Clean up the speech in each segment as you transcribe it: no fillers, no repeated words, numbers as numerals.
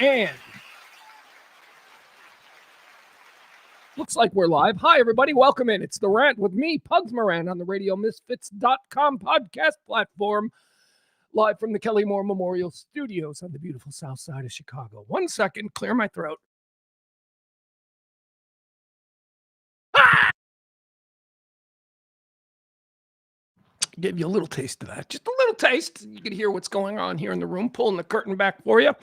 And looks like we're live. Hi, everybody. Welcome in. It's The Rant with me, Pugs on the RadioMisfits.com podcast platform, live from the Kelly Moore Memorial Studios on the beautiful south side of Chicago. 1 second, clear my throat. Give you a little taste of that. Just a little taste. You can hear what's going on here in the room. Pulling the curtain back for you.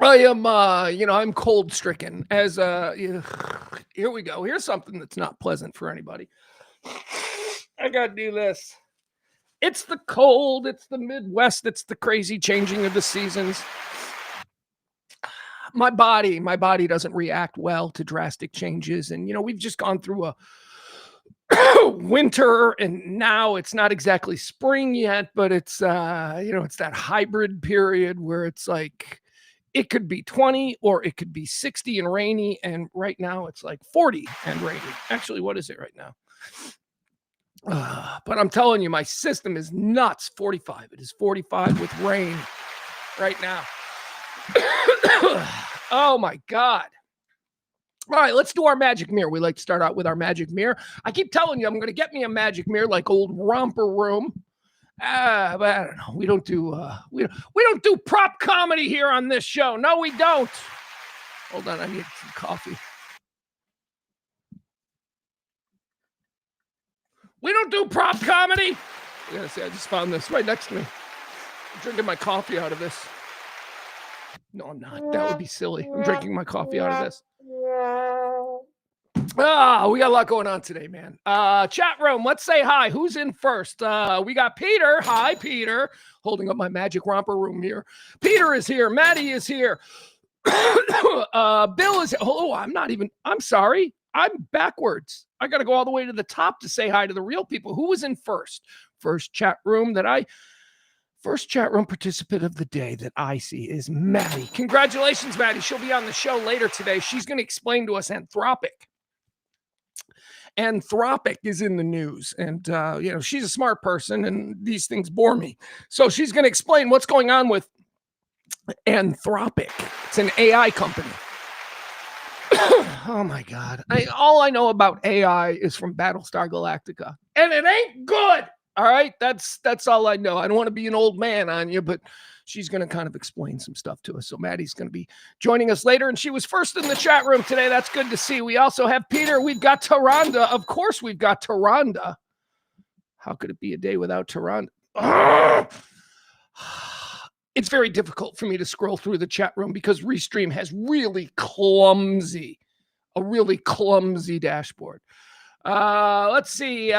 I am, I'm cold stricken as, here we go. Here's something that's not pleasant for anybody. I got to do this. It's the cold. It's the Midwest. It's the crazy changing of the seasons. My body doesn't react well to drastic changes. And, we've just gone through a winter, and now it's not exactly spring yet, but it's, it's that hybrid period where it's like, it could be 20 or it could be 60 and rainy. And right now it's like 40 and rainy. Actually, what is it right now? But I'm telling you, my system is nuts. 45. It is 45 with rain right now. Oh my God. All right, let's do our magic mirror. We like to start out with our magic mirror. I keep telling you, I'm going to get me a magic mirror like old Romper Room. But I don't know. We don't do prop comedy here on this show. No, we don't. Hold on, I need some coffee. We don't do prop comedy. I gotta say, I just found this right next to me. I'm drinking my coffee out of this. No, I'm not. That would be silly. I'm drinking my coffee out of this. We got a lot going on today, man. Chat room, let's say hi. Who's in first? We got Peter. Hi, Peter. Holding up my magic romper room here. Peter is here. Maddie is here. Bill is. Oh, I'm sorry. I'm backwards. I got to go all the way to the top to say hi to the real people. Who was in first? First chat room participant of the day that I see is Maddie. Congratulations, Maddie. She'll be on the show later today. She's going to explain to us Anthropic. Anthropic is in the news, and she's a smart person, and these things bore me. So she's going to explain what's going on with Anthropic. It's an AI company. Oh my God! All I know about AI is from Battlestar Galactica, and it ain't good. All right, that's all I know. I don't want to be an old man on you, but she's going to kind of explain some stuff to us. So Maddie's going to be joining us later, and she was first in the chat room today. That's good to see. We also have Peter. We've got Taronda. Of course, we've got Taronda. How could it be a day without Taronda? It's very difficult for me to scroll through the chat room because Restream has a really clumsy dashboard. Let's see.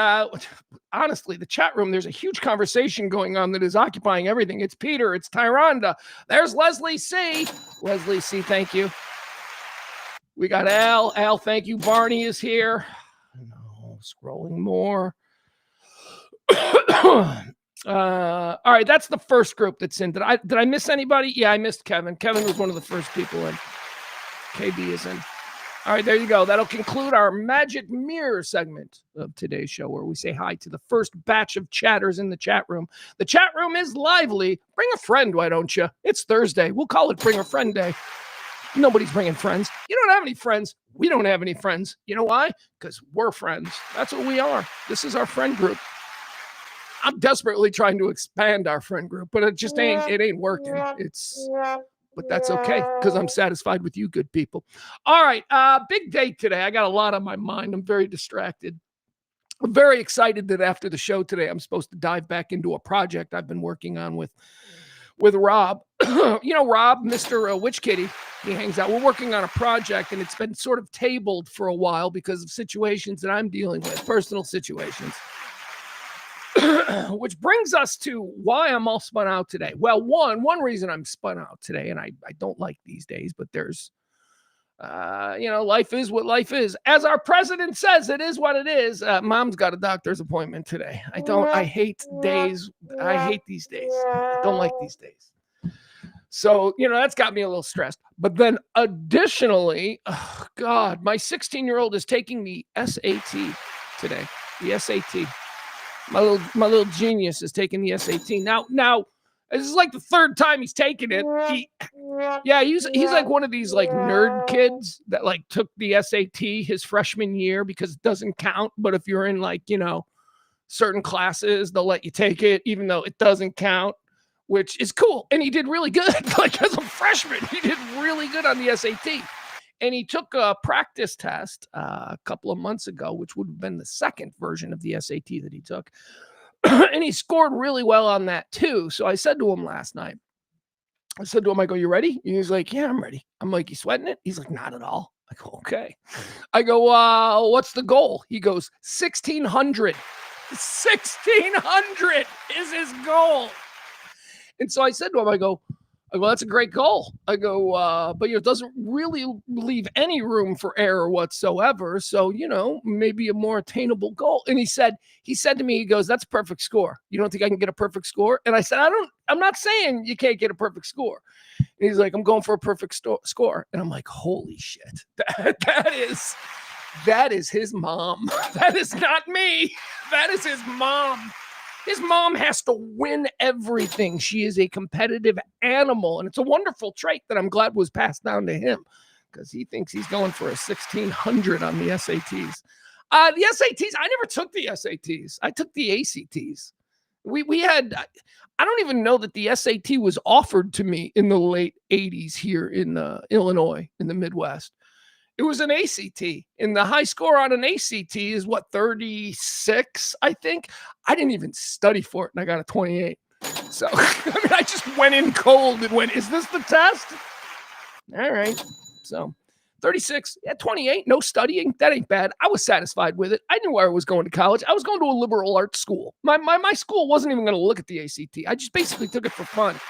Honestly, the chat room, there's a huge conversation going on that is occupying everything. It's Peter. It's Tyronda. There's Leslie C. Leslie C, thank you. We got Al. Al, thank you. Barney is here. No, scrolling more. All right, that's the first group that's in. Did I miss anybody? Yeah, I missed Kevin. Kevin was one of the first people in. KB is in. All right, there you go. That'll conclude our Magic Mirror segment of today's show, where we say hi to the first batch of chatters in the chat room. The chat room is lively. Bring a friend, why don't you? It's Thursday. We'll call it Bring a Friend Day. Nobody's bringing friends. You don't have any friends. We don't have any friends. You know why? Because we're friends. That's what we are. This is our friend group. I'm desperately trying to expand our friend group, but it ain't working. But that's okay, because I'm satisfied with you good people. All right, big day today. I got a lot on my mind. I'm very distracted. I'm very excited that after the show today, I'm supposed to dive back into a project I've been working on with Rob. Rob, Mr. Witch Kitty, he hangs out. We're working on a project, and it's been sort of tabled for a while because of situations that I'm dealing with, personal situations. Which brings us to why I'm all spun out today. Well, one reason I'm spun out today, and I don't like these days, but there's, life is what life is. As our president says, it is what it is. Mom's got a doctor's appointment today. I hate days. I hate these days. I don't like these days. So, that's got me a little stressed. But then additionally, oh God, my 16-year-old is taking the SAT today. The SAT. My little genius is taking the SAT. Now, This is like the third time he's taken it. He's like one of these like nerd kids that like took the SAT his freshman year because it doesn't count. But if you're in like, certain classes, they'll let you take it, even though it doesn't count, which is cool. And he did really good. Like as a freshman, he did really good on the SAT. And he took a practice test a couple of months ago, which would have been the second version of the SAT that he took. And he scored really well on that too. So I said to him last night, I go, you ready? And he's like, yeah, I'm ready. I'm like, you sweating it? He's like, not at all. I go, okay. I go, what's the goal? He goes, 1,600. 1,600 is his goal. And so I said to him, I go, that's a great goal. I go, but it doesn't really leave any room for error whatsoever. So, maybe a more attainable goal. And he said to me, he goes, that's a perfect score. You don't think I can get a perfect score? And I said, I'm not saying you can't get a perfect score. And he's like, I'm going for a perfect score. And I'm like, holy shit. That is his mom. That is not me. That is his mom. His mom has to win everything. She is a competitive animal, and it's a wonderful trait that I'm glad was passed down to him because he thinks he's going for a 1,600 on the SATs. The SATs, I never took the SATs. I took the ACTs. We had, I don't even know that the SAT was offered to me in the late 80s here in Illinois, in the Midwest. It was an ACT, and the high score on an ACT is 36, I think. I didn't even study for it, and I got a 28. So, I just went in cold and went, is this the test? All right. So, 36, 28, no studying. That ain't bad. I was satisfied with it. I knew where I was going to college. I was going to a liberal arts school. My school wasn't even going to look at the ACT. I just basically took it for fun.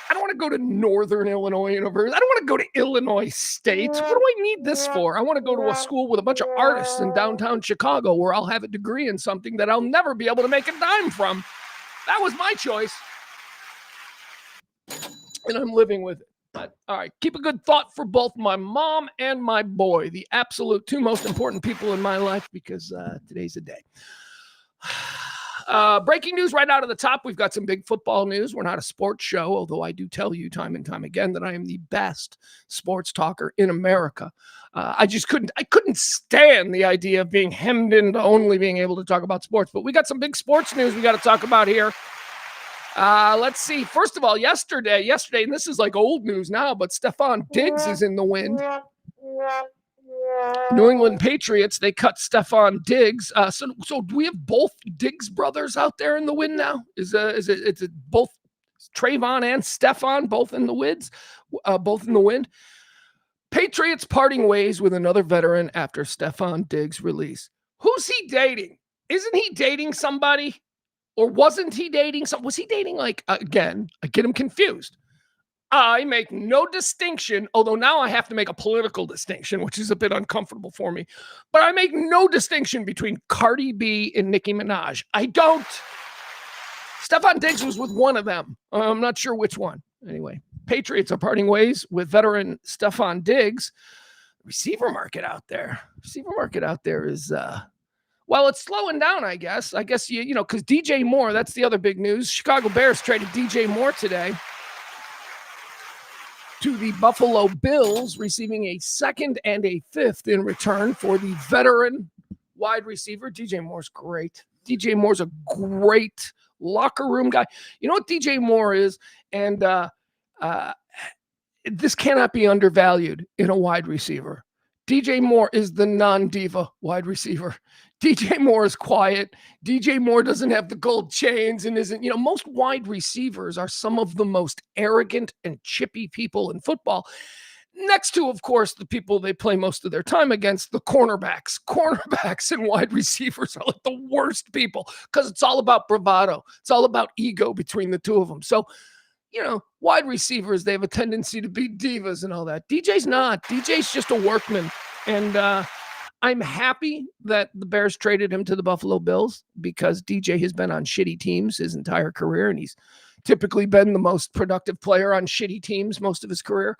I don't want to go to Northern Illinois University. I don't want to go to Illinois State. What do I need this for? I want to go to a school with a bunch of artists in downtown Chicago where I'll have a degree in something that I'll never be able to make a dime from. That was my choice. And I'm living with it. But all right, keep a good thought for both my mom and my boy, the absolute two most important people in my life, because today's the day. Breaking news right out of the top. We've got some big football news. We're not a sports show, although I do tell you time and time again that I am the best sports talker in America. I couldn't stand the idea of being hemmed into only being able to talk about sports, but we got some big sports news we got to talk about here. Let's see. First of all, yesterday, and this is like old news now, but Stefon Diggs is in the wind. New England Patriots, they cut Stefon Diggs. So do we have both Diggs brothers out there in the wind now? Is it both Trayvon and Stefon both in the winds? Both in the wind? Patriots parting ways with another veteran after Stefon Diggs' release. Who's he dating? Isn't he dating somebody? Or wasn't he dating some? Was he dating again? I get him confused. I make no distinction, although now I have to make a political distinction, which is a bit uncomfortable for me. But I make no distinction between Cardi B and Nicki Minaj. I don't. Stefon Diggs was with one of them. I'm not sure which one. Anyway, Patriots are parting ways with veteran Stefon Diggs. Receiver market out there is, well, it's slowing down, I guess. I guess, because DJ Moore, that's the other big news. Chicago Bears traded DJ Moore today to the Buffalo Bills, receiving a second and a fifth in return for the veteran wide receiver. DJ Moore's great. DJ Moore's a great locker room guy. You know what DJ Moore is? And this cannot be undervalued in a wide receiver. DJ Moore is the non-diva wide receiver. DJ Moore is quiet. DJ Moore doesn't have the gold chains and isn't, most wide receivers are some of the most arrogant and chippy people in football. Next to, of course, the people they play most of their time against, the cornerbacks. Cornerbacks and wide receivers are like the worst people because it's all about bravado. It's all about ego between the two of them. So, wide receivers, they have a tendency to be divas and all that. DJ's not. DJ's just a workman. And I'm happy that the Bears traded him to the Buffalo Bills because DJ has been on shitty teams his entire career, and he's typically been the most productive player on shitty teams most of his career.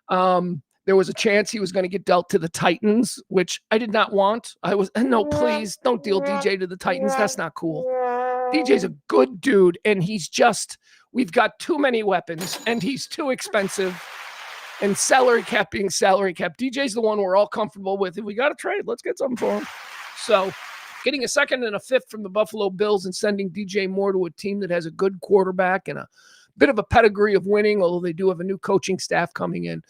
There was a chance he was going to get dealt to the Titans, which I did not want. No, please don't deal DJ to the Titans. That's not cool. DJ's a good dude, and we've got too many weapons, and he's too expensive. And salary cap being salary cap. DJ's the one we're all comfortable with. If we got to trade, let's get something for him. So getting a second and a fifth from the Buffalo Bills and sending DJ Moore to a team that has a good quarterback and a bit of a pedigree of winning, although they do have a new coaching staff coming in.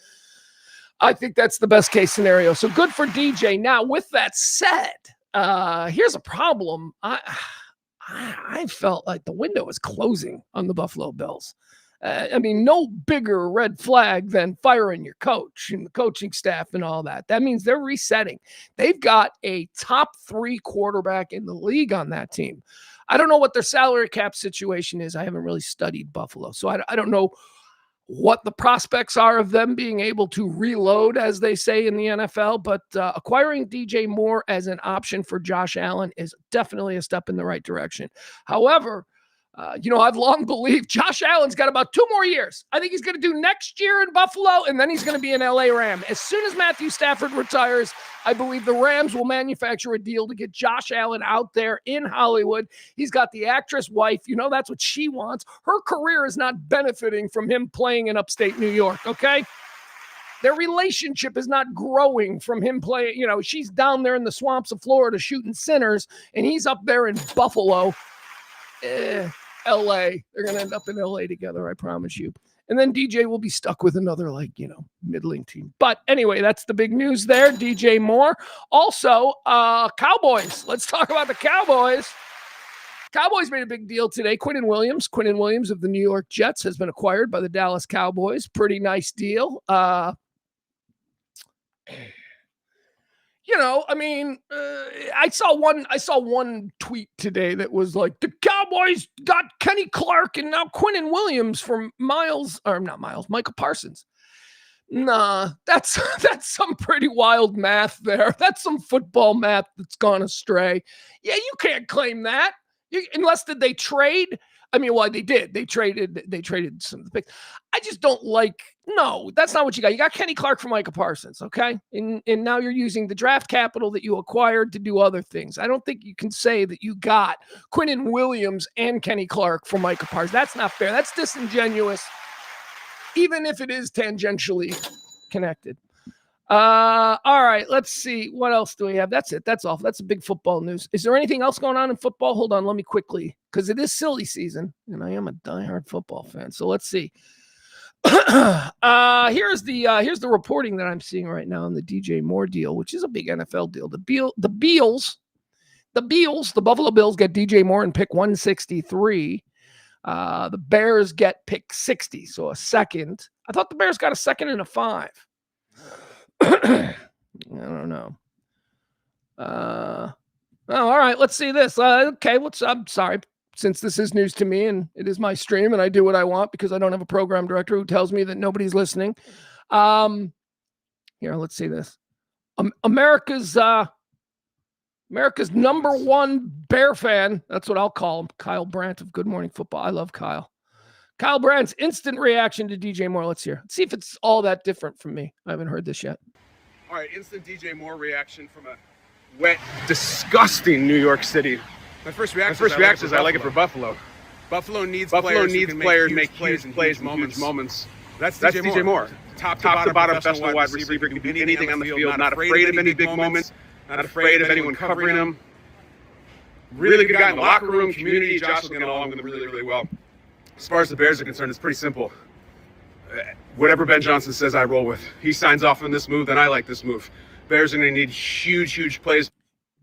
I think that's the best case scenario. So good for DJ. Now, with that said, here's a problem. I felt like the window was closing on the Buffalo Bills. No bigger red flag than firing your coach and the coaching staff and all that. That means they're resetting. They've got a top 3 quarterback in the league on that team. I don't know what their salary cap situation is. I haven't really studied Buffalo, so I don't know what the prospects are of them being able to reload, as they say in the NFL. But acquiring DJ Moore as an option for Josh Allen is definitely a step in the right direction. However, I've long believed Josh Allen's got about 2 more years. I think he's going to do next year in Buffalo, and then he's going to be an LA Ram. As soon as Matthew Stafford retires, I believe the Rams will manufacture a deal to get Josh Allen out there in Hollywood. He's got the actress wife. That's what she wants. Her career is not benefiting from him playing in upstate New York, okay? Their relationship is not growing from him playing. She's down there in the swamps of Florida shooting sinners, and he's up there in Buffalo. LA. They're going to end up in LA together, I promise you. And then DJ will be stuck with another, middling team. But anyway, that's the big news there. DJ Moore. Also, Cowboys. Let's talk about the Cowboys. Cowboys made a big deal today. Quinnen Williams of the New York Jets has been acquired by the Dallas Cowboys. Pretty nice deal. I saw one tweet today that was like, the Cowboys got Kenny Clark and now Quinnen Williams from Michael Parsons. Nah, that's some pretty wild math there. That's some football math that's gone astray. Yeah, you can't claim that. Unless did they trade? They did. They traded some of the picks. I just don't no, that's not what you got. You got Kenny Clark from Micah Parsons, okay? And now you're using the draft capital that you acquired to do other things. I don't think you can say that you got Quinnen Williams and Kenny Clark from Micah Parsons. That's not fair. That's disingenuous, even if it is tangentially connected. All right, let's see. What else do we have? That's it. That's all. That's a big football news. Is there anything else going on in football? Hold on. Let me quickly, because it is silly season, and I am a diehard football fan. So let's see. Here's the reporting that I'm seeing right now on the DJ Moore deal, which is a big NFL deal. The Buffalo Bills get DJ Moore and pick 163. The Bears get pick 60, so a second. I thought the Bears got a second and a 5. I don't know. All right. Let's see this. Okay. I'm sorry. Since this is news to me and it is my stream and I do what I want because I don't have a program director who tells me that nobody's listening. Here, let's see this. America's number 1 Bear fan. That's what I'll call him. Kyle Brandt of Good Morning Football. I love Kyle. Kyle Brandt's instant reaction to DJ Moore. Let's hear. Let's see if it's all that different from me. I haven't heard this yet. All right, instant DJ Moore reaction from a wet, disgusting New York City. My first reaction is I like it for Buffalo. Buffalo needs players who make huge plays in huge moments. That's DJ Moore. Top to bottom, best wide receiver. Can do anything on the field. Not afraid of any big moments. Not afraid of anyone covering him. Really good guy in the locker room, community. Josh will get along with him really, really well. As far as the Bears are concerned, it's pretty simple. Whatever Ben Johnson says, I roll with. He signs off on this move, then I like this move. Bears are going to need huge, huge plays.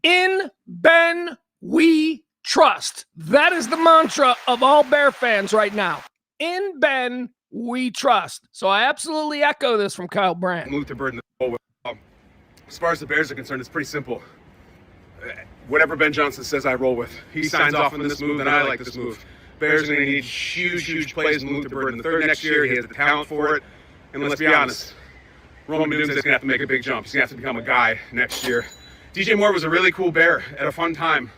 In Ben, we trust. That is the mantra of all Bear fans right now. In Ben, we trust. So I absolutely echo this from Kyle Brandt. Move to burden the ball with. As far as the Bears are concerned, it's pretty simple. Whatever Ben Johnson says, I roll with. He signs off on this move, then I like this move. Bears are going to need huge, huge plays and move to burden the third next year. He has the talent for it. And let's be honest, Roman Doomsday is going to have to make a big jump. He's going to have to become a guy next year. DJ Moore was a really cool Bear at a fun time.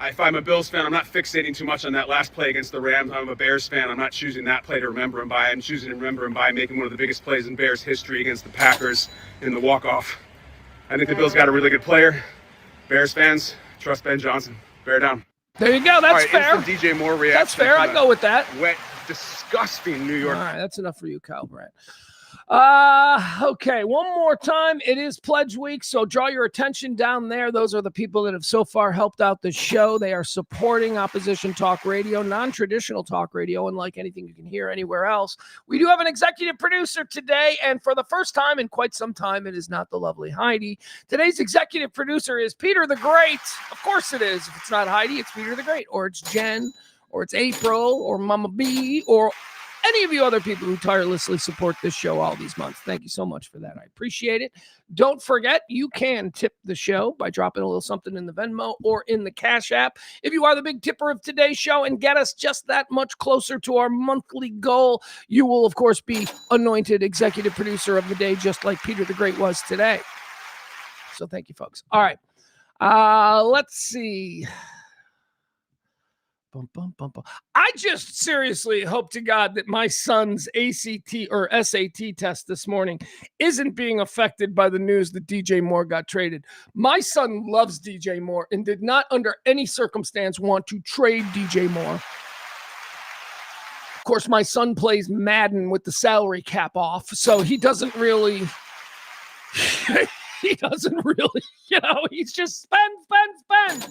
If I'm a Bills fan, I'm not fixating too much on that last play against the Rams. I'm a Bears fan. I'm not choosing that play to remember him by. I'm choosing to remember him by making one of the biggest plays in Bears history against the Packers in the walk-off. I think the Bills got a really good player. Bears fans, trust Ben Johnson. Bear down. There you go. That's right, fair. DJ Moore reaction. That's fair. I go with that. Wet, disgusting New York. All right, that's enough for you, Kyle Brandt. Okay, one more time. It is Pledge Week, so draw your attention down there. Those are the people that have so far helped out the show. They are supporting opposition talk radio, non-traditional talk radio, unlike anything you can hear anywhere else. We do have an executive producer today, and for the first time in quite some time, it is not the lovely Heidi. Today's executive producer is Peter the Great. Of course it is. If it's not Heidi, it's Peter the Great, or it's Jen, or it's April, or Mama B, or any of you other people who tirelessly support this show all these months. Thank you so much for that. I appreciate it. Don't forget, you can tip the show by dropping a little something in the Venmo or in the Cash App. If you are the big tipper of today's show and get us just that much closer to our monthly goal, you will, of course, be anointed executive producer of the day, just like Peter the Great was today. So thank you, folks. All right. Let's see. I just seriously hope to God that my son's ACT or SAT test this morning isn't being affected by the news that DJ Moore got traded. My son loves DJ Moore and did not under any circumstance want to trade DJ Moore. Of course, my son plays Madden with the salary cap off, so he doesn't really, he's just spend.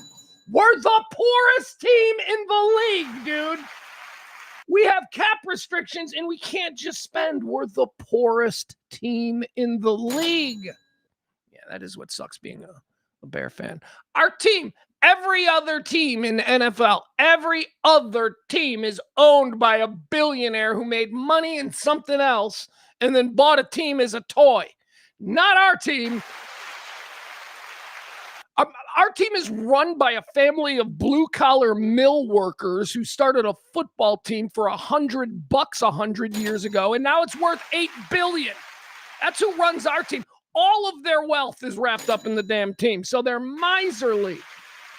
We're the poorest team in the league, dude. We have cap restrictions and we can't just spend. We're the poorest team in the league. Yeah, that is what sucks being a Bear fan. Our team, every other team in the NFL, every other team is owned by a billionaire who made money in something else and then bought a team as a toy. Not our team. Our team is run by a family of blue-collar mill workers who started a football team for $100 100 years ago, and now it's worth $8 billion. That's who runs our team. All of their wealth is wrapped up in the damn team, so they're miserly.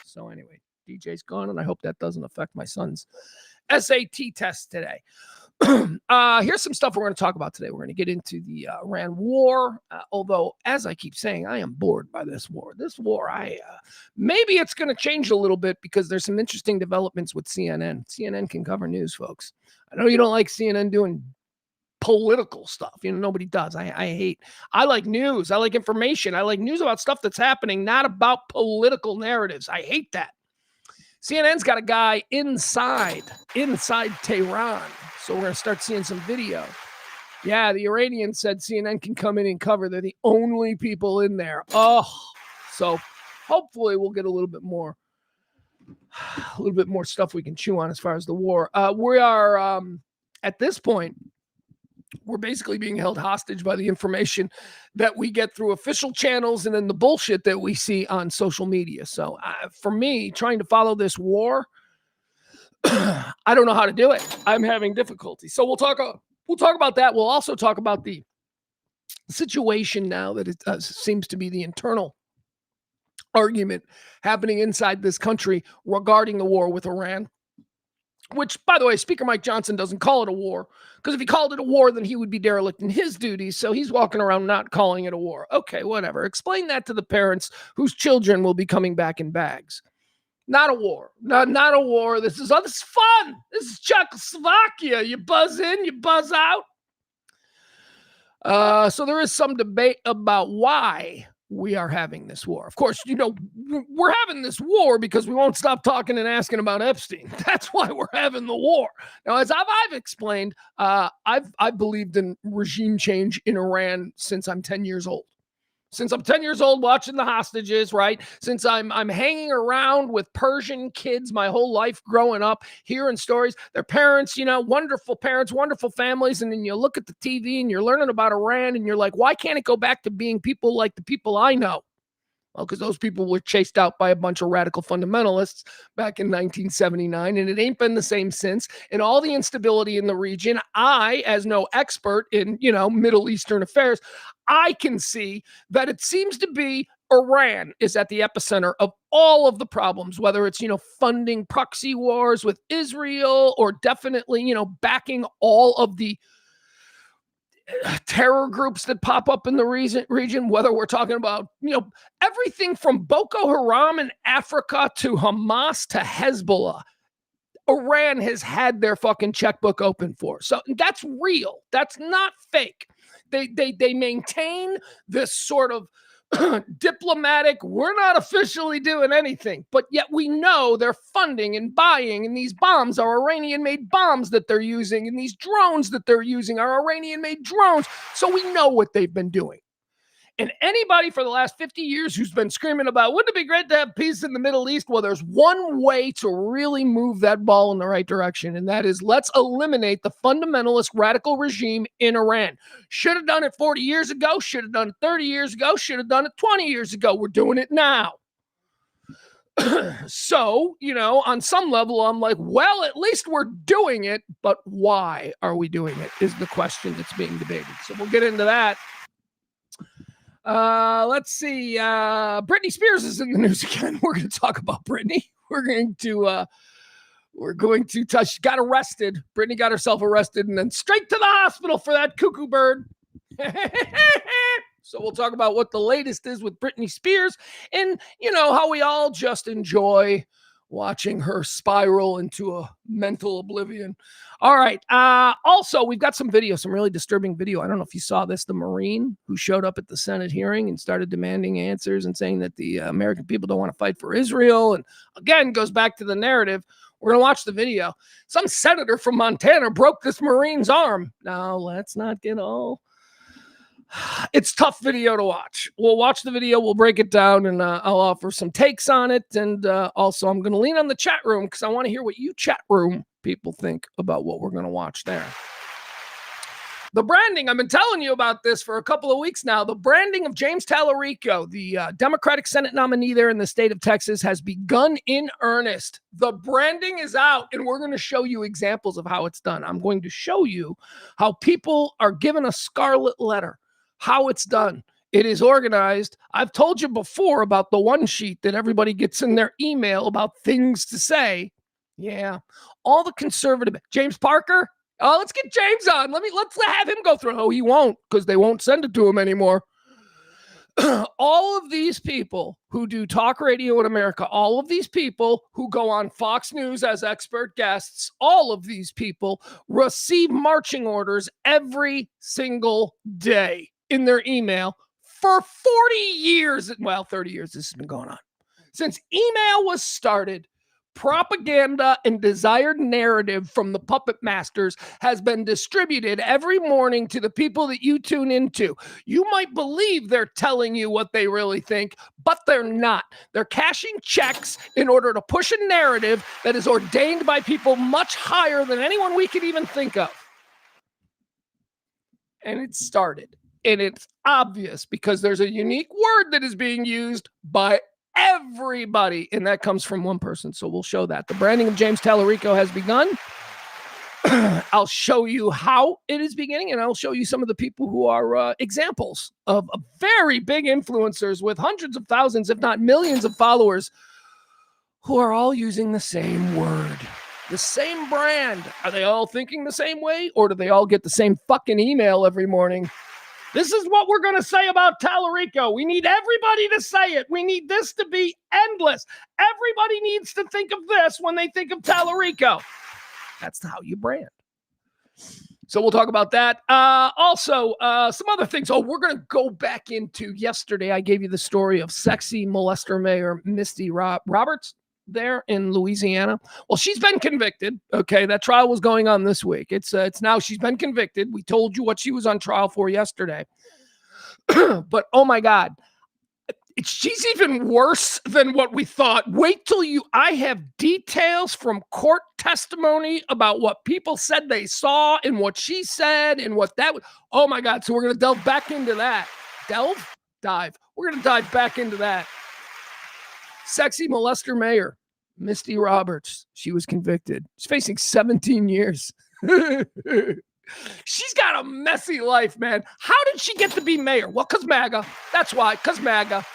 So anyway, DJ's gone, and I hope that doesn't affect my son's SAT test today. Here's some stuff we're going to talk about today. We're going to get into the Iran war, although, as I keep saying, I am bored by this war. Maybe it's going to change a little bit because there's some interesting developments with CNN. CNN can cover news, folks. I know you don't like CNN doing political stuff. Nobody does. I like news. I like information. I like news about stuff that's happening, not about political narratives. I hate that. CNN's got a guy inside Tehran. So we're going to start seeing some video. Yeah, the Iranians said CNN can come in and cover. They're the only people in there. Oh, so hopefully we'll get a little bit more stuff we can chew on as far as the war. We are, at this point, we're basically being held hostage by the information that we get through official channels and then the bullshit that we see on social media. So for me, trying to follow this war, I don't know how to do it. I'm having difficulty. So we'll talk about that. We'll also talk about the situation now that it seems to be the internal argument happening inside this country regarding the war with Iran. Which, by the way, Speaker Mike Johnson doesn't call it a war, because if he called it a war, then he would be derelict in his duties. So he's walking around not calling it a war. Okay, whatever. Explain that to the parents whose children will be coming back in bags. Not a war. Not a war. This is fun. This is Czechoslovakia. You buzz in, you buzz out. So there is some debate about why we are having this war. Of course, we're having this war because we won't stop talking and asking about Epstein. That's why we're having the war. Now, as I've explained, I've believed in regime change in Iran since I'm 10 years old. Since I'm 10 years old watching the hostages, right? Since I'm hanging around with Persian kids my whole life growing up, hearing stories, their parents, wonderful parents, wonderful families. And then you look at the TV and you're learning about Iran and you're like, why can't it go back to being people like the people I know? Well, because those people were chased out by a bunch of radical fundamentalists back in 1979, and it ain't been the same since. And all the instability in the region, I, as no expert in, Middle Eastern affairs, I can see that it seems to be Iran is at the epicenter of all of the problems, whether it's, funding proxy wars with Israel or definitely, backing all of the terror groups that pop up in the region, whether we're talking about, everything from Boko Haram in Africa to Hamas to Hezbollah, Iran has had their fucking checkbook open for. So that's real. That's not fake. They maintain this sort of diplomatic, we're not officially doing anything, but yet we know they're funding and buying, and these bombs are Iranian-made bombs that they're using, and these drones that they're using are Iranian-made drones. So we know what they've been doing. And anybody for the last 50 years who's been screaming about, wouldn't it be great to have peace in the Middle East? Well, there's one way to really move that ball in the right direction, and that is let's eliminate the fundamentalist radical regime in Iran. Should have done it 40 years ago, should have done it 30 years ago, should have done it 20 years ago. We're doing it now. So, on some level, I'm like, well, at least we're doing it, but why are we doing it is the question that's being debated. So we'll get into that. Let's see. Britney Spears is in the news again. We're going to talk about Britney. We're going to touch, got arrested. Britney got herself arrested and then straight to the hospital for that cuckoo bird. So we'll talk about what the latest is with Britney Spears and, how we all just enjoy watching her spiral into a mental oblivion. All right. Also, we've got some video, some really disturbing video. I don't know if you saw this. The Marine who showed up at the Senate hearing and started demanding answers and saying that the American people don't want to fight for Israel. And again, goes back to the narrative. We're going to watch the video. Some senator from Montana broke this Marine's arm. Now, let's not get all... It's tough video to watch. We'll watch the video. We'll break it down, and I'll offer some takes on it. And also, I'm going to lean on the chat room because I want to hear what you chat room people think about what we're going to watch there. The branding, I've been telling you about this for a couple of weeks now. The branding of James Talarico, the Democratic Senate nominee there in the state of Texas, has begun in earnest. The branding is out, and we're going to show you examples of how it's done. I'm going to show you how people are given a scarlet letter. How it's done. It is organized. I've told you before about the one sheet that everybody gets in their email about things to say. Yeah. All the conservative. James Parker. Oh, let's get James on. Let's have him go through. Oh, he won't because they won't send it to him anymore. All of these people who do talk radio in America, all of these people who go on Fox News as expert guests, all of these people receive marching orders every single day in their email for 40 years. Well, 30 years this has been going on. Since email was started, propaganda and desired narrative from the puppet masters has been distributed every morning to the people that you tune into. You might believe they're telling you what they really think, but they're not. They're cashing checks in order to push a narrative that is ordained by people much higher than anyone we could even think of. And it started. And it's obvious because there's a unique word that is being used by everybody, and that comes from one person. So we'll show that. The branding of James Talarico has begun. I'll show you how it is beginning, and I'll show you some of the people who are examples of very big influencers with hundreds of thousands, if not millions of followers, who are all using the same word, the same brand. Are they all thinking the same way, or do they all get the same fucking email every morning? This is what we're going to say about Talarico. We need everybody to say it. We need this to be endless. Everybody needs to think of this when they think of Talarico. That's how you brand. So we'll talk about that. Also, some other things. Oh, we're going to go back into yesterday. I gave you the story of sexy molester mayor Misty Roberts there in Louisiana. Well, she's been convicted. Okay, that trial was going on this week. It's now she's been convicted. We told you what she was on trial for yesterday. But oh my God, she's even worse than what we thought. Wait till I have details from court testimony about what people said they saw and what she said and what that was. Oh my God. So we're going to delve back into that. Dive. We're going to dive back into that. Sexy molester mayor Misty Roberts. She was convicted. She's facing 17 years. She's got a messy life, man. How did she get to be mayor? Well, because MAGA. That's why, because MAGA.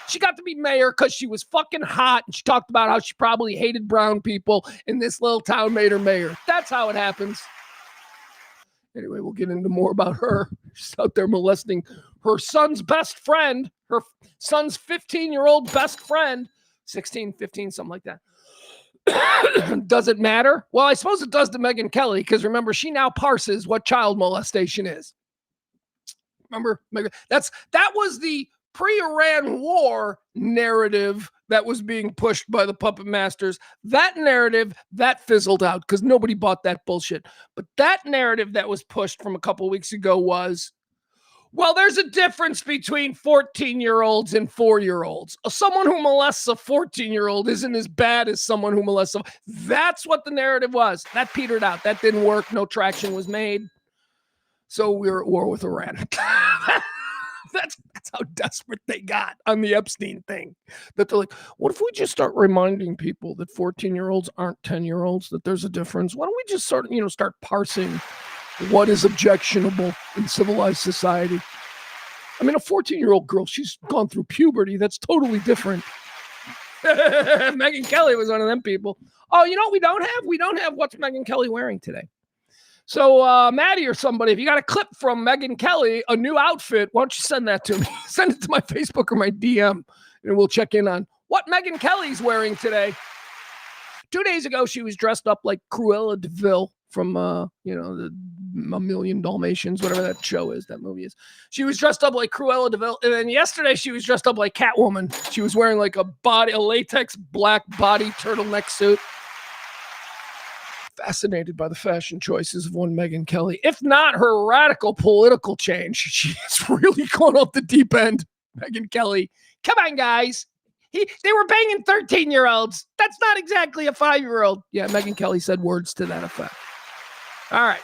She got to be mayor because she was fucking hot, and she talked about how she probably hated brown people, and this little town made her mayor. That's how it happens. Anyway, we'll get into more about her. She's out there molesting her son's best friend, her son's 15-year-old best friend, 16, 15, something like that. Does it matter? Well, I suppose it does to Megyn Kelly, because remember, she now parses what child molestation is. Remember, that was the pre-Iran war narrative that was being pushed by the puppet masters. That narrative, that fizzled out because nobody bought that bullshit. But that narrative that was pushed from a couple weeks ago was, well, there's a difference between 14-year-olds and 4-year-olds. Someone who molests a 14-year-old isn't as bad as someone who molests That's what the narrative was. That petered out. That didn't work. No traction was made. So we're at war with Iran. That's how desperate they got on the Epstein thing. That they're like, what if we just start reminding people that 14-year-olds aren't 10-year-olds, that there's a difference? Why don't we just start parsing what is objectionable in civilized society? I mean, a 14-year-old girl, she's gone through puberty. That's totally different. Megyn Kelly was one of them people. Oh, you know what we don't have? We don't have what's Megyn Kelly wearing today. So, Maddie or somebody, if you got a clip from Megyn Kelly, a new outfit, why don't you send that to me? Send it to my Facebook or my DM, and we'll check in on what Megyn Kelly's wearing today. 2 days ago, she was dressed up like Cruella de Vil from, the A Million Dalmatians, whatever that show is, that movie is. She was dressed up like Cruella de Vil, and then yesterday she was dressed up like Catwoman. She was wearing like a latex black body turtleneck suit. Fascinated by the fashion choices of one Megyn Kelly. If not her radical political change, she's really going off the deep end. Megyn Kelly, come on, guys. They were banging 13-year-olds. That's not exactly a 5-year-old. Yeah, Megyn Kelly said words to that effect. All right.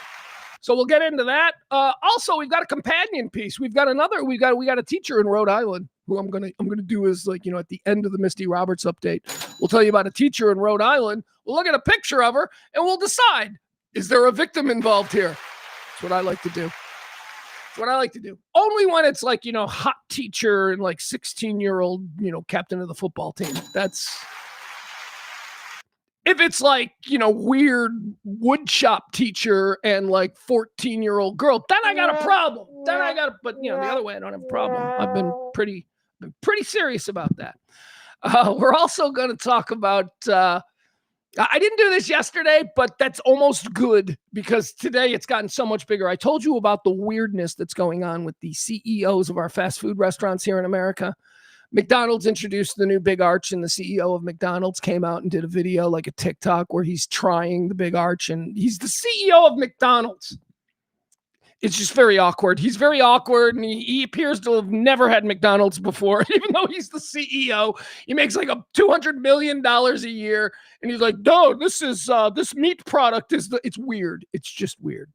So we'll get into that. Also, we've got a companion piece. We got a teacher in Rhode Island who I'm gonna do is at the end of the Misty Roberts update. We'll tell you about a teacher in Rhode Island. We'll look at a picture of her and we'll decide, is there a victim involved here? That's what I like to do. Only when it's hot teacher and 16-year-old, captain of the football team. That's if it's weird wood shop teacher and 14-year-old girl, then I got a problem. But the other way, I don't have a problem. I've been pretty serious about that. We're also going to talk about, I didn't do this yesterday, but that's almost good because today it's gotten so much bigger. I told you about the weirdness that's going on with the CEOs of our fast food restaurants here in America. McDonald's introduced the new Big Arch, and the CEO of McDonald's came out and did a video, like a TikTok, where he's trying the Big Arch, and he's the CEO of McDonald's. It's just very awkward. He's very awkward, and he appears to have never had McDonald's before, even though he's the CEO. He makes $200 million a year, and he's like, "No, this meat product it's weird. It's just weird."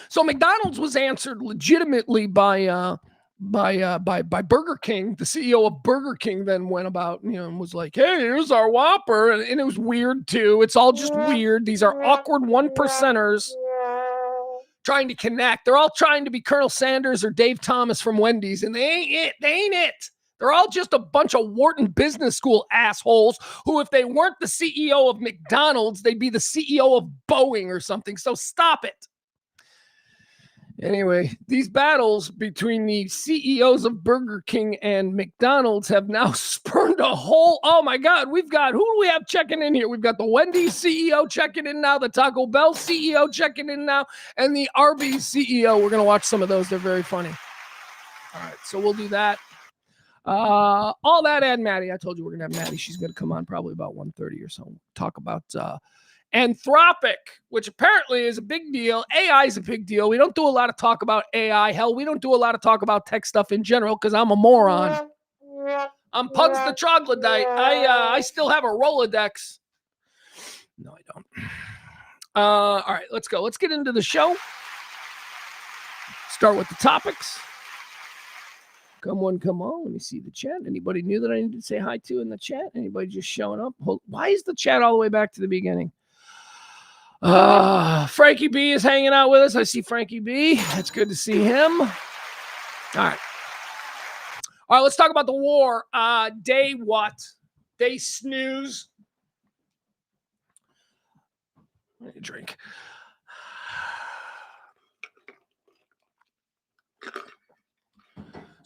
So McDonald's was answered legitimately by Burger King. The CEO of Burger King then went about, and was like, "Hey, here's our Whopper," and it was weird too. It's all just weird. These are awkward one percenters trying to connect. They're all trying to be Colonel Sanders or Dave Thomas from Wendy's, and they ain't it. They're all just a bunch of Wharton Business School assholes who, if they weren't the CEO of McDonald's, they'd be the CEO of Boeing or something. So stop it. Anyway, these battles between the CEOs of Burger King and McDonald's have now spurned a whole, oh my God, who do we have checking in here? We've got the Wendy's CEO checking in now, the Taco Bell CEO checking in now, and the Arby's CEO. We're going to watch some of those. They're very funny. All right, so we'll do that. All that and Maddie. I told you we're going to have Maddie. She's going to come on probably about 1:30 or so. Talk about Anthropic, which apparently is a big deal. AI is a big deal. We don't do a lot of talk about AI. Hell, we don't do a lot of talk about tech stuff in general because I'm a moron. I'm Pugs the Troglodyte. I still have a Rolodex. No, I don't. All right, let's go. Let's get into the show. Start with the topics. Come on. Let me see the chat. Anybody new that I need to say hi to in the chat? Anybody just showing up? Why is the chat all the way back to the beginning? Frankie B is hanging out with us. I see Frankie B. It's good to see him. All right, let's talk about the war. Day what? Day snooze. I need a drink.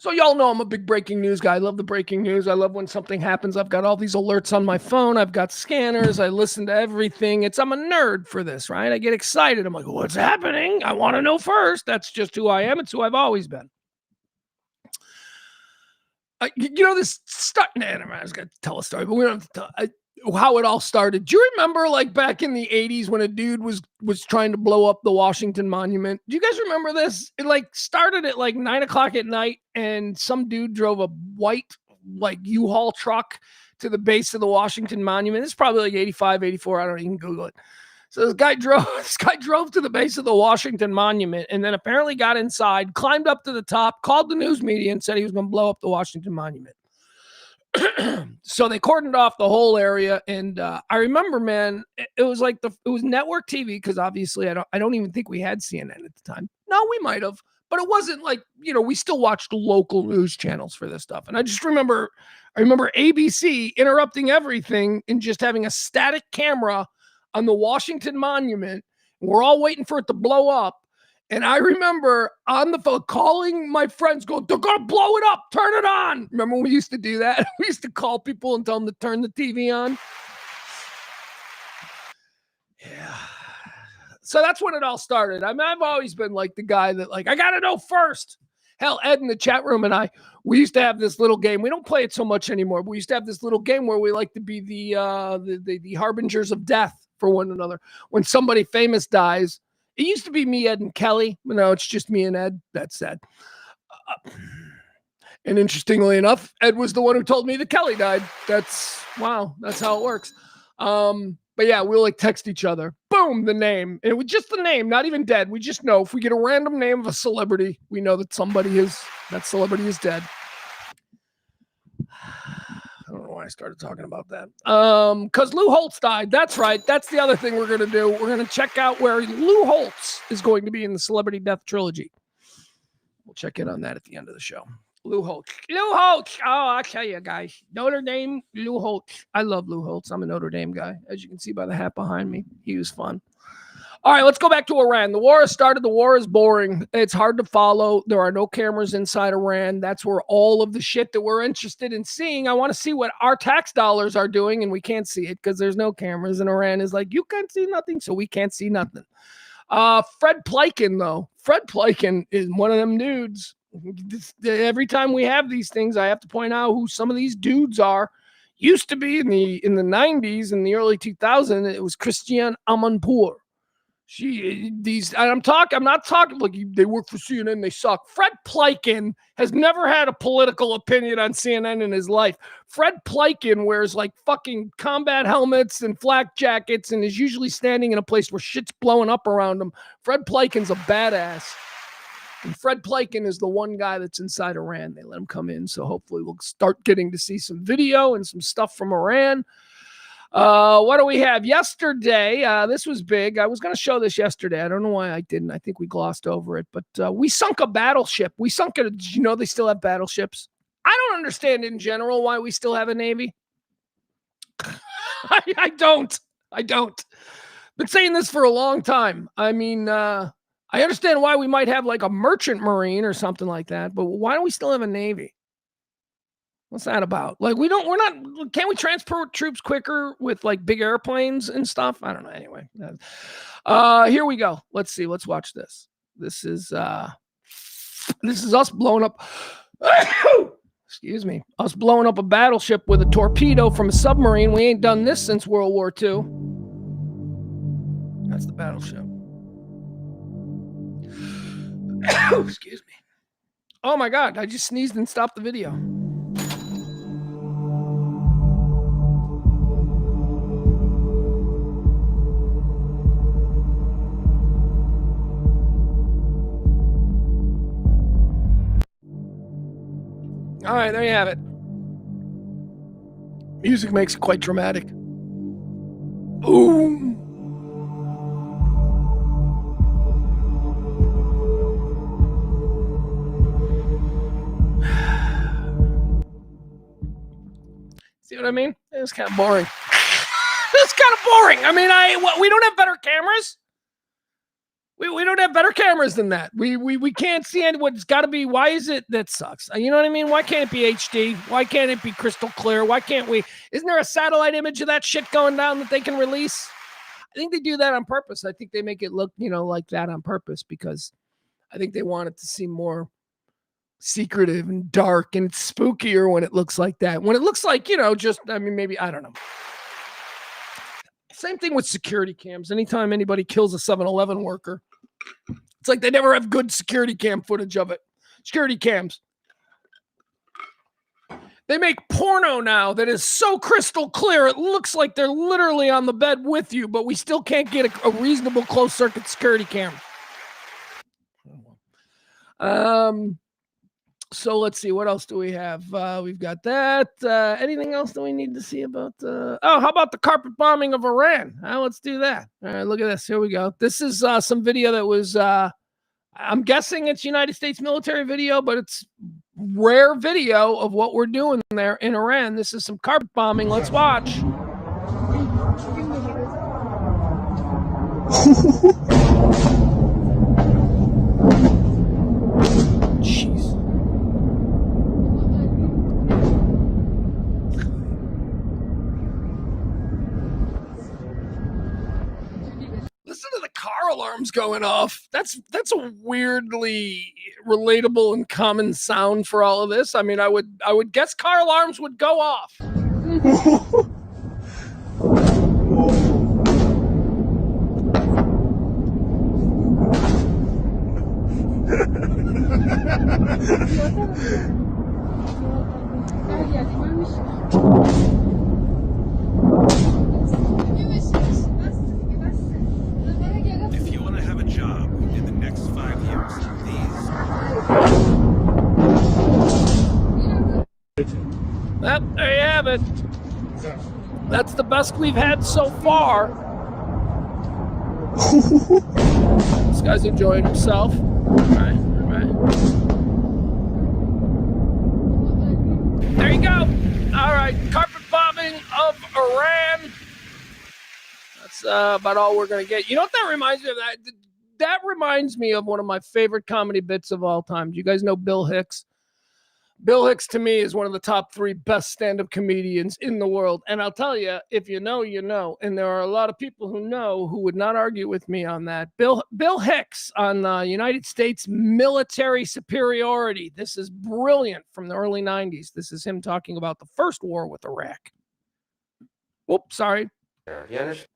So y'all know I'm a big breaking news guy. I love the breaking news. I love when something happens. I've got all these alerts on my phone. I've got scanners. I listen to everything. I'm a nerd for this, right? I get excited. I'm like, what's happening? I want to know first. That's just who I am. It's who I've always been. This stuff. I was going to tell a story, but we don't have to tell how it all started. Do you remember like back in the 80s when a dude was trying to blow up the Washington Monument? Do you guys remember this? It like started at like 9:00 at night, and some dude drove a white like U-Haul truck to the base of the Washington Monument. It's probably like 85, 84. I don't know. You can Google it. So this guy drove to the base of the Washington Monument, and then apparently got inside, climbed up to the top, called the news media, and said he was going to blow up the Washington Monument. So they cordoned off the whole area, and I remember, man, it was like it was network TV, because obviously I don't even think we had CNN at the time. No, we might have, but it wasn't like, we still watched local news channels for this stuff. And I remember ABC interrupting everything and just having a static camera on the Washington Monument. We're all waiting for it to blow up. And I remember on the phone calling my friends, going, they're going to blow it up. Turn it on. Remember when we used to do that? We used to call people and tell them to turn the TV on. Yeah. So that's when it all started. I mean, I've always been like the guy that like, I got to know first. Hell, Ed in the chat room and we used to have this little game. We don't play it so much anymore, but we used to have this little game where we like to be the harbingers of death for one another. When somebody famous dies, it used to be me, Ed, and Kelly. No, it's just me and Ed. That's sad. And interestingly enough, Ed was the one who told me that Kelly died. That's how it works. But yeah, we'll like text each other. Boom, the name. And it was just the name, not even dead. We just know if we get a random name of a celebrity, we know that that celebrity is dead. I don't know why I started talking about that. Because Lou Holtz died. That's right. That's the other thing we're going to do. We're going to check out where Lou Holtz is going to be in the Celebrity Death Trilogy. We'll check in on that at the end of the show. Lou Holtz. Lou Holtz. Oh, I'll tell you guys. Notre Dame, Lou Holtz. I love Lou Holtz. I'm a Notre Dame guy. As you can see by the hat behind me, he was fun. All right, let's go back to Iran. The war has started. The war is boring. It's hard to follow. There are no cameras inside Iran. That's where all of the shit that we're interested in seeing. I want to see what our tax dollars are doing, and we can't see it because there's no cameras. And Iran is like, you can't see nothing, so we can't see nothing. Fred Pleitgen, though. Fred Pleitgen is one of them dudes. Every time we have these things, I have to point out who some of these dudes are. Used to be in the 90s, in the early 2000s, it was Christiane Amanpour. I'm not talking like they work for CNN, they suck. Fred Pleitgen has never had a political opinion on CNN in his life. Fred Pleitgen wears like fucking combat helmets and flak jackets and is usually standing in a place where shit's blowing up around him. Fred Pleitgen's a badass. And Fred Pleitgen is the one guy that's inside Iran. They let him come in, so hopefully we'll start getting to see some video and some stuff from Iran. What do we have? Yesterday, this was big. I was going to show this yesterday. I don't know why I didn't. I think we glossed over it. But we sunk a battleship. We sunk it. Did you know they still have battleships? I don't understand in general why we still have a Navy. I don't. Been saying this for a long time. I mean, I understand why we might have like a merchant marine or something like that, but why do we still have a Navy? What's that about? Like, can't we transport troops quicker with like big airplanes and stuff? I don't know. Anyway, here we go. Let's see. Let's watch this. This is us blowing up. Excuse me. Us blowing up a battleship with a torpedo from a submarine. We ain't done this since World War II. That's the battleship. Excuse me. Oh my God. I just sneezed and stopped the video. All right, there you have it. Music makes it quite dramatic. Boom. See what I mean? It's kind of boring. It's kind of boring. I mean, we don't have better cameras. We don't have better cameras than that. We can't see anyone. It's got to be. Why is it that sucks? You know what I mean? Why can't it be HD? Why can't it be crystal clear? Why can't we? Isn't there a satellite image of that shit going down that they can release? I think they do that on purpose. I think they make it look, like that on purpose because I think they want it to seem more secretive and dark and it's spookier when it looks like that. When it looks like, maybe, I don't know. Same thing with security cams. Anytime anybody kills a 7-Eleven worker, it's like they never have good security cam footage of it. Security cams. They make porno now that is so crystal clear, it looks like they're literally on the bed with you, but we still can't get a reasonable closed-circuit security camera. So let's see. What else do we have? We've got that. Anything else that we need to see about? How about the carpet bombing of Iran? Let's do that. All right, look at this. Here we go. This is some video that was, I'm guessing it's United States military video, but it's rare video of what we're doing there in Iran. This is some carpet bombing. Let's watch. Jeez. Listen to the car alarms going off. That's a weirdly relatable and common sound for all of this. I mean, I would guess car alarms would go off. If you want to have a job in the next 5 years, Well, there you have it. That's the best we've had so far. This guy's enjoying himself. All right. There you go. All right, carpet bombing of Iran. That's about all we're going to get. You know what that reminds me of? That reminds me of one of my favorite comedy bits of all time. Do you guys know Bill Hicks? Bill Hicks, to me, is one of the top 3 best stand-up comedians in the world. And I'll tell you, if you know, you know. And there are a lot of people who know who would not argue with me on that. Bill Hicks on United States military superiority. This is brilliant from the early 90s. This is him talking about the first war with Iraq. Whoops, sorry. You understand?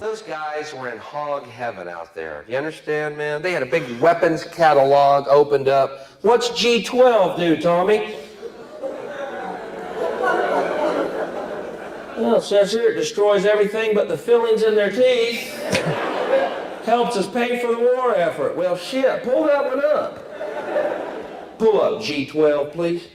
Those guys were in hog heaven out there. You understand, man? They had a big weapons catalog opened up. What's G12 do, Tommy? Well, it says here it destroys everything but the fillings in their teeth. Helps us pay for the war effort. Well, shit, pull that one up. Pull up G12, please.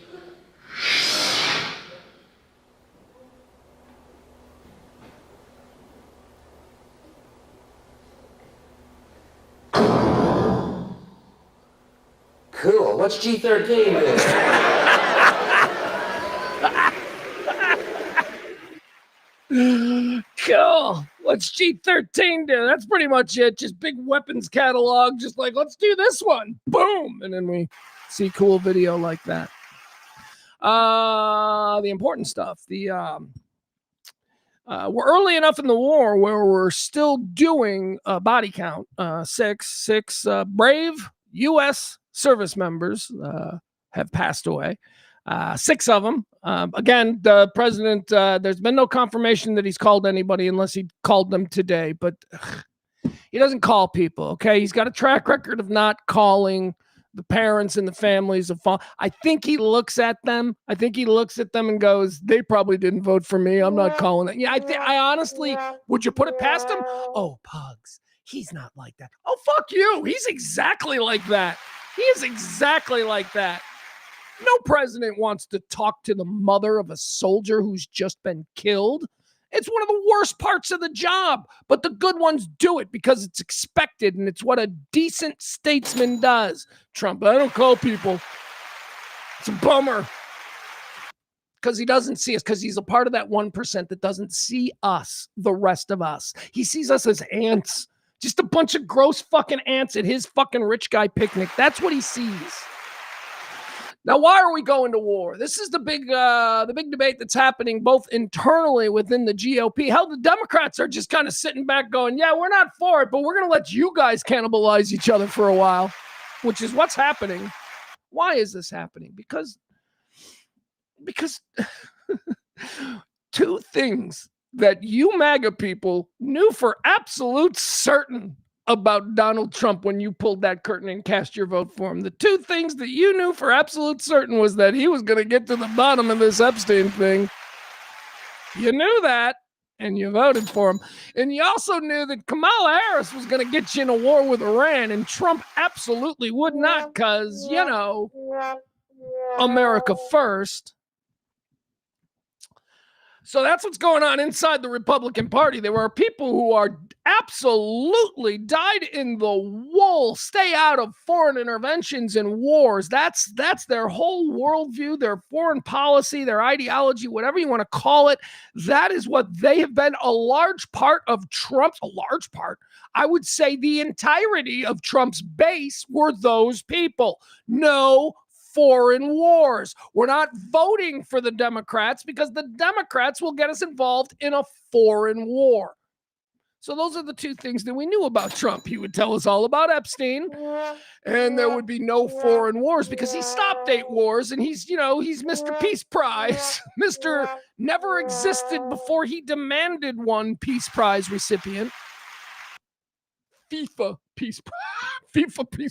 Cool. What's G13 do? Cool. What's G13 do? That's pretty much it. Just big weapons catalog. Just like, let's do this one. Boom. And then we see cool video like that. The important stuff. We're early enough in the war where we're still doing a body count. Six brave U.S. service members have passed away. 6 of them. Again, the president, there's been no confirmation that he's called anybody unless he called them today, but he doesn't call people, okay? He's got a track record of not calling the parents and the families of fall. I think he looks at them. And goes, they probably didn't vote for me. I'm not calling it. Yeah, I honestly, would you put it past him? Oh, Pugs. He's not like that. Oh, fuck you. He's exactly like that. He is exactly like that. No president wants to talk to the mother of a soldier who's just been killed. It's one of the worst parts of the job, but the good ones do it because it's expected and it's what a decent statesman does. Trump, I don't call people. It's a bummer because he doesn't see us, because he's a part of that 1% that doesn't see us, the rest of us. He sees us as ants Just a bunch of gross fucking ants at his fucking rich guy picnic. That's what he sees. Now, why are we going to war? This is the big debate that's happening both internally within the GOP. Hell, the Democrats are just kind of sitting back going, yeah, we're not for it, but we're going to let you guys cannibalize each other for a while, which is what's happening. Why is this happening? Because two things that you MAGA people knew for absolute certain about Donald Trump when you pulled that curtain and cast your vote for him. The two things that you knew for absolute certain was that he was going to get to the bottom of this Epstein thing. You knew that, and you voted for him. And you also knew that Kamala Harris was going to get you in a war with Iran, and Trump absolutely would not because, you know, America first. So that's what's going on inside the Republican Party. There are people who are absolutely dyed in the wool, stay out of foreign interventions and wars. That's their whole worldview, their foreign policy, their ideology, whatever you want to call it. That is what they have been. A large part of Trump's, I would say the entirety of Trump's base were those people. No foreign wars. We're not voting for the Democrats because the Democrats will get us involved in a foreign war. So those are the two things that we knew about Trump. He would tell us all about Epstein, and there would be no foreign wars because he stopped 8 wars, and he's Mr. Peace Prize, Mr. Never existed before he demanded one Peace Prize recipient. FIFA Peace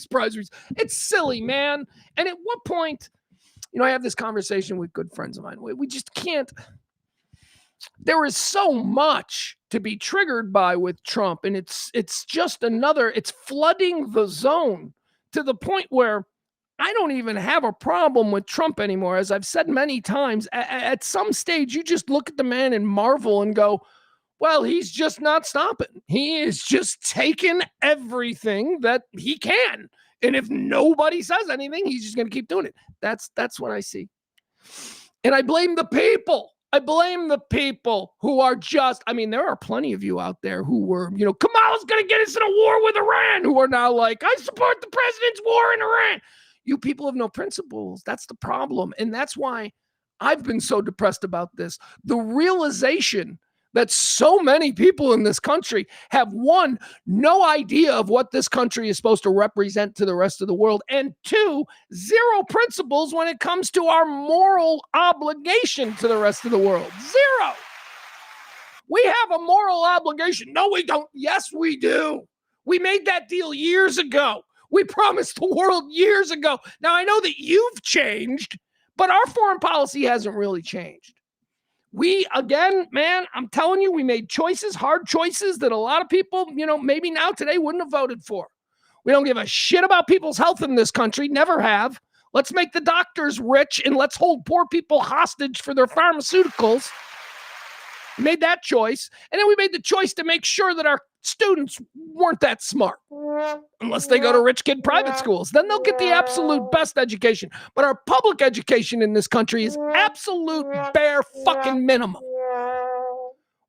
Prize. It's silly, man. And at what point, I have this conversation with good friends of mine. We just can't. There is so much to be triggered by with Trump, and it's just it's flooding the zone to the point where I don't even have a problem with Trump anymore. As I've said many times, at some stage, you just look at the man and marvel and go, well, he's just not stopping. He is just taking everything that he can. And if nobody says anything, he's just going to keep doing it. That's what I see. And I blame the people. I blame the people who are just, there are plenty of you out there who were, Kamala's going to get us in a war with Iran, who are now like, I support the president's war in Iran. You people have no principles. That's the problem. And that's why I've been so depressed about this. The realization that so many people in this country have, 1, no idea of what this country is supposed to represent to the rest of the world, and 2, 0 principles when it comes to our moral obligation to the rest of the world. 0. We have a moral obligation. No, we don't. Yes, we do. We made that deal years ago. We promised the world years ago. Now, I know that you've changed, but our foreign policy hasn't really changed. We, again, man, I'm telling you, we made choices, hard choices that a lot of people, maybe now today wouldn't have voted for. We don't give a shit about people's health in this country, never have. Let's make the doctors rich and let's hold poor people hostage for their pharmaceuticals. We made that choice. And then we made the choice to make sure that our students weren't that smart. Unless they go to rich kid private schools. Then they'll get the absolute best education. But our public education in this country is absolute bare fucking minimum.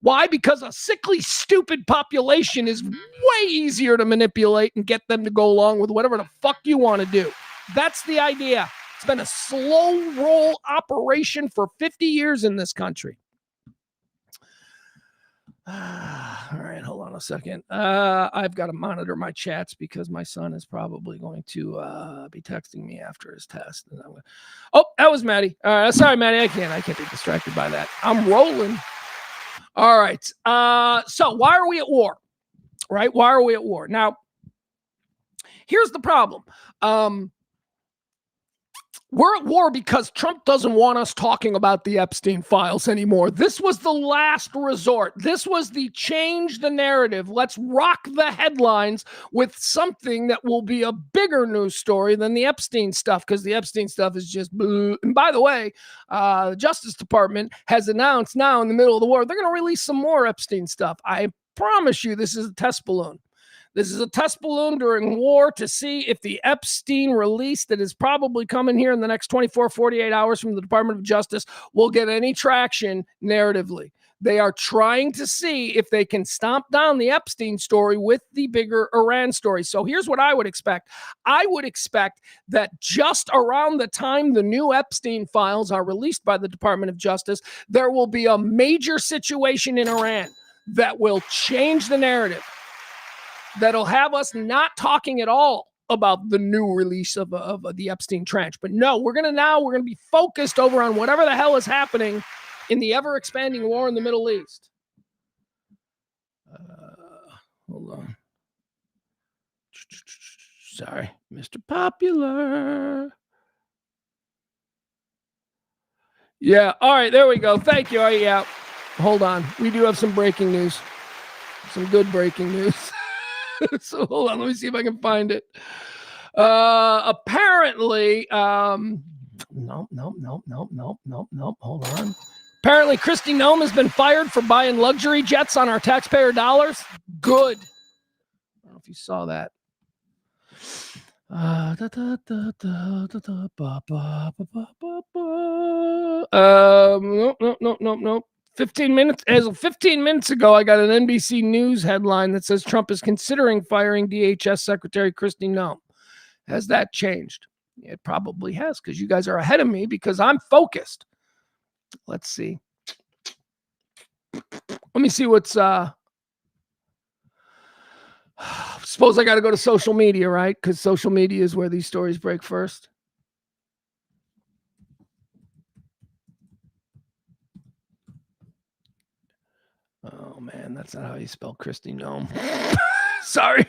Why? Because a sickly, stupid population is way easier to manipulate and get them to go along with whatever the fuck you want to do. That's the idea. It's been a slow roll operation for 50 years in this country. All right, hold on a second. I've got to monitor my chats because my son is probably going to be texting me after his test. And oh, that was Maddie. Sorry, Maddie, I can't be distracted by that. I'm rolling. All right. So why are we at war? Right? Why are we at war? Now, here's the problem. We're at war because Trump doesn't want us talking about the Epstein files anymore. This was the last resort. This was the change the narrative. Let's rock the headlines with something that will be a bigger news story than the Epstein stuff, because the Epstein stuff is just blue. And by the way, the Justice Department has announced now in the middle of the war, they're going to release some more Epstein stuff. I promise you this is a test balloon. This is a test balloon during war to see if the Epstein release that is probably coming here in the next 24, 48 hours from the Department of Justice will get any traction narratively. They are trying to see if they can stomp down the Epstein story with the bigger Iran story. So here's what I would expect. I would expect that just around the time the new Epstein files are released by the Department of Justice, there will be a major situation in Iran that will change the narrative, that'll have us not talking at all about the new release of the Epstein tranche. But no, we're going to be focused over on whatever the hell is happening in the ever-expanding war in the Middle East. Hold on. Sorry, Mr. Popular. Yeah, all right, there we go. Thank you. All right, yeah. Hold on. We do have some breaking news. Some good breaking news. So hold on. Let me see if I can find it. Apparently, nope. Hold on. Apparently, Kristi Noem has been fired for buying luxury jets on our taxpayer dollars. Good. I don't know if you saw that. Nope. 15 minutes ago, I got an NBC News headline that says Trump is considering firing DHS Secretary Kristi Noem. Has that changed? It probably has, because you guys are ahead of me because I'm focused. Let's see. Let me see what's suppose I got to go to social media, right? Because social media is where these stories break first. Oh man, that's not how you spell Kristi Noem. Sorry,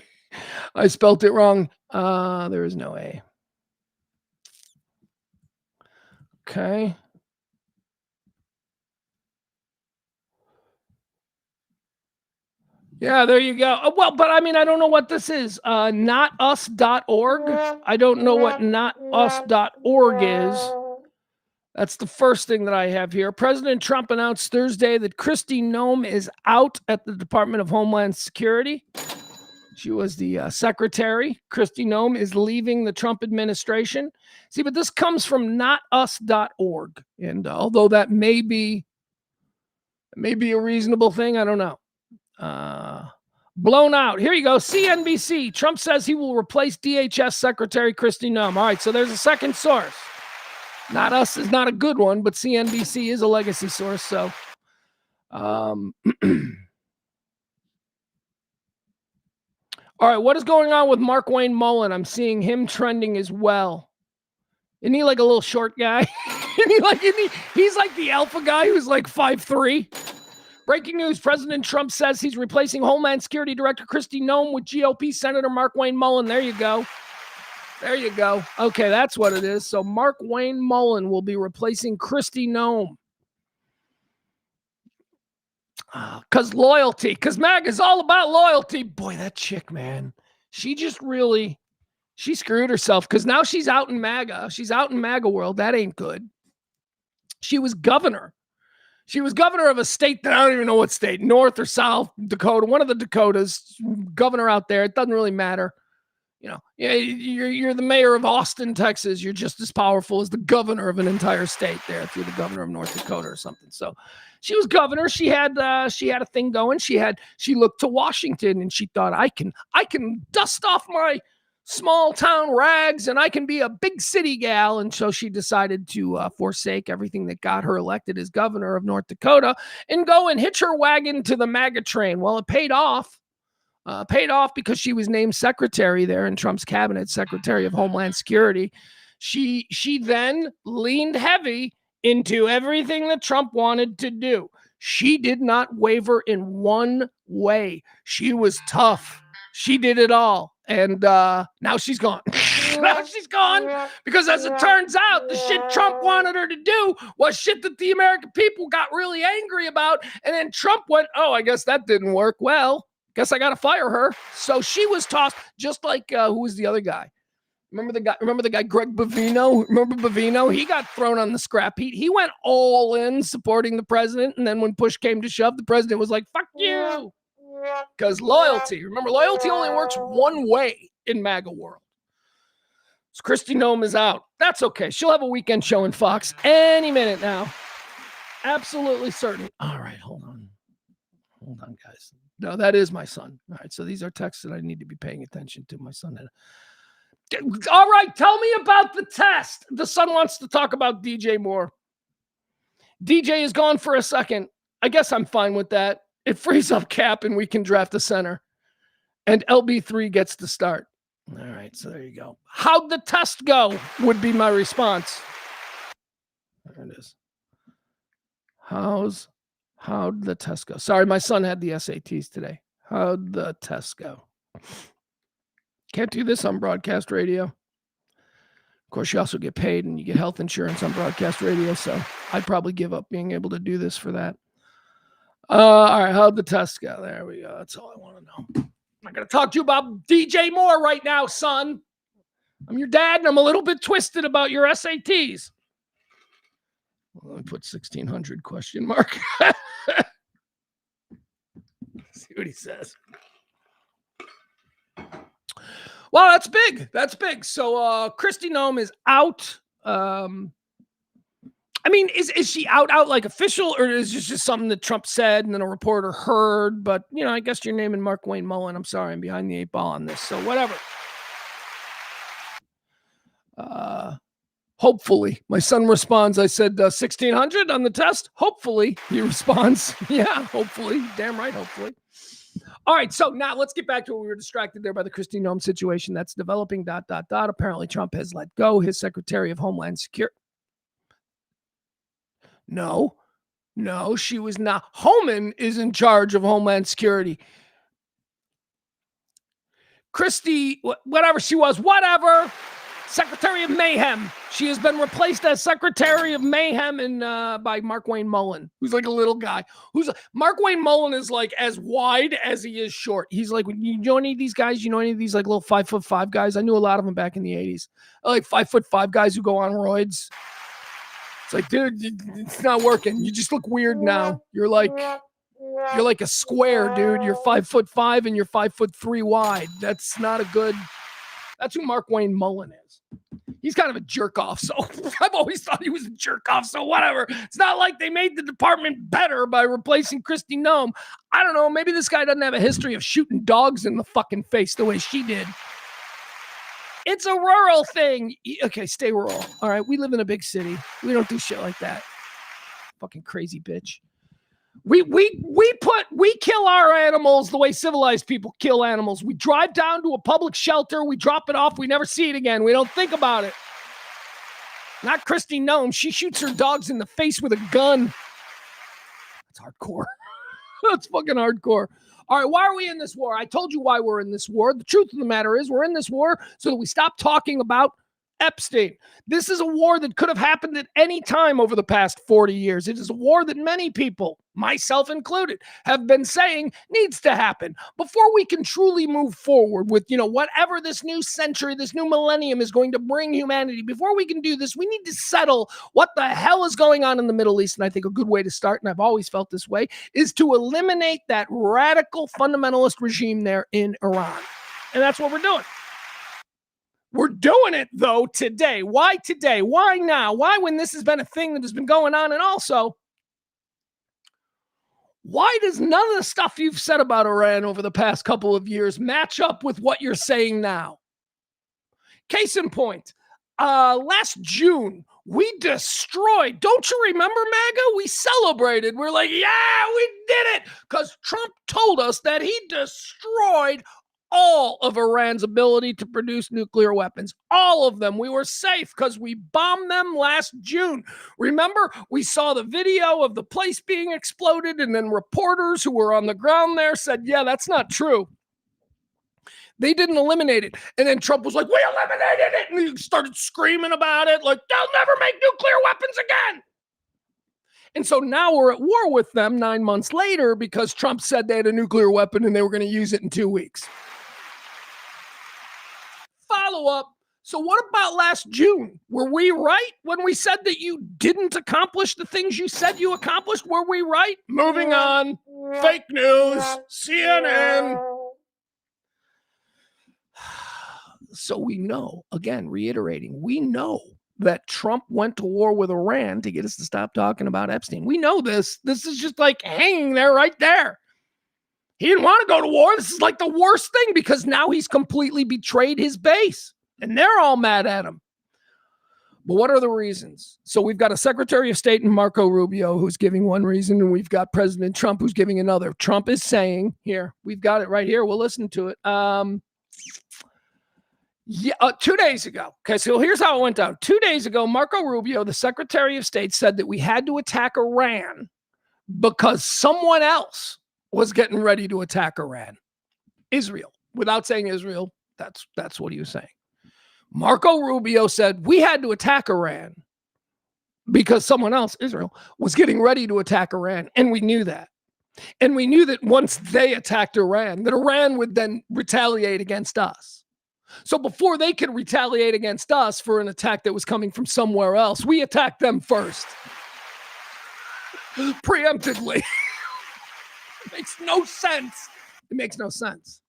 I spelled it wrong. There is no A. Okay. Yeah, there you go. Well, but I mean, I don't know what this is. Notus.org. I don't know what notus.org is. That's the first thing that I have here. President Trump announced Thursday that Kristi Noem is out at the Department of Homeland Security. She was the secretary. Kristi Noem is leaving the Trump administration. See, but this comes from notus.org. And although that may be a reasonable thing, I don't know. Blown out. Here you go. CNBC. Trump says he will replace DHS Secretary Kristi Noem. All right, so there's a second source. Not Us is not a good one, but CNBC is a legacy source. So, all right, what is going on with Mark Wayne Mullen? I'm seeing him trending as well. Isn't he like a little short guy? He's like the alpha guy who's like 5'3". Breaking news, President Trump says he's replacing Homeland Security Director Kristi Noem with GOP Senator Mark Wayne Mullen. There you go. Okay, that's what it is. So Mark Wayne Mullen will be replacing Kristi Noem. Because loyalty. Because MAGA is all about loyalty. Boy, that chick, man. She screwed herself because now she's out in MAGA. She's out in MAGA world. That ain't good. She was governor. She was governor of a state that I don't even know what state, North or South Dakota, one of the Dakotas, governor out there. It doesn't really matter. You know, you're the mayor of Austin, Texas. You're just as powerful as the governor of an entire state there if you're the governor of North Dakota or something. So she was governor. She had a thing going. She looked to Washington and she thought, I can dust off my small town rags and I can be a big city gal. And so she decided to forsake everything that got her elected as governor of North Dakota and go and hitch her wagon to the MAGA train. Well, it paid off. Because she was named secretary there in Trump's cabinet, Secretary of Homeland Security. She then leaned heavy into everything that Trump wanted to do. She did not waver in one way. She was tough. She did it all. And now she's gone. Now she's gone because as it turns out, the shit Trump wanted her to do was shit that the American people got really angry about. And then Trump went, oh, I guess that didn't work. Well, guess I got to fire her. So she was tossed just like, who was the other guy? Remember the guy, Greg Bovino? Remember Bovino? He got thrown on the scrap heap. He went all in supporting the president. And then when push came to shove, the president was like, fuck you. Because loyalty, remember, loyalty only works one way in MAGA world. So Kristi Noem is out. That's okay. She'll have a weekend show in Fox any minute now. Absolutely certain. All right, hold on. on, guys. No, that is my son. All right, so these are texts that I need to be paying attention to. My son had. All right, tell me about the test. The son wants to talk about DJ Moore. DJ is gone for a second. I guess I'm fine with that. It frees up cap and we can draft a center. And LB3 gets to start. All right, so there you go. How'd the test go would be my response. There it is. How'd the test go? Sorry, my son had the SATs today. How'd the test go? Can't do this on broadcast radio. Of course, you also get paid and you get health insurance on broadcast radio, so I'd probably give up being able to do this for that. All right, how'd the test go? There we go. That's all I want to know. I'm not going to talk to you about DJ Moore right now, son. I'm your dad, and I'm a little bit twisted about your SATs. Well, let me put 1600 question mark. See what he says. Well, that's big. That's big. So Kristi Noem is out. I mean, is she out like official, or is this just something that Trump said and then a reporter heard? But, you know, I guess you're naming Mark Wayne Mullen. I'm sorry, I'm behind the 8 ball on this. So whatever. Hopefully. My son responds. I said 1600 on the test. Hopefully he responds. Yeah, hopefully. Damn right, hopefully. All right, so now let's get back to what we were distracted there by the Kristi Noem situation that's developing, ... Apparently Trump has let go his Secretary of Homeland Security. No, she was not. Homan is in charge of Homeland Security. Kristi, whatever she was, whatever. Secretary of Mayhem. She has been replaced as Secretary of Mayhem by Mark Wayne Mullen, who's like a little guy. Mark Wayne Mullen is like as wide as he is short. He's like, you know any of these guys? You know any of these like little 5'5" guys? I knew a lot of them back in the 80s. Like 5'5" guys who go on roids. It's like, dude, it's not working. You just look weird now. You're like a square, dude. You're 5'5" and you're 5'3" wide. That's not a good. That's who Mark Wayne Mullen is. He's kind of a jerk off. So I've always thought he was a jerk off. So whatever. It's not like they made the department better by replacing Kristi Noem. I don't know. Maybe this guy doesn't have a history of shooting dogs in the fucking face the way she did. It's a rural thing. Okay, stay rural. All right. We live in a big city. We don't do shit like that. Fucking crazy bitch. We kill our animals the way civilized people kill animals. We drive down to a public shelter, we drop it off, we never see it again. We don't think about it. Not Kristi Noem. She shoots her dogs in the face with a gun. That's hardcore. That's fucking hardcore. All right, why are we in this war? I told you why we're in this war. The truth of the matter is we're in this war so that we stop talking about Epstein. This is a war that could have happened at any time over the past 40 years. It is a war that many people, myself included, have been saying needs to happen before we can truly move forward with, whatever this new century, this new millennium is going to bring humanity. Before we can do this, we need to settle what the hell is going on in the Middle East. And I think a good way to start, and I've always felt this way, is to eliminate that radical fundamentalist regime there in Iran. And that's what we're doing. We're doing it, though, today. Why today? Why now? Why when this has been a thing that has been going on? And also, why does none of the stuff you've said about Iran over the past couple of years match up with what you're saying now? Case in point, last June, we destroyed, don't you remember, MAGA? We celebrated. We're like, yeah, we did it. Because Trump told us that he destroyed all of Iran's ability to produce nuclear weapons. All of them. We were safe because we bombed them last June. Remember, we saw the video of the place being exploded, and then reporters who were on the ground there said, yeah, that's not true. They didn't eliminate it. And then Trump was like, we eliminated it. And he started screaming about it, like, they'll never make nuclear weapons again. And so now we're at war with them 9 months later because Trump said they had a nuclear weapon and they were going to use it in 2 weeks. Follow up. So what about last June? Were we right when we said that you didn't accomplish the things you said you accomplished? Were we right? Moving on. Fake news. CNN. So we know, again, reiterating, we know that Trump went to war with Iran to get us to stop talking about Epstein. We know this. This is just like hanging there right there. He didn't want to go to war. This is like the worst thing because now he's completely betrayed his base and they're all mad at him. But what are the reasons? So we've got a Secretary of State in Marco Rubio who's giving one reason, and we've got President Trump who's giving another. Trump is saying, here, we've got it right here. We'll listen to it. 2 days ago. Okay, so here's how it went down. 2 days ago, Marco Rubio, the Secretary of State, said that we had to attack Iran because someone else was getting ready to attack Iran. Israel. Without saying Israel, that's what he was saying. Marco Rubio said we had to attack Iran because someone else, Israel, was getting ready to attack Iran. And we knew that. And we knew that once they attacked Iran, that Iran would then retaliate against us. So before they could retaliate against us for an attack that was coming from somewhere else, we attacked them first. Preemptively. It makes no sense. It makes no sense.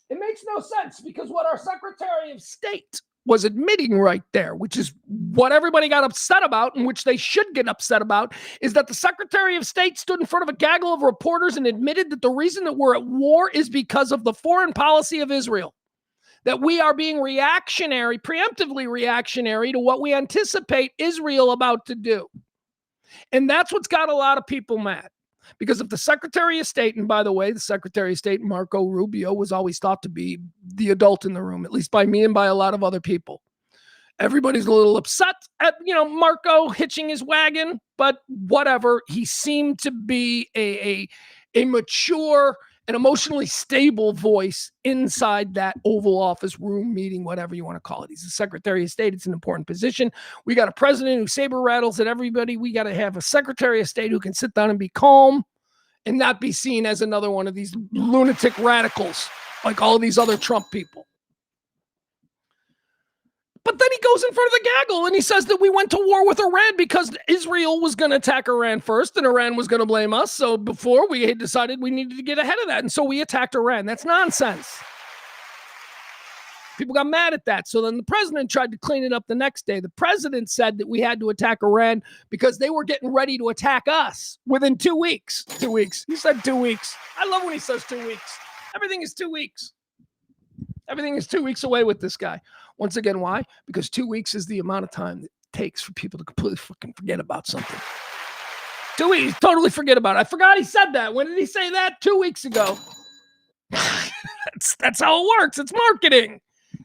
It makes no sense because what our Secretary of State was admitting right there, which is what everybody got upset about and which they should get upset about, is that the Secretary of State stood in front of a gaggle of reporters and admitted that the reason that we're at war is because of the foreign policy of Israel. That we are being reactionary, preemptively reactionary to what we anticipate Israel about to do. And that's what's got a lot of people mad. Because if the Secretary of State, and by the way, the Secretary of State, Marco Rubio, was always thought to be the adult in the room, at least by me and by a lot of other people. Everybody's a little upset at, Marco hitching his wagon, but whatever. He seemed to be a mature and emotionally stable voice inside that Oval Office room meeting, whatever you want to call it. He's the Secretary of State. It's an important position. We got a president who saber rattles at everybody. We got to have a Secretary of State who can sit down and be calm and not be seen as another one of these lunatic radicals like all these other Trump people. But then he goes in front of the gaggle and he says that we went to war with Iran because Israel was going to attack Iran first and Iran was going to blame us. So before we had decided we needed to get ahead of that. And so we attacked Iran. That's nonsense. People got mad at that. So then the president tried to clean it up the next day. The president said that we had to attack Iran because they were getting ready to attack us within 2 weeks. 2 weeks. He said 2 weeks. I love when he says 2 weeks. Everything is 2 weeks. Everything is 2 weeks away with this guy. Once again, why? Because 2 weeks is the amount of time that it takes for people to completely fucking forget about something. 2 weeks, totally forget about it. I forgot he said that. When did he say that? 2 weeks ago. That's how it works. It's marketing.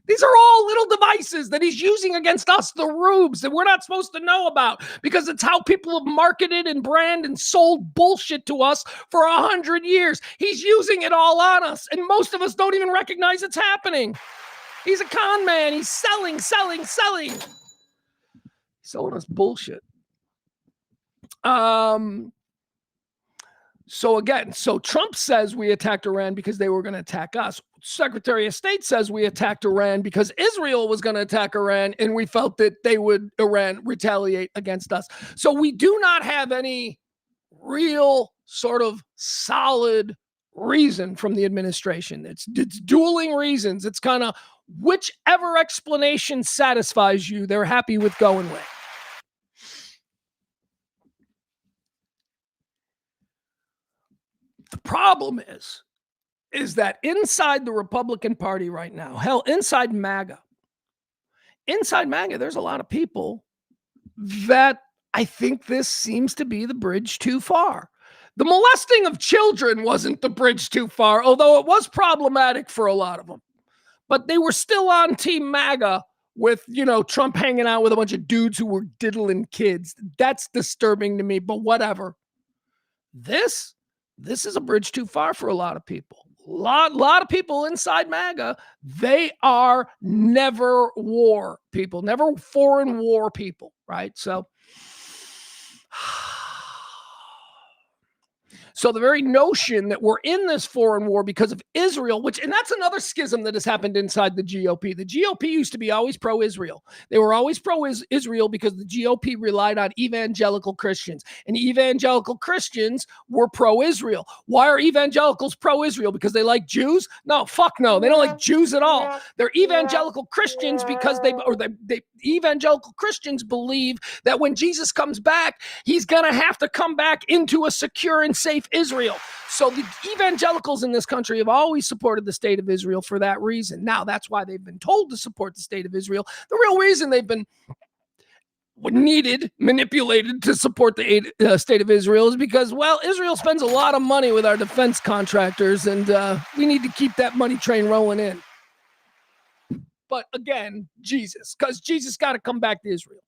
These are all little devices that he's using against us, the rubes that we're not supposed to know about, because it's how people have marketed and branded and sold bullshit to us for 100 years. He's using it all on us, and most of us don't even recognize it's happening. He's a con man. He's selling. He's selling us bullshit. So Trump says we attacked Iran because they were going to attack us. Secretary of State says we attacked Iran because Israel was going to attack Iran, and we felt that Iran retaliate against us. So we do not have any real sort of solid reason from the administration. It's dueling reasons. It's kind of whichever explanation satisfies you, they're happy with going with. The problem is that inside the Republican Party right now, hell, inside MAGA, there's a lot of people that I think this seems to be the bridge too far. The molesting of children wasn't the bridge too far, although it was problematic for a lot of them. But they were still on Team MAGA with, Trump hanging out with a bunch of dudes who were diddling kids. That's disturbing to me, but whatever. This is a bridge too far for a lot of people. A lot of people inside MAGA, they are never war people, never foreign war people, right? So the very notion that we're in this foreign war because of Israel, and that's another schism that has happened inside the GOP. The GOP used to be always pro-Israel. They were always pro-Israel because the GOP relied on evangelical Christians, and evangelical Christians were pro-Israel. Why are evangelicals pro-Israel? Because they like Jews? No, fuck no. They don't like Jews at all. They're evangelical Christians because evangelical Christians believe that when Jesus comes back, he's going to have to come back into a secure and safe safe Israel. So the evangelicals in this country have always supported the state of Israel for that reason. Now, that's why they've been told to support the state of Israel. The real reason they've been manipulated to support the state of Israel is because, well, Israel spends a lot of money with our defense contractors, and we need to keep that money train rolling in. But again, because Jesus got to come back to Israel.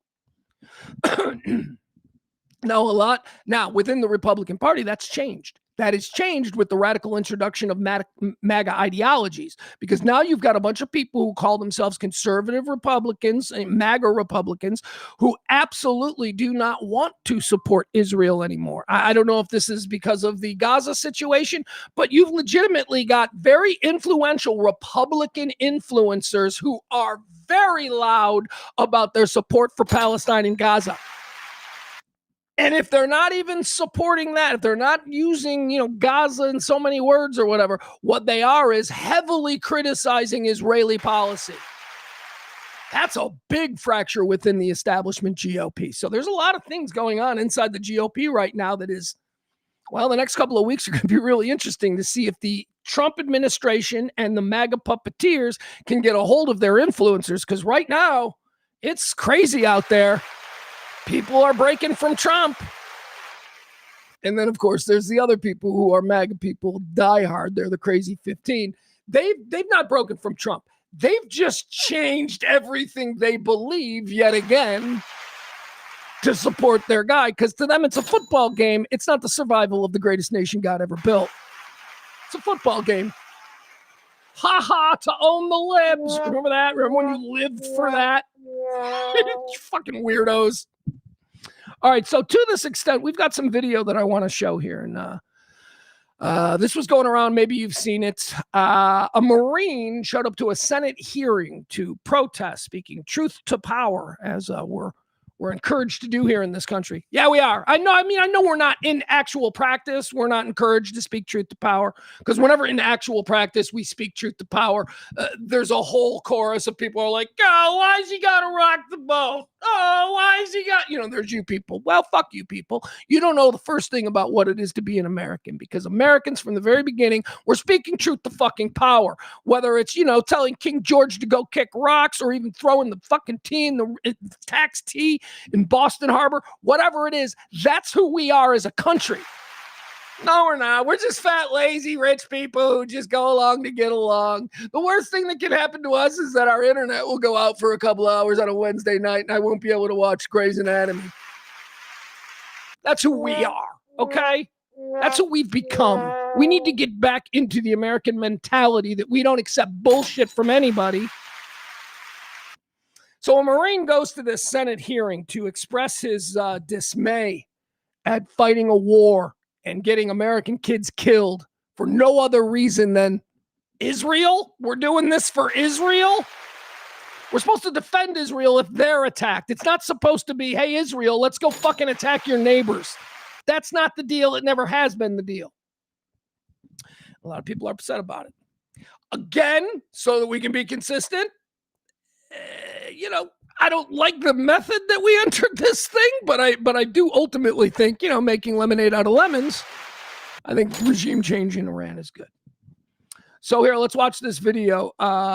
Now, within the Republican Party, that's changed. That has changed with the radical introduction of MAGA ideologies, because now you've got a bunch of people who call themselves conservative Republicans and MAGA Republicans who absolutely do not want to support Israel anymore. I don't know if this is because of the Gaza situation, but you've legitimately got very influential Republican influencers who are very loud about their support for Palestine and Gaza. And if they're not even supporting that, if they're not using, Gaza in so many words or whatever, what they are is heavily criticizing Israeli policy. That's a big fracture within the establishment GOP. So there's a lot of things going on inside the GOP right now that is, well, the next couple of weeks are going to be really interesting to see if the Trump administration and the MAGA puppeteers can get a hold of their influencers, because right now it's crazy out there. People are breaking from Trump. And then, of course, there's the other people who are MAGA people, diehard. They're the crazy 15. They've not broken from Trump. They've just changed everything they believe yet again to support their guy, because to them it's a football game. It's not the survival of the greatest nation God ever built. It's a football game. Ha ha, to own the libs. Remember that? Remember when you lived for that? You fucking weirdos. All right, so to this extent, we've got some video that I want to show here. And this was going around. Maybe you've seen it. A Marine showed up to a Senate hearing to protest, speaking truth to power, as we're encouraged to do here in this country. Yeah, we are. I know we're not in actual practice. We're not encouraged to speak truth to power, because whenever in actual practice we speak truth to power, there's a whole chorus of people are like, oh, why's he got to rock the boat? Oh, why is he got, there's you people. Well, fuck you people. You don't know the first thing about what it is to be an American, because Americans from the very beginning were speaking truth to fucking power, whether it's, telling King George to go kick rocks, or even throwing the fucking tea in the tax tea in Boston Harbor, whatever it is. That's who we are as a country. No, we're not. We're just fat, lazy, rich people who just go along to get along. The worst thing that can happen to us is that our internet will go out for a couple hours on a Wednesday night and I won't be able to watch Grey's Anatomy. That's who we are, okay? That's who we've become. We need to get back into the American mentality that we don't accept bullshit from anybody. So a Marine goes to this Senate hearing to express his dismay at fighting a war and getting American kids killed for no other reason than Israel. We're doing this for Israel. We're supposed to defend Israel if they're attacked. It's not supposed to be, hey, Israel, let's go fucking attack your neighbors. That's not the deal. It never has been the deal. A lot of people are upset about it. Again, so that we can be consistent, I don't like the method that we entered this thing, but I do ultimately think, making lemonade out of lemons, I think regime change in Iran is good. So here, let's watch this video.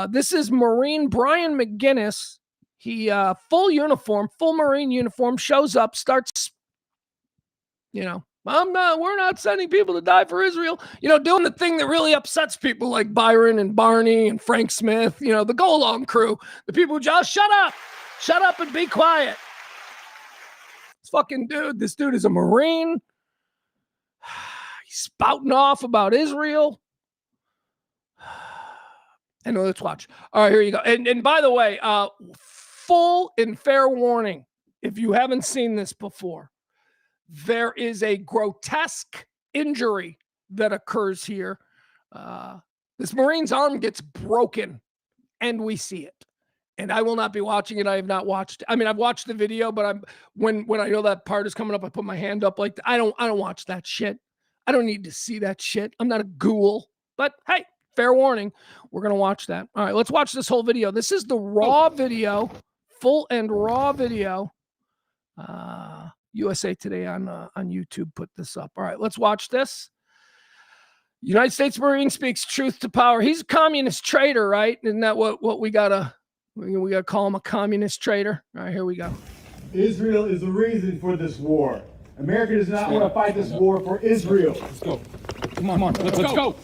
This is Marine Brian McGinnis. He, full Marine uniform, shows up, starts, we're not sending people to die for Israel. Doing the thing that really upsets people like Byron and Barney and Frank Smith, the go-along crew, the people who just shut up and be quiet. This dude is a Marine. He's spouting off about Israel. And let's watch. All right, here you go. And by the way, full and fair warning, if you haven't seen this before, there is a grotesque injury that occurs here. This Marine's arm gets broken, and we see it. And I will not be watching it. I have not watched. I've watched the video, but when I know that part is coming up, I put my hand up like I don't watch that shit. I don't need to see that shit. I'm not a ghoul. But hey, fair warning, we're gonna watch that. All right, let's watch this whole video. This is the raw video, full and raw video. USA Today on YouTube put this up. All right, let's watch this. United States Marine speaks truth to power. He's a communist traitor, right? Isn't that what we gotta call him, a communist traitor? All right, here we go. Israel is the reason for this war. America does not want to fight this war for Israel. Let's go. Come on, let's go.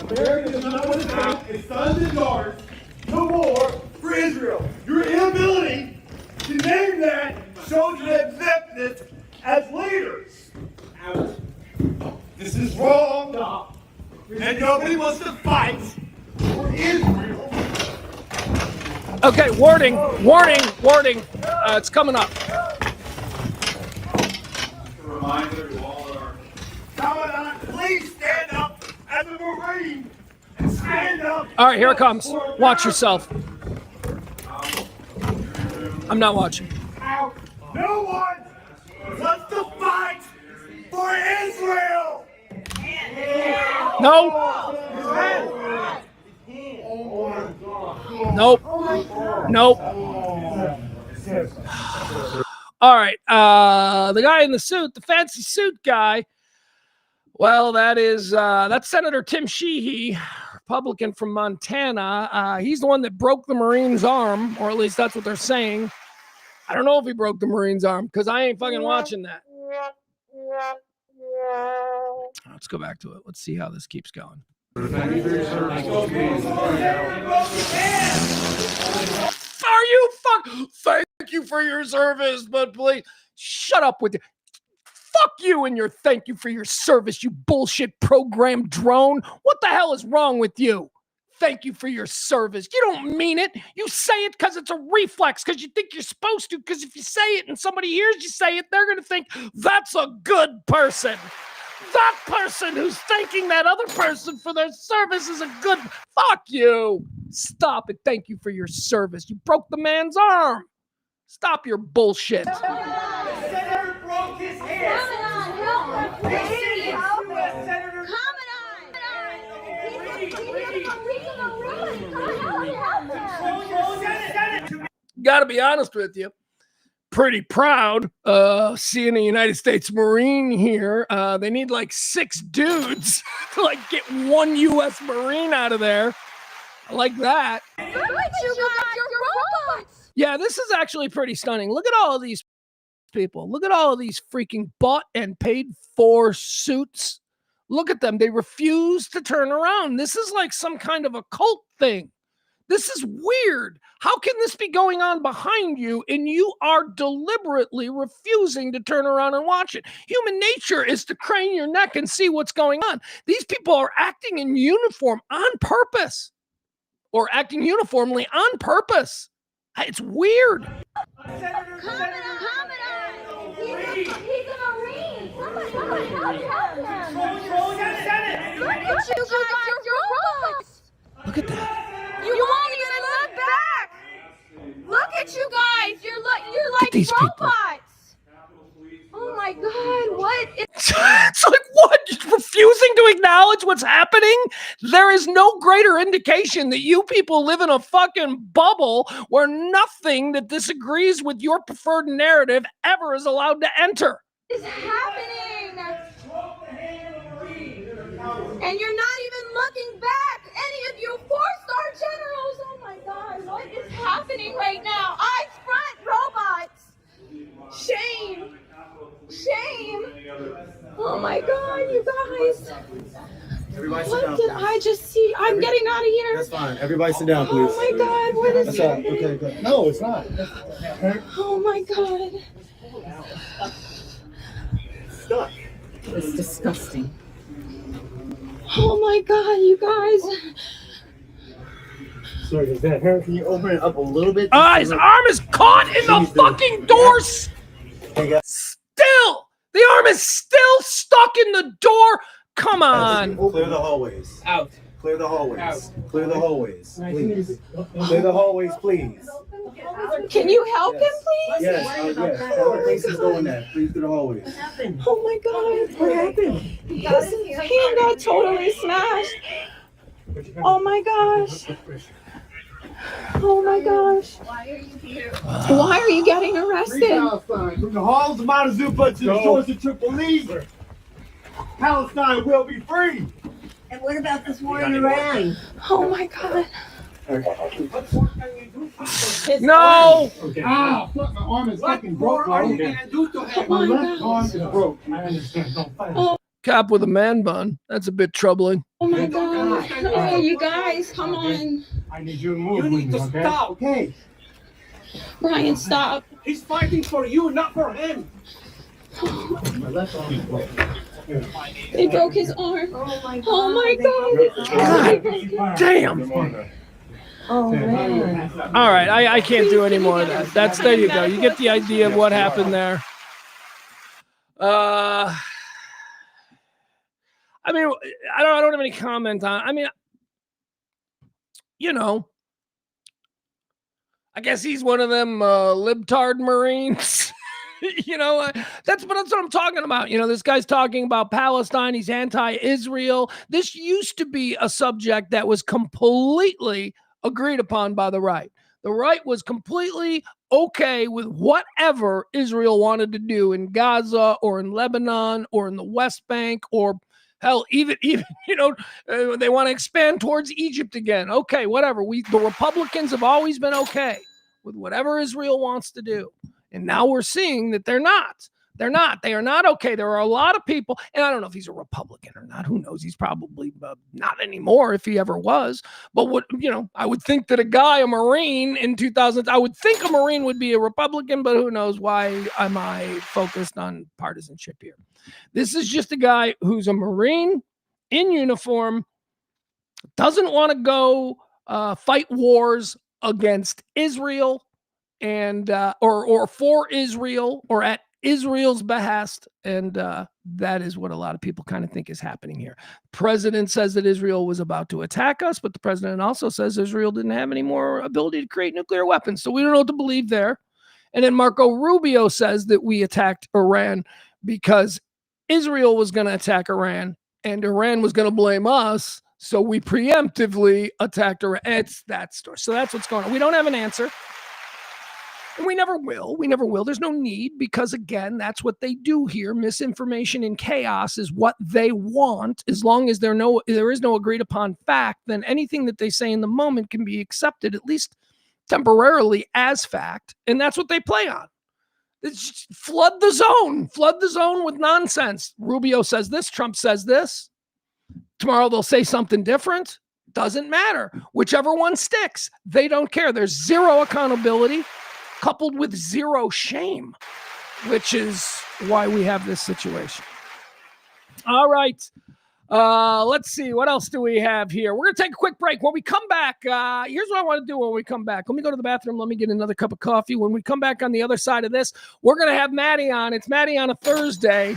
America does not want to fight its sons and daughters no more for Israel. Your inability to name that shows your acceptance as leaders. This is wrong, and nobody wants to fight for Israel. Okay, warning. It's coming up. Reminder to all our Commandant, please stand up as a Marine and stand up. All right, here it comes. Watch yourself. I'm not watching. No one wants to fight for Israel. No. Nope. All right. The guy in the suit, the fancy suit guy. Well, that's Senator Tim Sheehy, Republican from Montana. He's the one that broke the Marine's arm, or at least that's what they're saying. I don't know if he broke the Marine's arm because I ain't fucking watching that. Let's go back to it. Let's see how this keeps going. Are you thank you for your service, but please shut up with it. Fuck you and your thank you for your service, you bullshit programmed drone. What the hell is wrong with you? Thank you for your service. You don't mean it. You say it because it's a reflex, because you think you're supposed to, because if you say it and somebody hears you say it, they're going to think that's a good person. That person who's thanking that other person for their service is a good... Fuck you. Stop it. Thank you for your service. You broke the man's arm. Stop your bullshit. The senator broke his hand. Gotta be honest with you. Pretty proud seeing a United States Marine here. They need like 6 dudes to like get 1 U.S. Marine out of there. I like that. Look at you guys, you're robots. Yeah, this is actually pretty stunning. Look at all of these people. Look at all of these freaking bought and paid for suits. Look at them. They refuse to turn around. This is like some kind of a cult thing. This is weird. How can this be going on behind you and you are deliberately refusing to turn around and watch it? Human nature is to crane your neck and see what's going on. These people are acting in uniform on purpose, or acting uniformly on purpose. It's weird. He's a Marine. Somebody help him. Look at you guys, you're robots. Look at that. You won't even look back. Look at you guys. You're like these robots. Oh my God, what? It's like, what? Just refusing to acknowledge what's happening? There is no greater indication that you people live in a fucking bubble where nothing that disagrees with your preferred narrative ever is allowed to enter. Is happening? And you're not even looking back. Any of you 4-star generals. Oh my God, what is happening right now? Eyes front, robots. Shame. Oh my God, you guys. Everybody sit What down, did please. I just see? I'm getting out of here. That's fine. Everybody sit down, please. Oh my God, what is That's all right. happening? Okay, good. No, it's not. Oh my God. Stuck. It's disgusting. Oh my God, you guys. Sorry, is that her? Can you open it up a little bit? His arm is caught in the fucking doors. Still, the arm is still stuck in the door. Come on. Clear the hallways. Out. Clear the hallways. Out. Clear the hallways, please. Clear the hallways, please. Can you help him, please? Yes, yes. All the places going there. Please through the hallways. Oh my God. What happened? His hand got totally smashed. Oh my gosh. Oh my gosh. Why are you here? Why are you getting arrested? Palestine, from the halls of Montezuma to the shores of Tripoli, Palestine will be free. And what about this war in Iran? Oh my God. No. Okay. Ah, fuck, my arm is fucking broke. What are you gonna do to him? My left arm is broke. I understand. Don't fight. Cap with a man bun. That's a bit troubling. Oh my God. Oh, you guys, come on. I need you to move. You need to stop. Okay. Brian, stop. He's fighting for you, not for him. My left arm is broke. They broke his arm. Oh my God. Oh my God. Damn. Oh man. All right, I can't do any more of that. There you go. You get the idea of what happened there. I mean, I don't have any comment on. I mean, you know, I guess he's one of them libtard Marines. You know, that's what I'm talking about. You know, this guy's talking about Palestine. He's anti-Israel. This used to be a subject that was completely agreed upon by the right. The right was completely okay with whatever Israel wanted to do in Gaza or in Lebanon or in the West Bank or hell, even you know, they want to expand towards Egypt again. Okay, whatever. The Republicans have always been okay with whatever Israel wants to do. And now we're seeing that they're not. They're not. They are not okay. There are a lot of people, and I don't know if he's a Republican or not. Who knows? He's probably not anymore if he ever was. But what, you know, I would think that a Marine in 2000, I would think a Marine would be a Republican, but who knows? Why am I focused on partisanship here? This is just a guy who's a Marine in uniform, doesn't want to go fight wars against Israel and or for Israel or at Israel's behest, and that is what a lot of people kind of think is happening here. The president says that Israel was about to attack us, but the president also says Israel didn't have any more ability to create nuclear weapons, so we don't know what to believe there. And then Marco Rubio says that we attacked Iran because Israel was going to attack Iran, and Iran was going to blame us, so we preemptively attacked Iran. It's that story. So that's what's going on. We don't have an answer. And we never will. We never will. There's no need because, again, that's what they do here. Misinformation and chaos is what they want. As long as there is no agreed upon fact, then anything that they say in the moment can be accepted, at least temporarily, as fact. And that's what they play on. It's just flood the zone with nonsense. Rubio says this, Trump says this. Tomorrow they'll say something different. Doesn't matter. Whichever one sticks, they don't care. There's zero accountability coupled with zero shame, which is why we have this situation. All right. Let's see. What else do we have here? We're going to take a quick break. When we come back, here's what I want to do when we come back. Let me go to the bathroom. Let me get another cup of coffee. When we come back on the other side of this, we're going to have Maddie on. It's Maddie on a Thursday.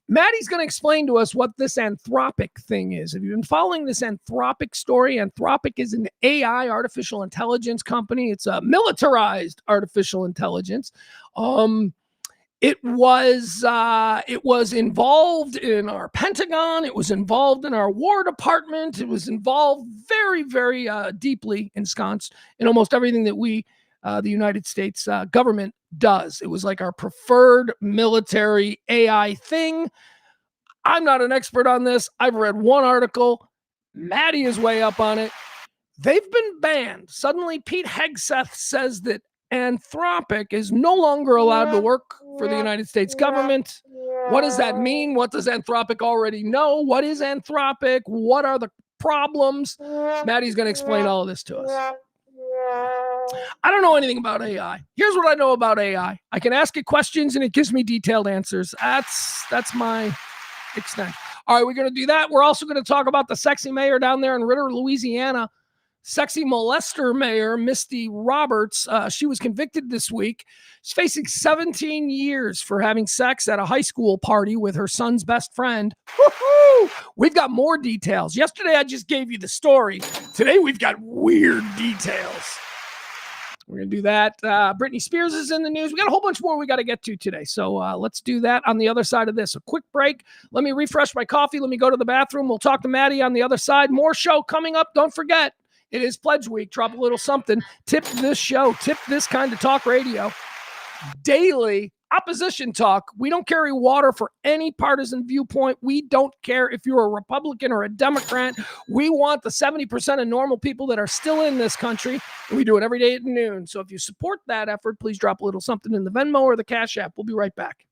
Maddie's going to explain to us what this Anthropic thing is. Have you been following this Anthropic story? Anthropic is an AI, artificial intelligence company. It's a militarized artificial intelligence. It was involved in our Pentagon. It was involved in our War Department. It was involved very, very deeply ensconced in almost everything that we, the United States government, does. It was like our preferred military AI thing. I'm not an expert on this. I've read one article. Maddie is way up on it. They've been banned. Suddenly, Pete Hegseth says that Anthropic is no longer allowed to work for the United States government. What does that mean? What does Anthropic already know? What is Anthropic? What are the problems? Maddie's going to explain all of this to us. I don't know anything about AI. Here's what I know about AI. I can ask it questions and it gives me detailed answers. That's my extent. All right, we're going to do that. We're also going to talk about the sexy mayor down there in Ritter, Louisiana. Sexy molester mayor, Misty Roberts. She was convicted this week. She's facing 17 years for having sex at a high school party with her son's best friend. Woo-hoo! We've got more details. Yesterday, I just gave you the story. Today, we've got weird details. We're going to do that. Britney Spears is in the news. We got a whole bunch more we got to get to today. So let's do that on the other side of this. A quick break. Let me refresh my coffee. Let me go to the bathroom. We'll talk to Maddie on the other side. More show coming up. Don't forget, It is Pledge Week. Drop a little something. Tip this show. Tip this kind of talk radio. Daily opposition talk. We don't carry water for any partisan viewpoint. We don't care if you're a Republican or a Democrat. We want the 70% of normal people that are still in this country. And we do it every day at noon. So if you support that effort, please drop a little something in the Venmo or the Cash App. We'll be right back.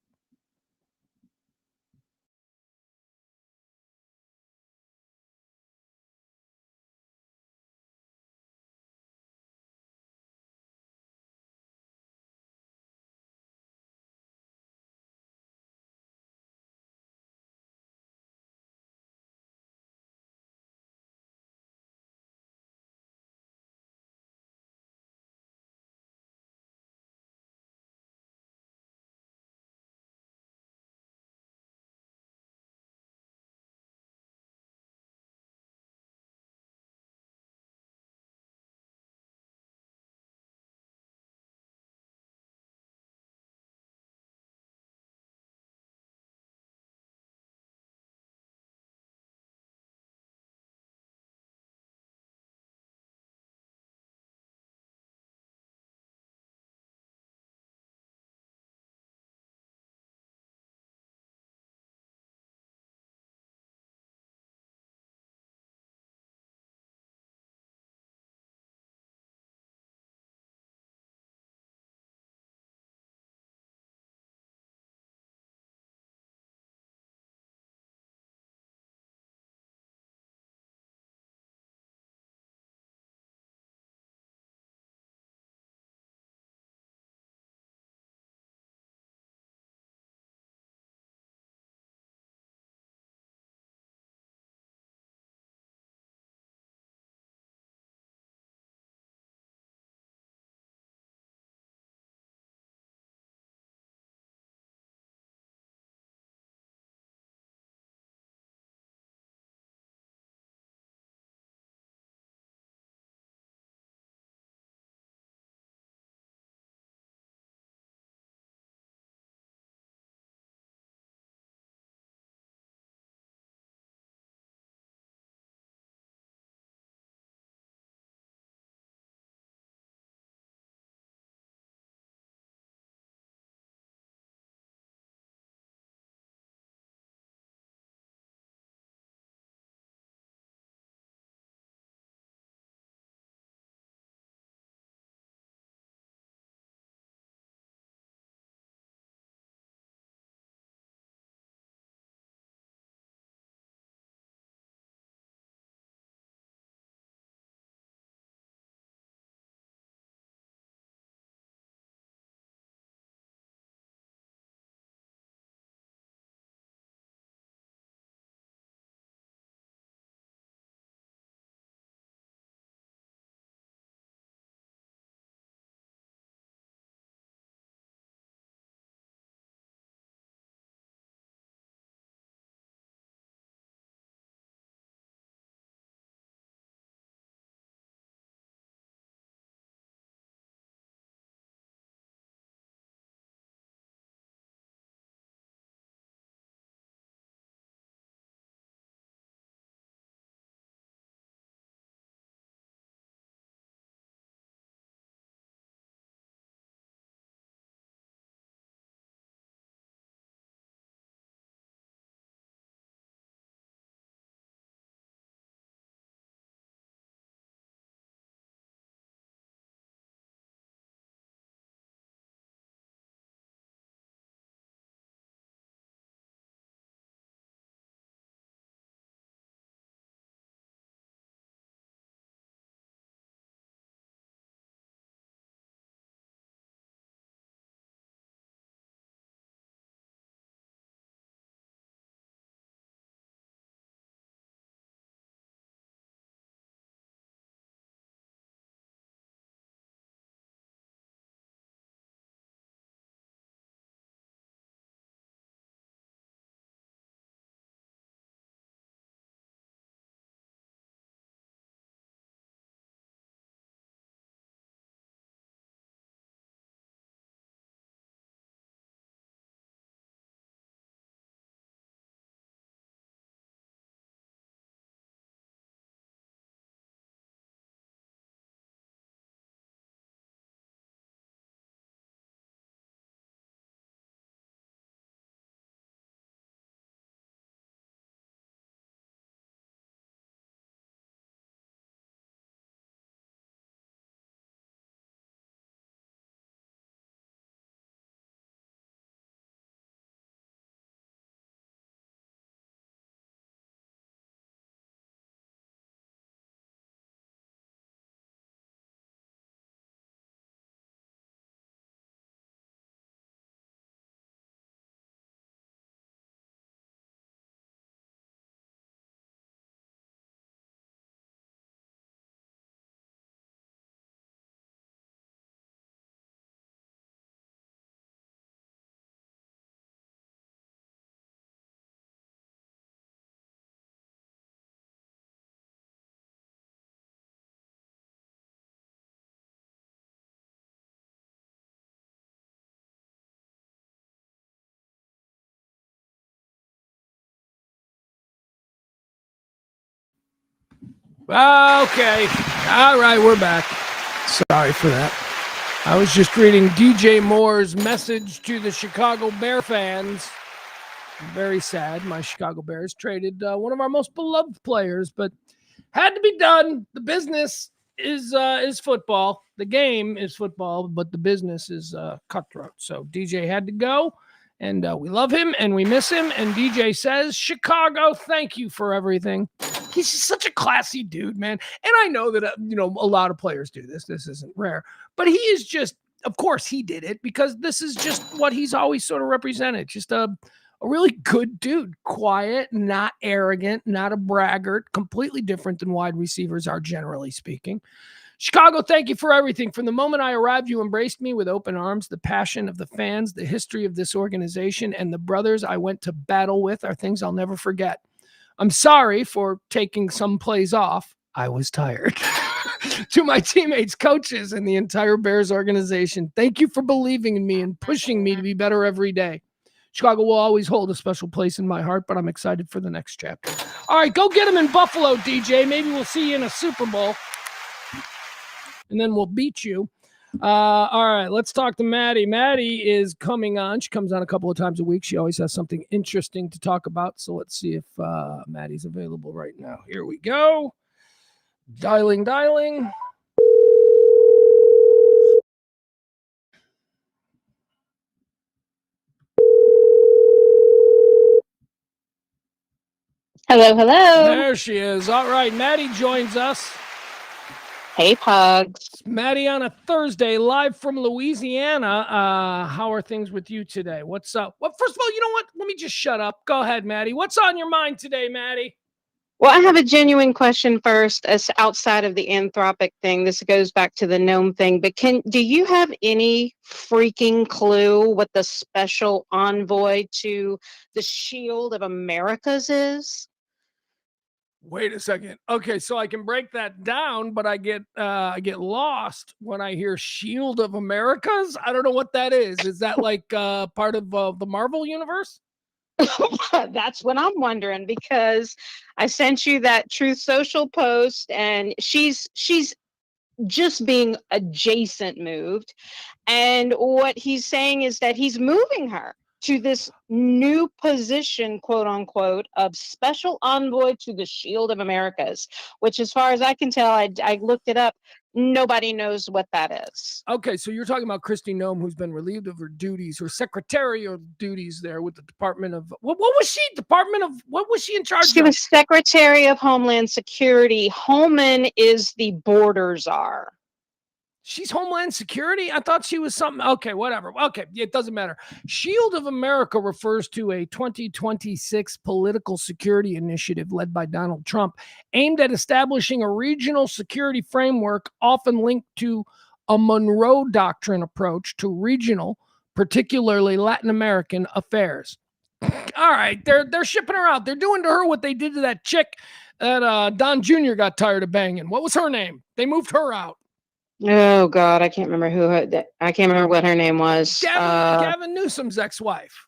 Okay. All right, we're back. Sorry for that. I was just reading DJ Moore's message to the Chicago Bear fans. Very sad. My Chicago Bears traded one of our most beloved players, but had to be done. The business is football. The game is football, but the business is cutthroat. So DJ had to go, and we love him and we miss him. And DJ says, Chicago, thank you for everything. He's just such a classy dude, man. And I know that, a lot of players do this. This isn't rare. But he is just, of course he did it because this is just what he's always sort of represented. Just a really good dude. Quiet, not arrogant, not a braggart. Completely different than wide receivers are, generally speaking. Chicago, thank you for everything. From the moment I arrived, you embraced me with open arms. The passion of the fans, the history of this organization, and the brothers I went to battle with are things I'll never forget. I'm sorry for taking some plays off. I was tired. To my teammates, coaches, and the entire Bears organization, thank you for believing in me and pushing me to be better every day. Chicago will always hold a special place in my heart, but I'm excited for the next chapter. All right, go get him in Buffalo, DJ. Maybe we'll see you in a Super Bowl, and then we'll beat you. All right, let's talk to Maddie. Maddie is coming on. She comes on a couple of times a week. She always has something interesting to talk about. So let's see if Maddie's available right now. Here we go. Dialing. Hello. There she is. All right, Maddie joins us. Hey, Pugs. Maddie on a Thursday, live from Louisiana. How are things with you today? What's up? Well, first of all, you know what? Let me just shut up. Go ahead, Maddie. What's on your mind today, Maddie? Well, I have a genuine question first, as outside of the Anthropic thing. This goes back to the gnome thing, but do you have any freaking clue what the special envoy to the Shield of Americas is? Wait a second. Okay, so I can break that down, but I get lost when I hear Shield of Americas. I don't know what that is. Is that like part of the Marvel universe? That's what I'm wondering, because I sent you that Truth Social post, and she's just being adjacent moved. And what he's saying is that he's moving her to this new position, quote unquote, of special envoy to the Shield of Americas, which, as far as I can tell, I looked it up. Nobody knows what that is. Okay, so you're talking about Kristi Noem, who's been relieved of her duties, her secretarial duties there with the Department of, what was she? What was she in charge of? She was Secretary of Homeland Security. Holman is the border czar. She's Homeland Security? I thought she was something. Okay, whatever. Okay, it doesn't matter. Shield of America refers to a 2026 political security initiative led by Donald Trump aimed at establishing a regional security framework often linked to a Monroe Doctrine approach to regional, particularly Latin American affairs. All right, they're shipping her out. They're doing to her what they did to that chick that Don Jr. got tired of banging. What was her name? They moved her out. Oh God, I can't remember I can't remember what her name was. Gavin Newsom's ex-wife.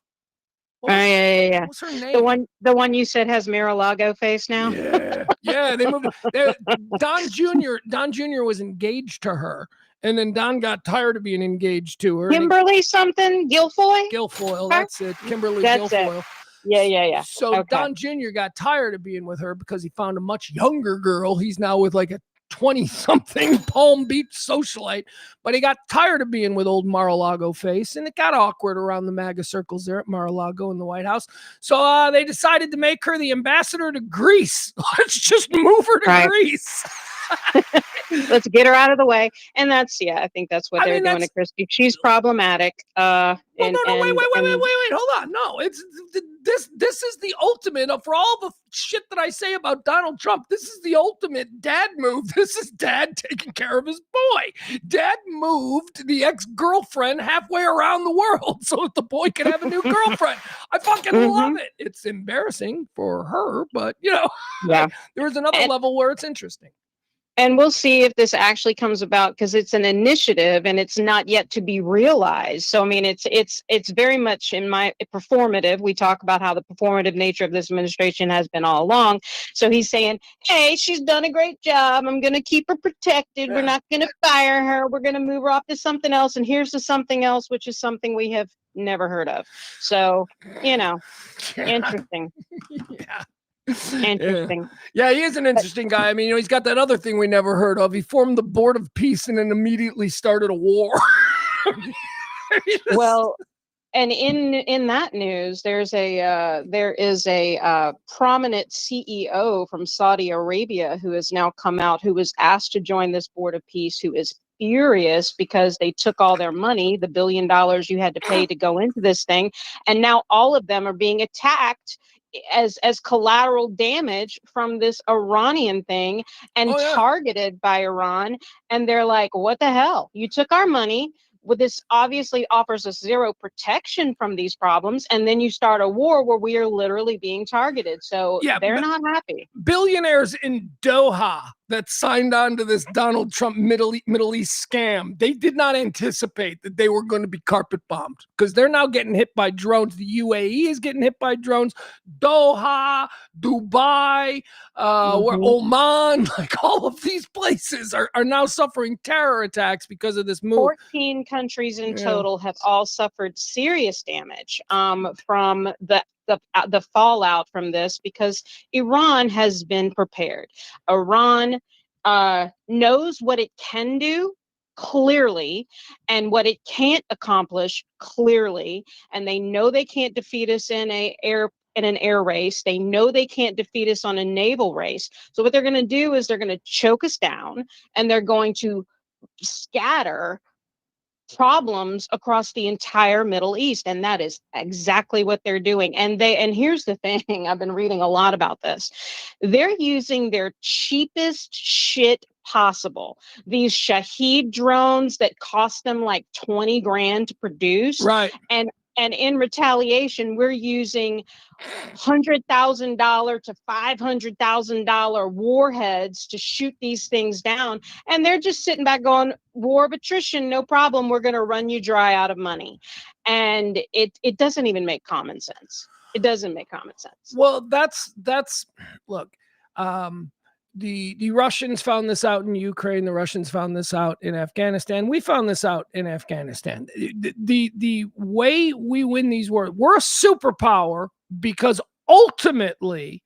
Yeah. What's her name? The one you said has Mar-a-Lago face now. Yeah. They moved. Don Jr. was engaged to her, and then Don got tired of being engaged to her. Kimberly something Guilfoyle. Guilfoyle, that's it. Kimberly That's Guilfoyle. It. Yeah. So okay. Don Jr. got tired of being with her because he found a much younger girl. He's now with like a 20-something Palm Beach socialite, but he got tired of being with old Mar-a-Lago face, and it got awkward around the MAGA circles there at Mar-a-Lago in the White House. So they decided to make her the ambassador to Greece. Let's just move her to Greece. Let's get her out of the way. And I think that's what they're doing to Kristi. She's problematic. Wait. Hold on. No, this is the ultimate for all the shit that I say about Donald Trump. This is the ultimate dad move. This is dad taking care of his boy. Dad moved the ex-girlfriend halfway around the world so that the boy could have a new girlfriend. I fucking love it. It's embarrassing for her, but there is another level where it's interesting. And we'll see if this actually comes about, because it's an initiative and it's not yet to be realized. So I mean, it's very much in my performative. We talk about how the performative nature of this administration has been all along. So he's saying, hey, she's done a great job. I'm going to keep her protected. We're not going to fire her. We're going to move her off to something else. And here's the something else, which is something we have never heard of. So, interesting. Yeah. Interesting. Yeah, he is an interesting guy. I mean, he's got that other thing we never heard of. He formed the Board of Peace and then immediately started a war. Well, and in that news, there is a prominent CEO from Saudi Arabia who has now come out, who was asked to join this Board of Peace, who is furious because they took all their money, the $1 billion you had to pay to go into this thing, and now all of them are being attacked as collateral damage from this Iranian thing and targeted by Iran. And they're like, what the hell? You took our money. Well, this obviously offers us zero protection from these problems, and then you start a war where we are literally being targeted. So they're not happy. Billionaires in Doha that signed on to this Donald Trump Middle East scam, they did not anticipate that they were going to be carpet bombed, because they're now getting hit by drones. The UAE is getting hit by drones. Doha, Dubai, where Oman, like all of these places are now suffering terror attacks because of this move. 14 countries in total have all suffered serious damage from the fallout from this, because Iran has been prepared. Iran knows what it can do clearly and what it can't accomplish clearly, and they know they can't defeat us in an air race. They know they can't defeat us on a naval race. So what they're going to do is they're going to choke us down, and they're going to scatter problems across the entire Middle East. And that is exactly what they're doing. And here's the thing, I've been reading a lot about this. They're using their cheapest shit possible. These Shaheed drones that cost them like 20 grand to produce. Right. And in retaliation, we're using $100,000 to $500,000 warheads to shoot these things down. And they're just sitting back going, war of attrition, no problem. We're going to run you dry out of money. And it doesn't even make common sense. It doesn't make common sense. Well, that's look, the Russians found this out in Ukraine. The Russians found this out in Afghanistan. We found this out in Afghanistan. The way we win these wars, we're a superpower because ultimately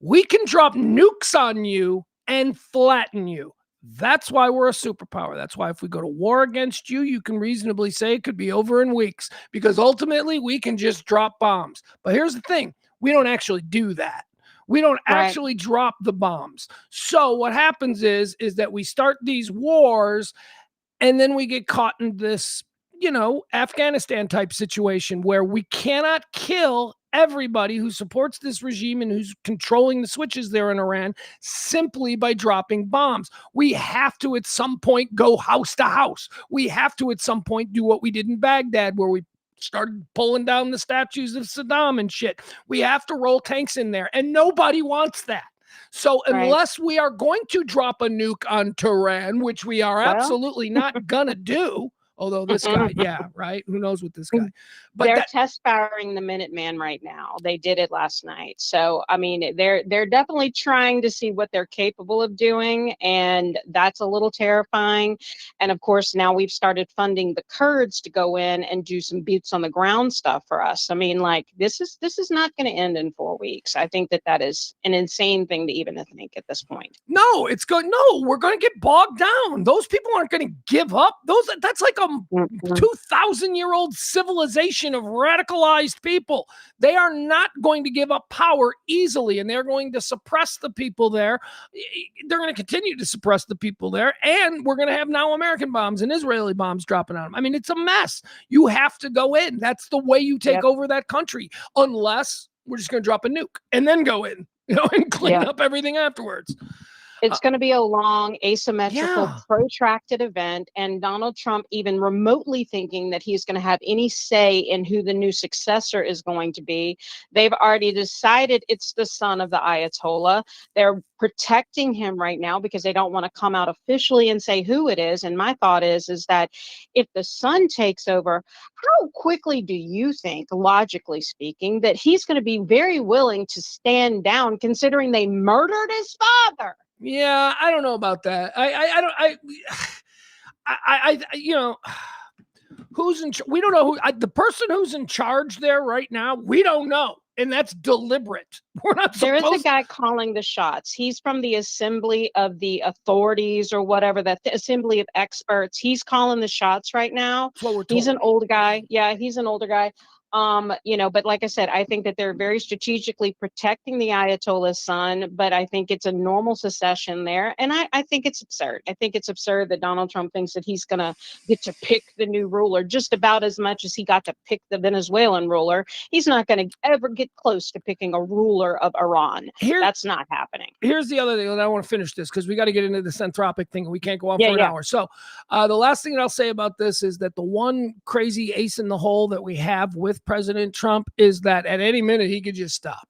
we can drop nukes on you and flatten you. That's why we're a superpower. That's why if we go to war against you, you can reasonably say it could be over in weeks, because ultimately we can just drop bombs. But here's the thing. We don't actually do that. We don't actually drop the bombs. So what happens is that we start these wars, and then we get caught in this, Afghanistan type situation where we cannot kill everybody who supports this regime and who's controlling the switches there in Iran simply by dropping bombs. We have to at some point go house to house. We have to at some point do what we did in Baghdad, where we started pulling down the statues of Saddam and shit. We have to roll tanks in there, and nobody wants that. So unless we are going to drop a nuke on Tehran, which we are absolutely not gonna do, although this guy, who knows with this guy? But they're test firing the Minuteman right now. They did it last night. So I mean, they're definitely trying to see what they're capable of doing, and that's a little terrifying. And of course, now we've started funding the Kurds to go in and do some boots on the ground stuff for us. I mean, like this is not going to end in 4 weeks. I think that is an insane thing to even think at this point. No, it's good. No, we're going to get bogged down. Those people aren't going to give up. That's like a 2,000-year-old civilization of radicalized people. They are not going to give up power easily, and they're going to suppress the people there. They're going to continue to suppress the people there, and we're going to have now American bombs and Israeli bombs dropping on them. I mean, it's a mess. You have to go in. That's the way you take over that country, unless we're just going to drop a nuke and then go in, and clean up everything afterwards. It's going to be a long, asymmetrical, Yeah. protracted event. And Donald Trump, even remotely thinking that he's going to have any say in who the new successor is going to be, they've already decided it's the son of the Ayatollah. They're protecting him right now because they don't want to come out officially and say who it is. And my thought is that if the son takes over, how quickly do you think, logically speaking, that he's going to be very willing to stand down, considering they murdered his father? Yeah, I don't know about that. I don't. You know, who's in? We don't know who the person who's in charge there right now. We don't know, and that's deliberate. We're not. There is a guy calling the shots. He's from the Assembly of the Authorities or whatever, that the Assembly of Experts. He's calling the shots right now. That's what we're told. He's an old guy. Yeah, he's an older guy. You know, but like I said, I think that they're very strategically protecting the Ayatollah's son, but I think it's a normal secession there. And I think it's absurd. I think it's absurd that Donald Trump thinks that he's going to get to pick the new ruler just about as much as he got to pick the Venezuelan ruler. He's not going to ever get close to picking a ruler of Iran. That's not happening. Here's the other thing, and I want to finish this because we got to get into this Anthropic thing. We can't go on for an hour. So the last thing that I'll say about this is that the one crazy ace in the hole that we have with President Trump is that at any minute he could just stop.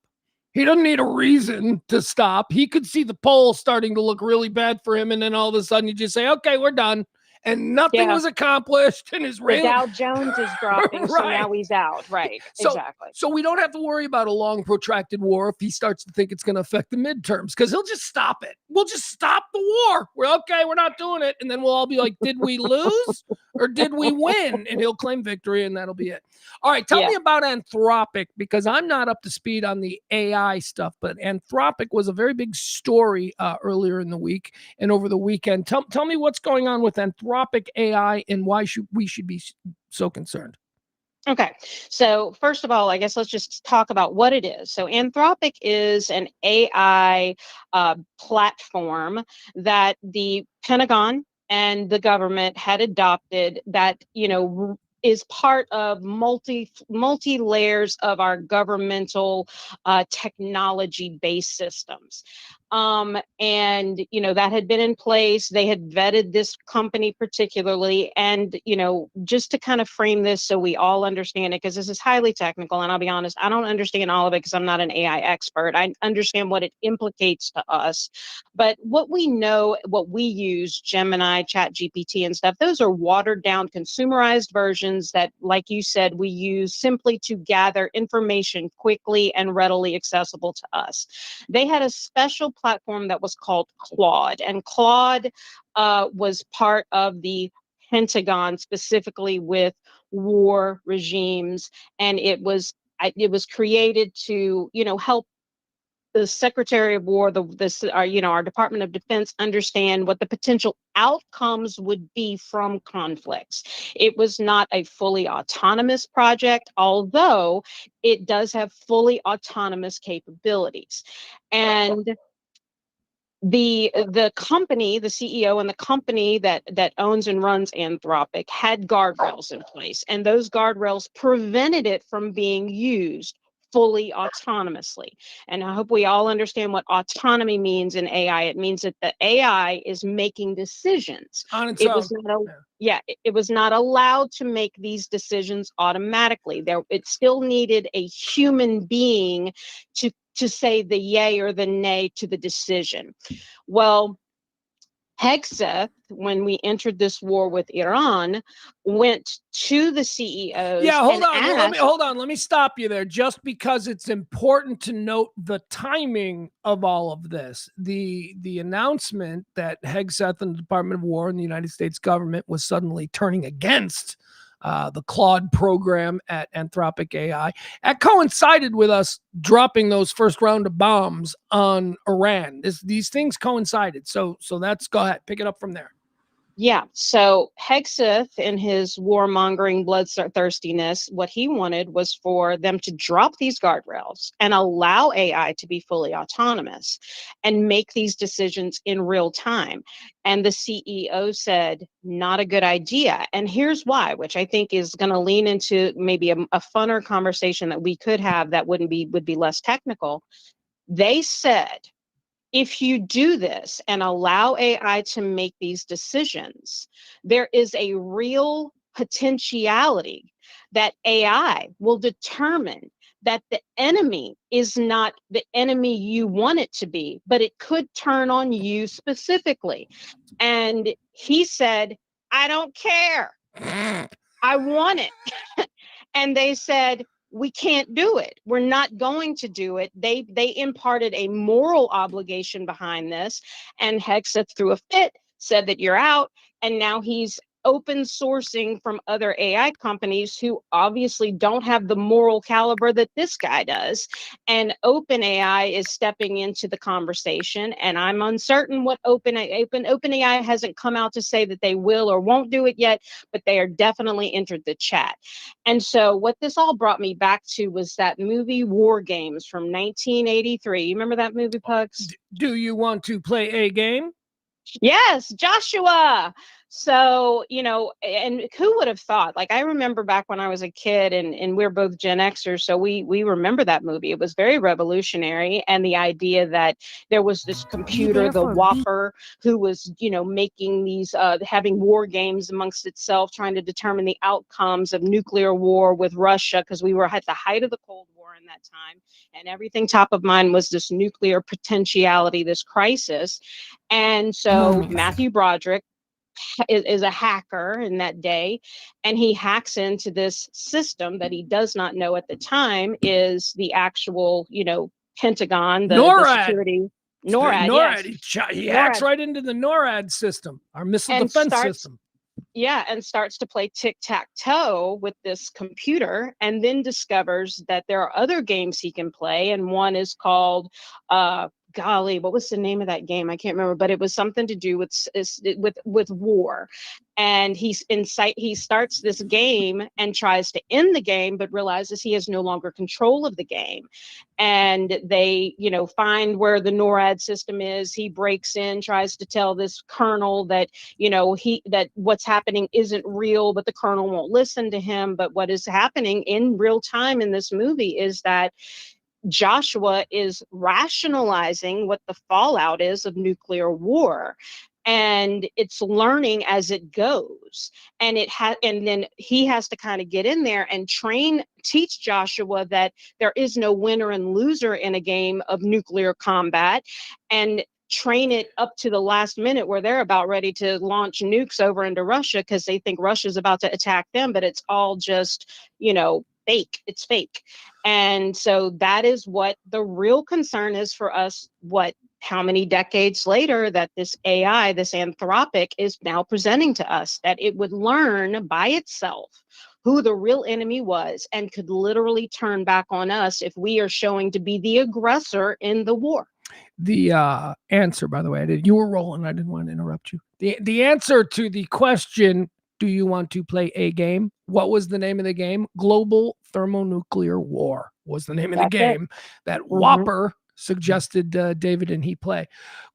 He doesn't need a reason to stop. He could see the polls starting to look really bad for him, and then all of a sudden you just say, okay, we're done. And nothing was accomplished. And his the Dow Jones is dropping, so now he's out. Right, exactly. So we don't have to worry about a long, protracted war if he starts to think it's going to affect the midterms, because he'll just stop it. We'll just stop the war. We're okay, we're not doing it. And then we'll all be like, did we lose or did we win? And he'll claim victory, and that'll be it. All right, tell me about Anthropic, because I'm not up to speed on the AI stuff, but Anthropic was a very big story earlier in the week and over the weekend. Tell me what's going on with Anthropic AI and why we should be so concerned. Okay, so first of all, I guess let's just talk about what it is. So Anthropic is an AI platform that the Pentagon and the government had adopted that, you know, is part of multi layers of our governmental technology-based systems. And, you know, that had been in place. They had vetted this company particularly. And, you know, just to kind of frame this so we all understand it, because this is highly technical. And I'll be honest, I don't understand all of it because I'm not an AI expert. I understand what it implicates to us. But what we know, what we use, Gemini, ChatGPT and stuff, those are watered down, consumerized versions that, like you said, we use simply to gather information quickly and readily accessible to us. They had a special platform that was called Claude, and Claude was part of the Pentagon, specifically with war regimes, and it was created to, you know, help the Secretary of War, our Department of Defense, understand what the potential outcomes would be from conflicts. It was not a fully autonomous project, although it does have fully autonomous capabilities. And the company, the CEO and the company that owns and runs Anthropic had guardrails in place, and those guardrails prevented it from being used fully autonomously. And I hope we all understand what autonomy means in AI. It means that the AI is making decisions on its own. It was not allowed to make these decisions automatically. It still needed a human being to say the yay or the nay to the decision. Well, Hegseth, when we entered this war with Iran, went to the CEOs. Yeah, hold on. Let me stop you there, just because it's important to note the timing of all of this. The announcement that Hegseth and the Department of War and the United States government was suddenly turning against the Claude program at Anthropic AI. That coincided with us dropping those first round of bombs on Iran. These things coincided. So that's, go ahead, pick it up from there. Yeah. So Hegseth, in his warmongering bloodthirstiness, what he wanted was for them to drop these guardrails and allow AI to be fully autonomous and make these decisions in real time. And the CEO said, not a good idea. And here's why, which I think is going to lean into maybe a funner conversation that we could have that would be less technical. They said if you do this and allow AI to make these decisions, there is a real potentiality that AI will determine that the enemy is not the enemy you want it to be, but it could turn on you specifically. And he said, I don't care. I want it. And they said, we can't do it. We're not going to do it. They imparted a moral obligation behind this, and Hegseth threw a fit, said that you're out, and now he's open sourcing from other AI companies who obviously don't have the moral caliber that this guy does. And OpenAI is stepping into the conversation, and I'm uncertain what OpenAI hasn't come out to say that they will or won't do it yet, but they are definitely entered the chat. And so what this all brought me back to was that movie War Games from 1983. You remember that movie, Pugs? Do you want to play a game? Yes, Joshua. So, you know, and who would have thought? Like, I remember back when I was a kid, and we're both Gen Xers, so we remember that movie. It was very revolutionary, and the idea that there was this computer, the Whopper, who was, you know, making these, having war games amongst itself, trying to determine the outcomes of nuclear war with Russia, because we were at the height of the Cold War in that time, and everything top of mind was this nuclear potentiality, this crisis. And so Matthew Broderick is a hacker in that day, and he hacks into this system that he does not know at the time is the actual, you know, Pentagon, the security. NORAD, yes. He hacks right into the NORAD system, our missile defense system. Yeah, and starts to play tic-tac-toe with this computer, and then discovers that there are other games he can play, and one is called golly, what was the name of that game? I can't remember, but it was something to do with war. And he starts this game and tries to end the game, but realizes he has no longer control of the game. And they, you know, find where the NORAD system is. He breaks in, tries to tell this colonel that, you know, that what's happening isn't real, but the colonel won't listen to him. But what is happening in real time in this movie is that Joshua is rationalizing what the fallout is of nuclear war, and it's learning as it goes. And and then he has to kind of get in there and teach Joshua that there is no winner and loser in a game of nuclear combat, and train it up to the last minute where they're about ready to launch nukes over into Russia because they think Russia's about to attack them, but it's all just, you know, fake. It's fake. And so that is what the real concern is for us. How many decades later that this AI, this Anthropic, is now presenting to us, that it would learn by itself who the real enemy was and could literally turn back on us if we are showing to be the aggressor in the war. The answer, by the way, you were rolling. I didn't want to interrupt you. The answer to the question, do you want to play a game? What was the name of the game? Global Thermonuclear War was the name of the game that Whopper suggested David and he play.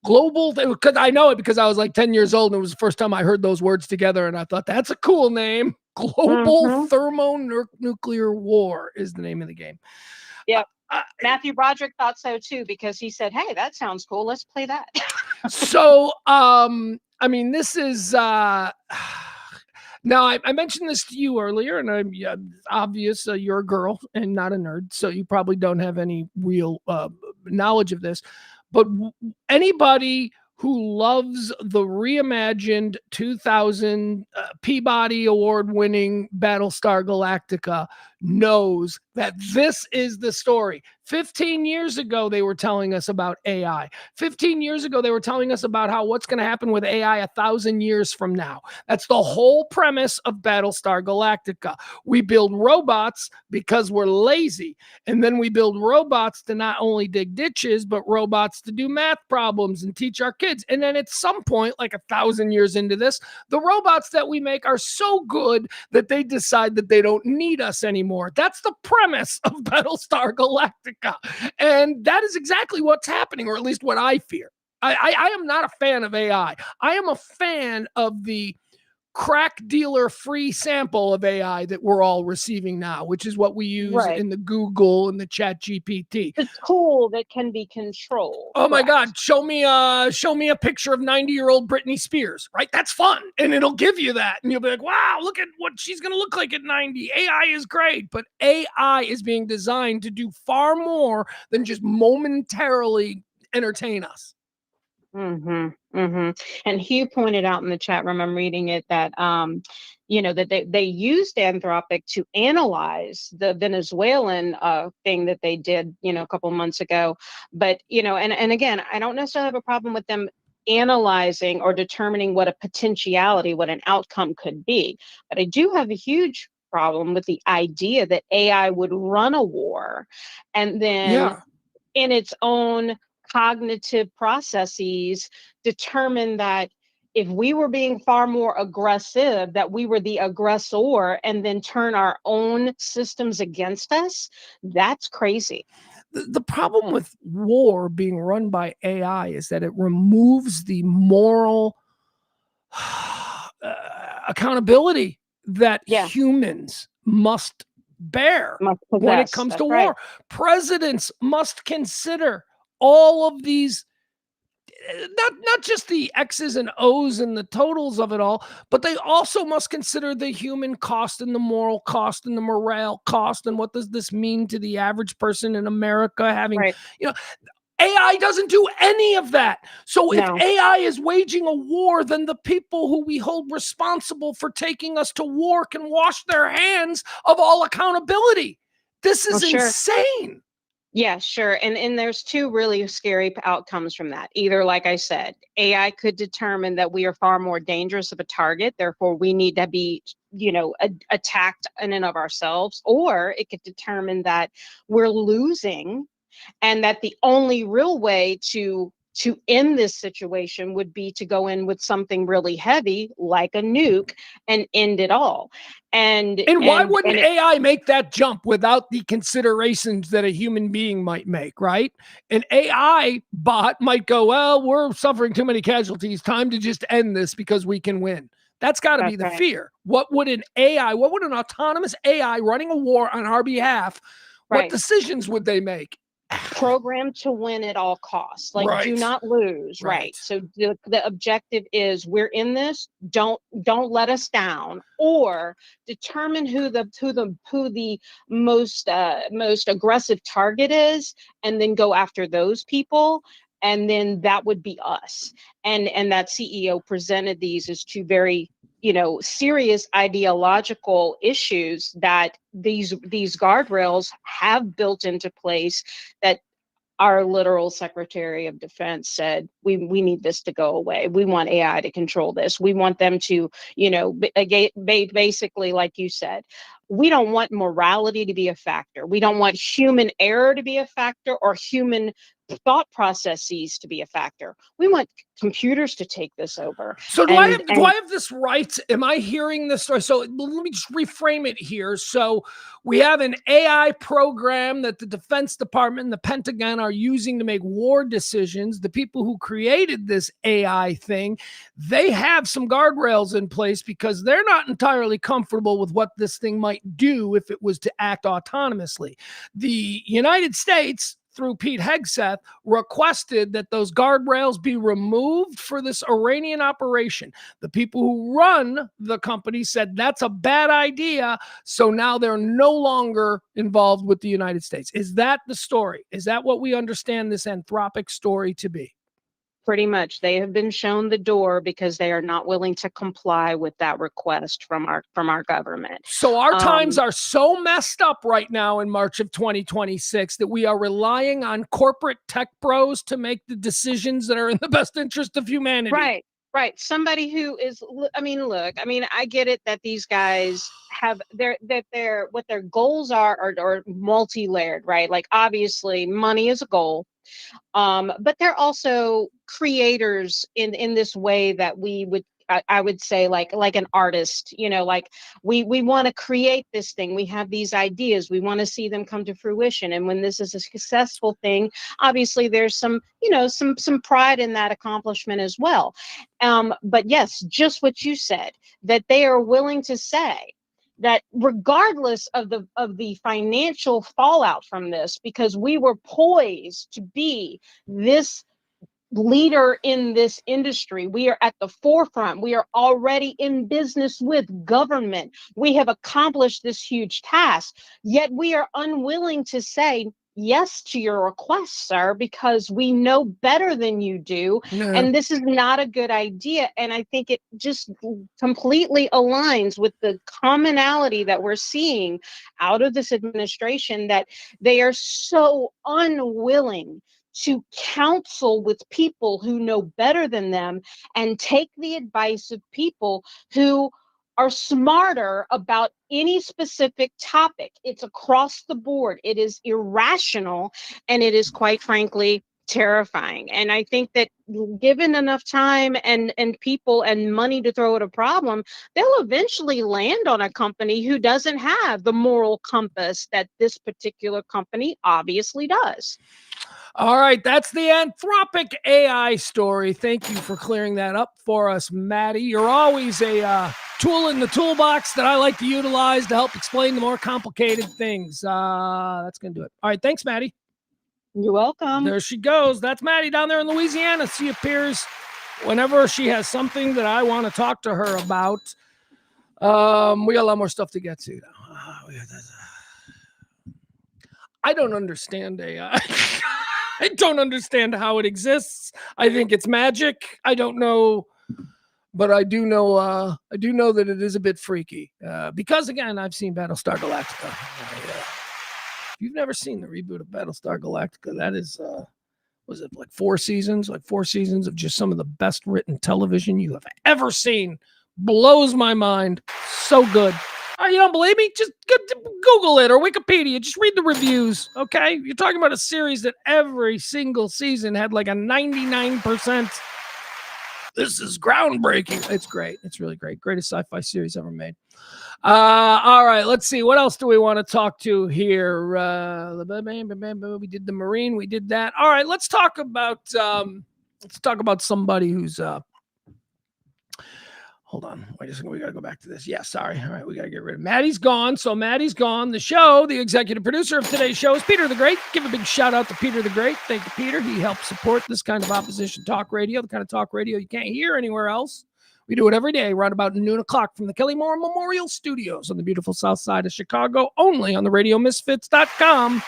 Global, because I know it because I was like 10 years old and it was the first time I heard those words together, and I thought that's a cool name. Global Thermonuclear War is the name of the game. Yeah. Matthew Broderick thought so too, because he said, hey, that sounds cool. Let's play that. So, I mean, this is, now I mentioned this to you earlier, and I'm obvious you're a girl and not a nerd, so you probably don't have any real knowledge of this, but anybody who loves the reimagined 2000 Peabody Award-winning Battlestar Galactica knows that this is the story. 15 years ago, they were telling us about AI. 15 years ago, they were telling us about what's going to happen with AI 1,000 years from now. That's the whole premise of Battlestar Galactica. We build robots because we're lazy. And then we build robots to not only dig ditches, but robots to do math problems and teach our kids. And then at some point, like 1,000 years into this, the robots that we make are so good that they decide that they don't need us anymore. That's the premise of Battlestar Galactica. And that is exactly what's happening, or at least what I fear. I am not a fan of AI. I am a fan of the crack dealer free sample of AI that we're all receiving now, which is what we use in the Google and the Chat GPT. The tool that can be controlled. Oh my God, show me a picture of 90-year-old Britney Spears, right? That's fun. And it'll give you that. And you'll be like, wow, look at what she's going to look like at 90. AI is great, but AI is being designed to do far more than just momentarily entertain us. And Hugh pointed out in the chat room, I'm reading it, that that they used Anthropic to analyze the Venezuelan thing that they did a couple months ago. But and again, I don't necessarily have a problem with them analyzing or determining what a potentiality, what an outcome could be, but I do have a huge problem with the idea that AI would run a war and then in its own cognitive processes determine that if we were being far more aggressive, that we were the aggressor, and then turn our own systems against us. That's crazy. The problem with war being run by AI is that it removes the moral accountability that humans must bear when it comes to war. Presidents must consider all of these, not just the X's and O's and the totals of it all, but they also must consider the human cost and the moral cost and the morale cost. And what does this mean to the average person in America having, AI doesn't do any of that. So if AI is waging a war, then the people who we hold responsible for taking us to war can wash their hands of all accountability. This is insane. Yeah, sure. And there's two really scary outcomes from that. Either, like I said, AI could determine that we are far more dangerous of a target, therefore we need to be, attacked in and of ourselves, or it could determine that we're losing and that the only real way to end this situation would be to go in with something really heavy like a nuke and end it all. And why wouldn't AI make that jump without the considerations that a human being might make, right? An AI bot might go, well, we're suffering too many casualties. Time to just end this because we can win. That's got to be the fear. What would an autonomous AI running a war on our behalf, what decisions would they make? Programmed to win at all costs, like do not lose, right? So the objective is we're in this, don't let us down, or determine who the most aggressive target is, and then go after those people, and then that would be us. And that CEO presented these as two very serious ideological issues that these guardrails have built into place, that our literal Secretary of Defense said, we need this to go away. We want AI to control this. We want them to, basically, like you said, we don't want morality to be a factor. We don't want human error to be a factor, or human thought processes to be a factor. We want computers to take this over. So do I have this right? Am I hearing this story? So let me just reframe it here. So we have an AI program that the Defense Department and the Pentagon are using to make war decisions. The people who created this AI thing, they have some guardrails in place because they're not entirely comfortable with what this thing might do if it was to act autonomously. The United States, through Pete Hegseth, requested that those guardrails be removed for this Iranian operation. The people who run the company said that's a bad idea, so now they're no longer involved with the United States. Is that the story? Is that what we understand this Anthropic story to be? Pretty much. They have been shown the door because they are not willing to comply with that request from our government. So our times are so messed up right now in March of 2026 that we are relying on corporate tech bros to make the decisions that are in the best interest of humanity. Right. Somebody who is, I get it that these guys have what their goals are multi-layered, right? Like, obviously money is a goal. But they're also creators in this way that we would I would say like an artist, you know, like we want to create this thing. We have these ideas. We want to see them come to fruition. And when this is a successful thing, obviously there's some, you know, some pride in that accomplishment as well. But yes, just what you said, that they are willing to say that regardless of the financial fallout from this, because we were poised to be this leader in this industry. We are at the forefront. We are already in business with government. We have accomplished this huge task, yet we are unwilling to say yes to your request, sir, because we know better than you do. Yeah. And this is not a good idea. And I think it just completely aligns with the commonality that we're seeing out of this administration, that they are so unwilling to counsel with people who know better than them and take the advice of people who are smarter about any specific topic. It's across the board. It is irrational, and it is, quite frankly, terrifying. And I think that given enough time and people and money to throw at a problem, they'll eventually land on a company who doesn't have the moral compass that this particular company obviously does. All right, that's the Anthropic AI story. Thank you for clearing that up for us, Maddie. You're always a tool in the toolbox that I like to utilize to help explain the more complicated things. That's going to do it. All right, thanks, Maddie. You're welcome. There she goes. That's Maddie down there in Louisiana. She appears whenever she has something that I want to talk to her about. We got a lot more stuff to get to now. I don't understand AI. I don't understand how it exists. I think it's magic. I don't know, but I do know that it is a bit freaky. Because again, I've seen Battlestar Galactica. If you've never seen the reboot of Battlestar Galactica, that is was it like 4 seasons? Like 4 seasons of just some of the best written television you have ever seen. Blows my mind. So good. You don't believe me? Just Google it or Wikipedia. Just read the reviews, okay? You're talking about a series that every single season had like a 99%. This is groundbreaking. It's great. It's really great. Greatest sci-fi series ever made. All right, let's see. What else do we want to talk to here? We did the Marine. We did that. All right, let's talk about somebody who's hold on. We got to go back to this. Yeah, sorry. All right, we got to get rid of Maddie's gone. So Maddie's gone. The show, the executive producer of today's show is Peter the Great. Give a big shout out to Peter the Great. Thank you, Peter. He helps support this kind of opposition talk radio, the kind of talk radio you can't hear anywhere else. We do it every day around about noon o'clock from the Kelly Moore Memorial Studios on the beautiful south side of Chicago, only on the RadioMisfits.com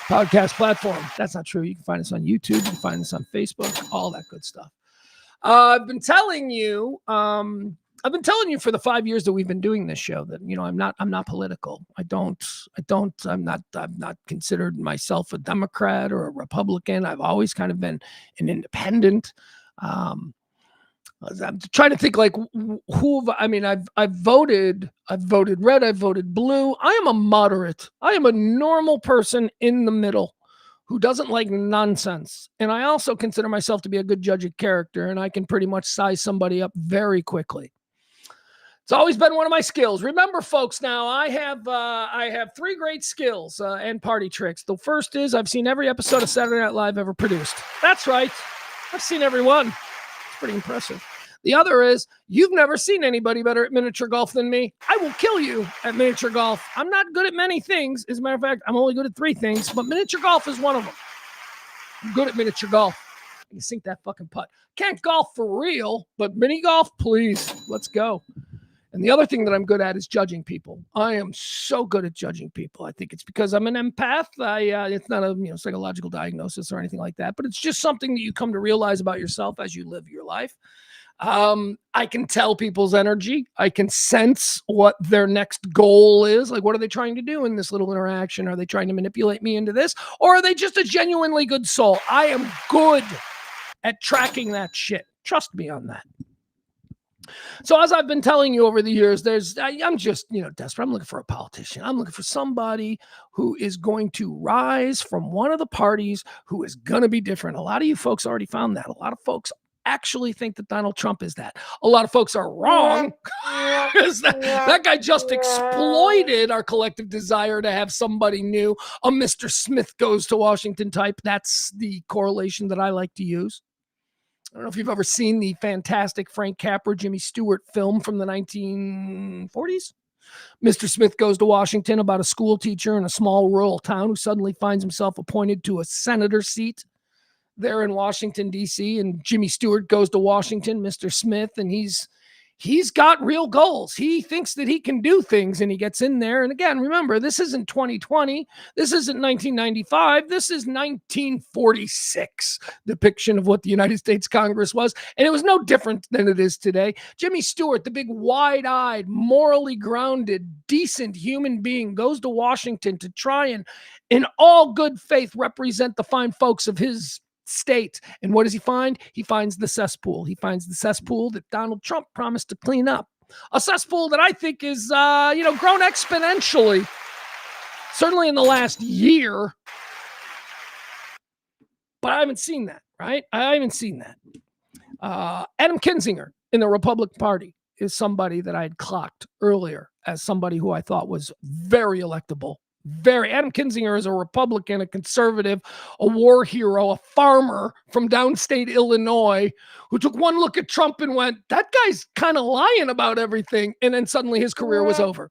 podcast platform. That's not true. You can find us on YouTube. You can find us on Facebook, all that good stuff. I've been telling you for the 5 years that we've been doing this show that, you know, I'm not political. I'm not considered myself a Democrat or a Republican. I've always kind of been an independent. I'm trying to think like I've voted red. I've voted blue. I am a moderate. I am a normal person in the middle who doesn't like nonsense. And I also consider myself to be a good judge of character, and I can pretty much size somebody up very quickly. It's always been one of my skills. Remember, folks, now I have 3 great skills and party tricks. The first is I've seen every episode of Saturday Night Live ever produced. That's right. I've seen every one. It's pretty impressive. The other is you've never seen anybody better at miniature golf than me. I will kill you at miniature golf. I'm not good at many things. As a matter of fact, I'm only good at 3 things, but miniature golf is one of them. I'm good at miniature golf. I can sink that fucking putt. Can't golf for real, but mini golf, please. Let's go. And the other thing that I'm good at is judging people. I am so good at judging people. I think it's because I'm an empath. It's not a psychological diagnosis or anything like that, but it's just something that you come to realize about yourself as you live your life. I can tell people's energy. I can sense what their next goal is. Like, what are they trying to do in this little interaction? Are they trying to manipulate me into this? Or are they just a genuinely good soul? I am good at tracking that shit. Trust me on that. So as I've been telling you over the years, I'm just, desperate. I'm looking for a politician. I'm looking for somebody who is going to rise from one of the parties who is going to be different. A lot of you folks already found that. A lot of folks actually think that Donald Trump is that. A lot of folks are wrong. that guy just exploited our collective desire to have somebody new, a Mr. Smith goes to Washington type. That's the correlation that I like to use. I don't know if you've ever seen the fantastic Frank Capra, Jimmy Stewart film from the 1940s. Mr. Smith Goes to Washington, about a school teacher in a small rural town who suddenly finds himself appointed to a senator seat there in Washington, D.C. And Jimmy Stewart goes to Washington, Mr. Smith, and he's got real goals. He thinks that he can do things, and he gets in there. And again, remember, this isn't 2020. This isn't 1995. This is 1946 depiction of what the United States Congress was. And it was no different than it is today. Jimmy Stewart, the big wide-eyed, morally grounded, decent human being, goes to Washington to try and, in all good faith, represent the fine folks of his state. And what does he find? He finds the cesspool. He finds the cesspool that Donald Trump promised to clean up. A cesspool that I think is, grown exponentially, certainly in the last year. But I haven't seen that, right? I haven't seen that. Adam Kinzinger in the Republican Party is somebody that I had clocked earlier as somebody who I thought was very electable. Adam Kinzinger is a Republican, a conservative, a war hero, a farmer from downstate Illinois who took one look at Trump and went, that guy's kind of lying about everything. And then suddenly his career was over.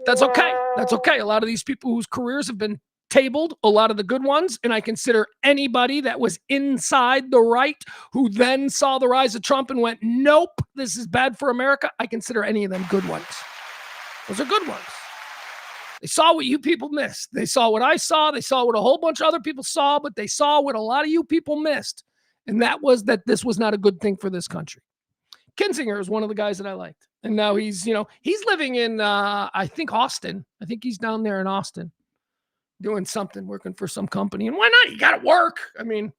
That's okay. That's okay. A lot of these people whose careers have been tabled, a lot of the good ones, and I consider anybody that was inside the right who then saw the rise of Trump and went, nope, this is bad for America. I consider any of them good ones. Those are good ones. They saw what you people missed. They saw what I saw. They saw what a whole bunch of other people saw, but they saw what a lot of you people missed. And that was that this was not a good thing for this country. Kinzinger is one of the guys that I liked. And now he's living in, I think, Austin. I think he's down there in Austin doing something, working for some company. And why not? You got to work. I mean,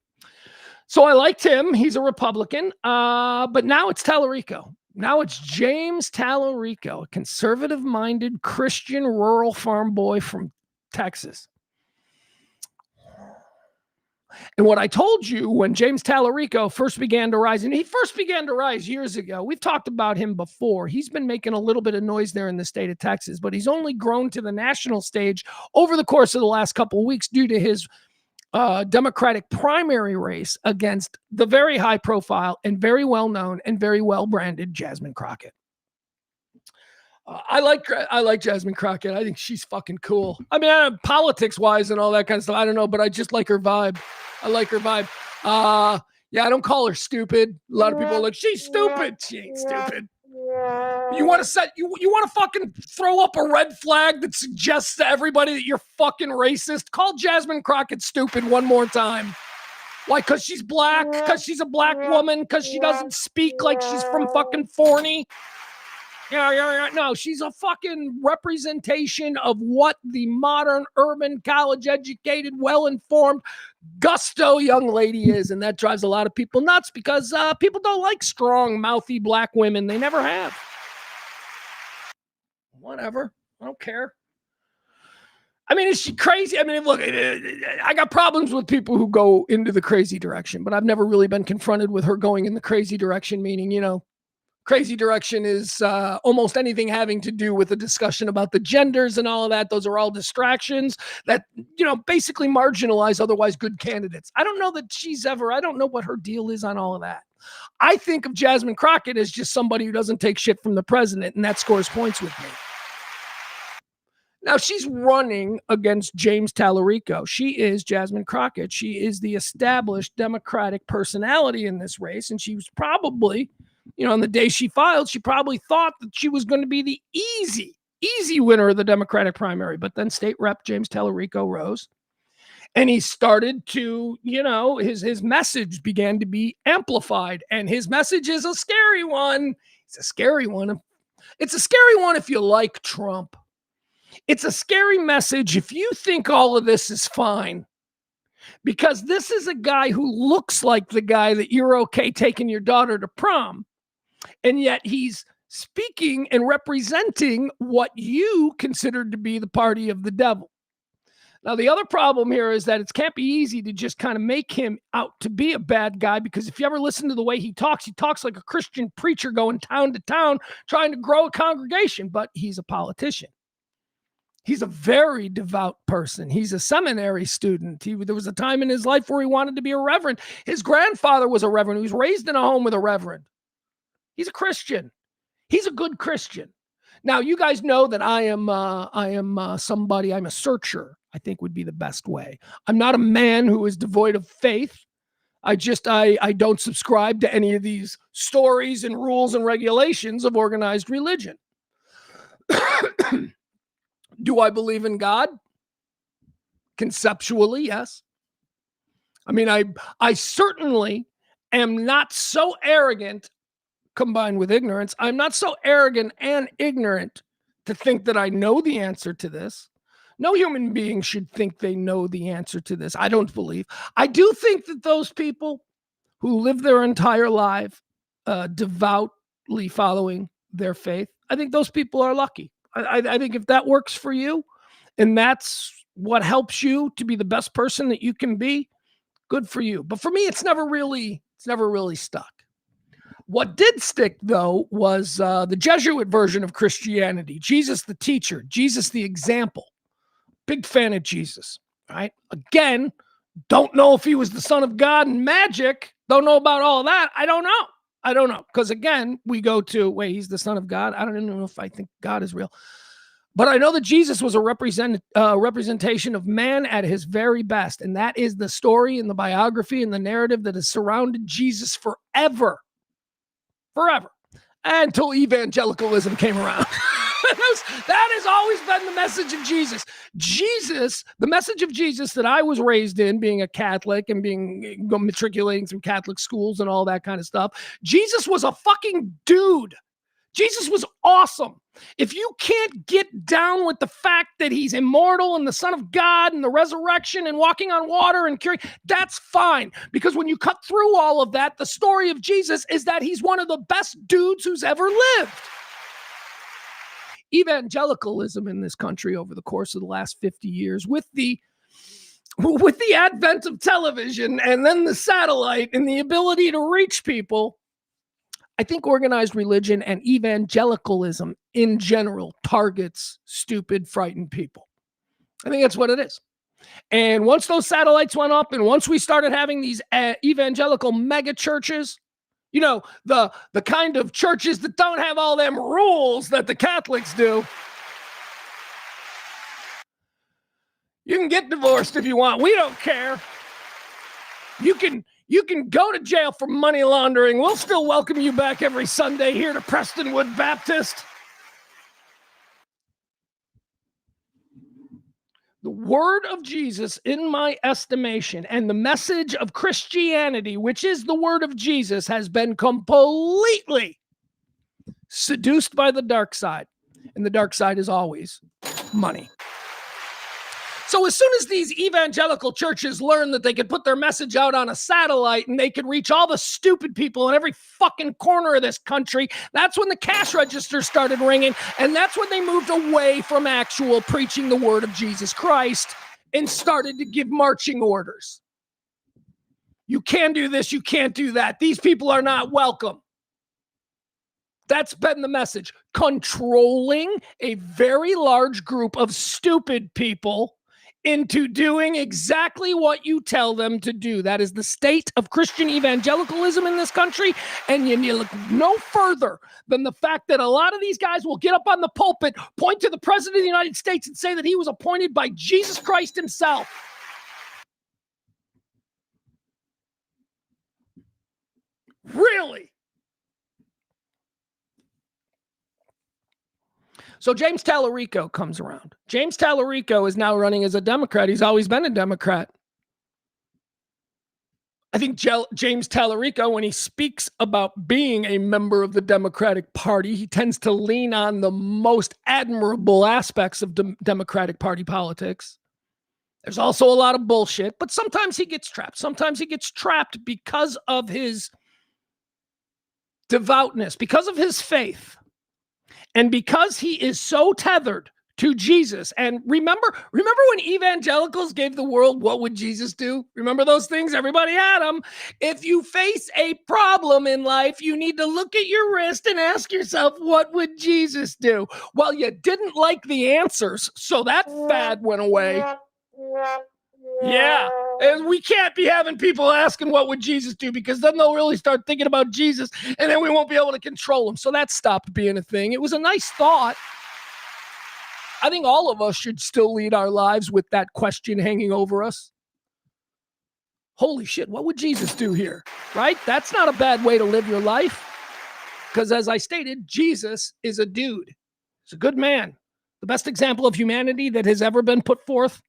so I liked him. He's a Republican. But now it's Talarico. Now it's James Talarico, a conservative-minded Christian rural farm boy from Texas. And what I told you when James Talarico first began to rise, and he first began to rise years ago, we've talked about him before. He's been making a little bit of noise there in the state of Texas, but he's only grown to the national stage over the course of the last couple of weeks due to his Democratic primary race against the very high profile and very well known and very well branded Jasmine Crockett. I like Jasmine Crockett. I think she's fucking cool. I mean, politics wise and all that kind of stuff, I don't know, but I just like her vibe. I like her vibe. Yeah, I don't call her stupid. A lot of people are like, she's stupid. She ain't stupid. You want to fucking throw up a red flag that suggests to everybody that you're fucking racist? Call Jasmine Crockett stupid one more time. Why? Because she's black? Because she's a black woman? Because she doesn't speak like she's from fucking Forney? Yeah. No, she's a fucking representation of what the modern, urban, college-educated, well-informed, gusto young lady is, and that drives a lot of people nuts because people don't like strong, mouthy black women. They never have. Whatever. I don't care. I mean, is she crazy? I mean, look, I got problems with people who go into the crazy direction, but I've never really been confronted with her going in the crazy direction, meaning, crazy direction is almost anything having to do with a discussion about the genders and all of that. Those are all distractions that, basically marginalize otherwise good candidates. I don't know that I don't know what her deal is on all of that. I think of Jasmine Crockett as just somebody who doesn't take shit from the president, and that scores points with me. Now, she's running against James Talarico. She is Jasmine Crockett. She is the established Democratic personality in this race, and she was probably, on the day she filed, she probably thought that she was going to be the easy winner of the Democratic primary. But then State Rep James Talarico rose, and he started to, his message began to be amplified, and his message is a scary one. It's a scary one. It's a scary one if you like Trump. It's a scary message if you think all of this is fine, because this is a guy who looks like the guy that you're okay taking your daughter to prom, and yet he's speaking and representing what you considered to be the party of the devil. Now, the other problem here is that it can't be easy to just kind of make him out to be a bad guy, because if you ever listen to the way he talks like a Christian preacher going town to town trying to grow a congregation, but he's a politician. He's a very devout person. He's a seminary student. There was a time in his life where he wanted to be a reverend. His grandfather was a reverend. He was raised in a home with a reverend. He's a Christian. He's a good Christian. Now, you guys know that I am somebody, I'm a searcher, I think would be the best way. I'm not a man who is devoid of faith. I don't subscribe to any of these stories and rules and regulations of organized religion. Do I believe in God? Conceptually, yes. I mean, I certainly am not so arrogant, combined with ignorance. I'm not so arrogant and ignorant to think that I know the answer to this. No human being should think they know the answer to this. I don't believe. I do think that those people who live their entire life devoutly following their faith, I think those people are lucky. I think if that works for you and that's what helps you to be the best person that you can be, good for you. But for me, it's never really stuck. What did stick, though, was the Jesuit version of Christianity. Jesus the teacher, Jesus the example. Big fan of Jesus, right? Again, don't know if he was the son of God and magic. Don't know about all that. I don't know. Because again, we go to, wait, he's the son of God. I don't even know if I think God is real. But I know that Jesus was a representation of man at his very best. And that is the story and the biography and the narrative that has surrounded Jesus forever. Until evangelicalism came around. That has always been the message of Jesus. The message of Jesus that I was raised in, being a Catholic and matriculating through Catholic schools and all that kind of stuff. Jesus was a fucking dude. Jesus was awesome. If you can't get down with the fact that he's immortal and the Son of God and the resurrection and walking on water and curing, that's fine. Because when you cut through all of that, the story of Jesus is that he's one of the best dudes who's ever lived. Evangelicalism in this country over the course of the last 50 years, with the advent of television and then the satellite and the ability to reach people, I think organized religion and evangelicalism in general targets stupid, frightened people. I think that's what it is. And once those satellites went up and once we started having these evangelical mega churches, you know, the kind of churches that don't have all them rules that the Catholics do. You can get divorced if you want. We don't care. You can go to jail for money laundering. We'll still welcome you back every Sunday here to Prestonwood Baptist. The word of Jesus, in my estimation, and the message of Christianity, which is the word of Jesus, has been completely seduced by the dark side. And the dark side is always money. So as soon as these evangelical churches learned that they could put their message out on a satellite and they could reach all the stupid people in every fucking corner of this country, that's when the cash register started ringing. And that's when they moved away from actual preaching the word of Jesus Christ and started to give marching orders. You can do this, you can't do that. These people are not welcome. That's been the message. Controlling a very large group of stupid people into doing exactly what you tell them to do. That is the state of Christian evangelicalism in this country. And you look no further than the fact that a lot of these guys will get up on the pulpit, point to the president of the United States and say that he was appointed by Jesus Christ himself. Really? So James Talarico comes around. James Talarico is now running as a Democrat. He's always been a Democrat. I think James Talarico, when he speaks about being a member of the Democratic Party, he tends to lean on the most admirable aspects of Democratic Party politics. There's also a lot of bullshit, but sometimes he gets trapped. Sometimes he gets trapped because of his devoutness, because of his faith. And because he is so tethered to Jesus. And remember when evangelicals gave the world what would Jesus do? Remember those things? Everybody had them. If you face a problem in life, you need to look at your wrist and ask yourself, what would Jesus do? Well, you didn't like the answers, so that fad went away. Yeah, and we can't be having people asking what would Jesus do, because then they'll really start thinking about Jesus, and then we won't be able to control them. So that stopped being a thing. It was a nice thought. I think all of us should still lead our lives with that question hanging over us. Holy shit, what would Jesus do here? Right? That's not a bad way to live your life. Because as I stated, Jesus is a dude. He's a good man. The best example of humanity that has ever been put forth.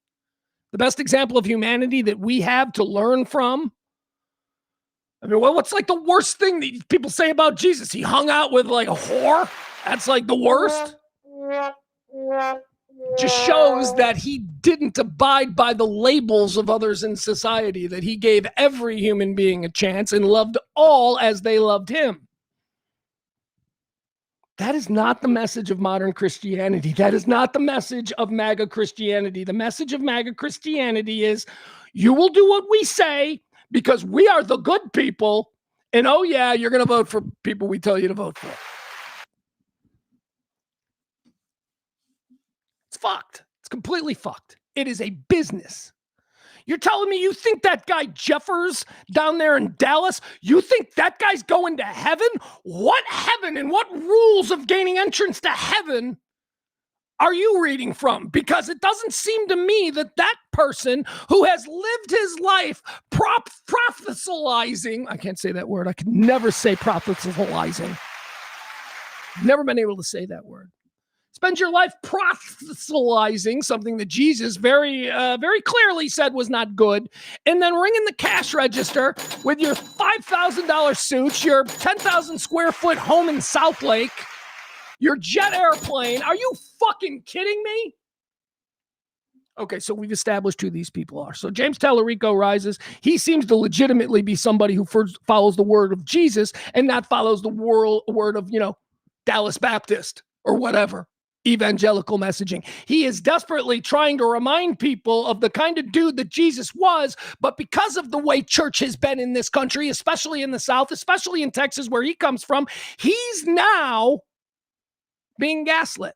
The best example of humanity that we have to learn from. I mean, what's like the worst thing that people say about Jesus? He hung out with like a whore? That's like the worst? Just shows that he didn't abide by the labels of others in society, that he gave every human being a chance and loved all as they loved him. That is not the message of modern Christianity. That is not the message of MAGA Christianity. The message of MAGA Christianity is, you will do what we say because we are the good people, and oh yeah, you're going to vote for people we tell you to vote for. It's fucked. It's completely fucked. It is a business. You're telling me you think that guy Jeffers down there in Dallas, you think that guy's going to heaven? What heaven and what rules of gaining entrance to heaven are you reading from? Because it doesn't seem to me that that person who has lived his life prophesying, I can't say that word. I can never say prophesying. Never been able to say that word. Spend your life proselytizing something that Jesus very clearly said was not good, and then ringing the cash register with your $5,000 suits, your 10,000 square foot home in South Lake, your jet airplane. Are you fucking kidding me? Okay, so we've established who these people are. So James Talarico rises. He seems to legitimately be somebody who first follows the word of Jesus and not follows the word of, Dallas Baptist or whatever. Evangelical messaging. He is desperately trying to remind people of the kind of dude that Jesus was, but because of the way church has been in this country, especially in the South, especially in Texas where he comes from, he's now being gaslit.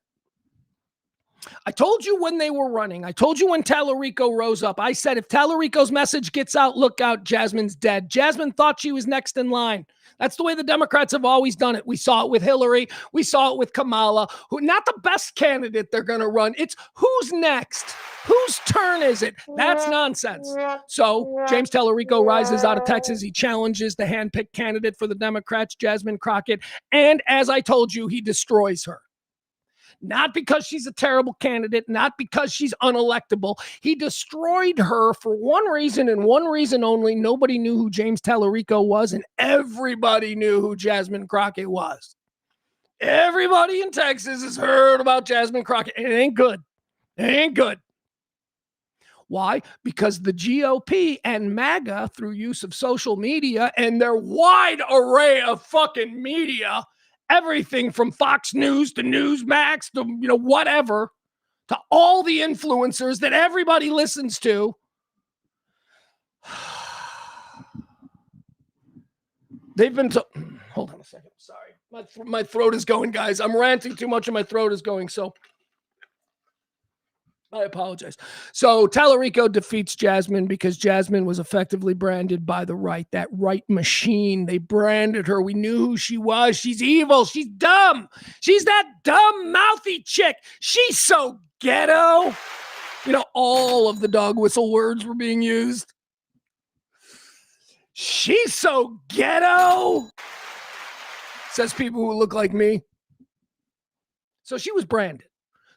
I told you when they were running. I told you when Talarico rose up. I said, if Talarico's message gets out, look out, Jasmine's dead. Jasmine thought she was next in line. That's the way the Democrats have always done it. We saw it with Hillary. We saw it with Kamala, who not the best candidate they're going to run. It's who's next? Whose turn is it? That's nonsense. So James Talarico rises out of Texas. He challenges the handpicked candidate for the Democrats, Jasmine Crockett. And as I told you, he destroys her. Not because she's a terrible candidate, not because she's unelectable. He destroyed her for one reason and one reason only. Nobody knew who James Talarico was, and everybody knew who Jasmine Crockett was. Everybody in Texas has heard about Jasmine Crockett. It ain't good. It ain't good. Why? Because the GOP and MAGA, through use of social media and their wide array of fucking media, everything from Fox News to Newsmax to, whatever, to all the influencers that everybody listens to. They've been hold on a second. Sorry. My throat is going, guys. I'm ranting too much and my throat is going. So I apologize. So Talarico defeats Jasmine because Jasmine was effectively branded by the right, that right machine. They branded her. We knew who she was. She's evil. She's dumb. She's that dumb, mouthy chick. She's so ghetto. All of the dog whistle words were being used. She's so ghetto. Says people who look like me. So she was branded.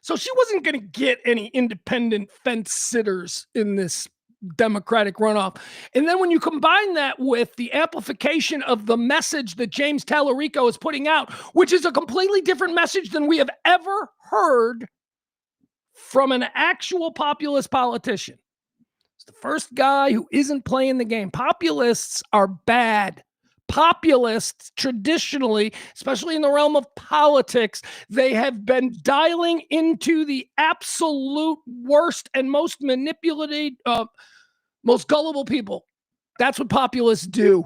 So she wasn't going to get any independent fence sitters in this Democratic runoff. And then when you combine that with the amplification of the message that James Talarico is putting out, which is a completely different message than we have ever heard from an actual populist politician. It's the first guy who isn't playing the game. Populists are bad. Populists, traditionally, especially in the realm of politics, they have been dialing into the absolute worst and most manipulated, most gullible people. That's what populists do.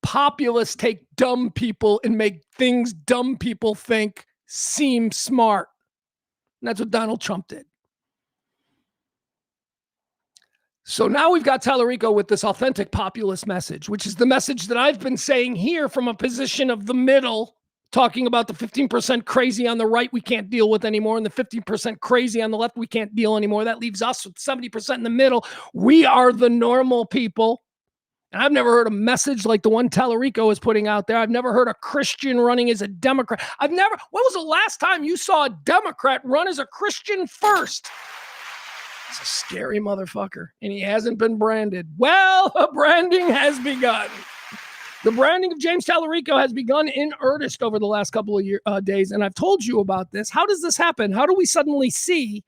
Populists take dumb people and make things dumb people think seem smart. And that's what Donald Trump did. So now we've got Talarico with this authentic populist message, which is the message that I've been saying here from a position of the middle, talking about the 15% crazy on the right we can't deal with anymore, and the 15% crazy on the left we can't deal anymore. That leaves us with 70% in the middle. We are the normal people. And I've never heard a message like the one Talarico is putting out there. I've never heard a Christian running as a Democrat. When was the last time you saw a Democrat run as a Christian first? He's a scary motherfucker, and he hasn't been branded. Well, the branding has begun. The branding of James Talarico has begun in earnest over the last couple of days, and I've told you about this. How does this happen? How do we suddenly see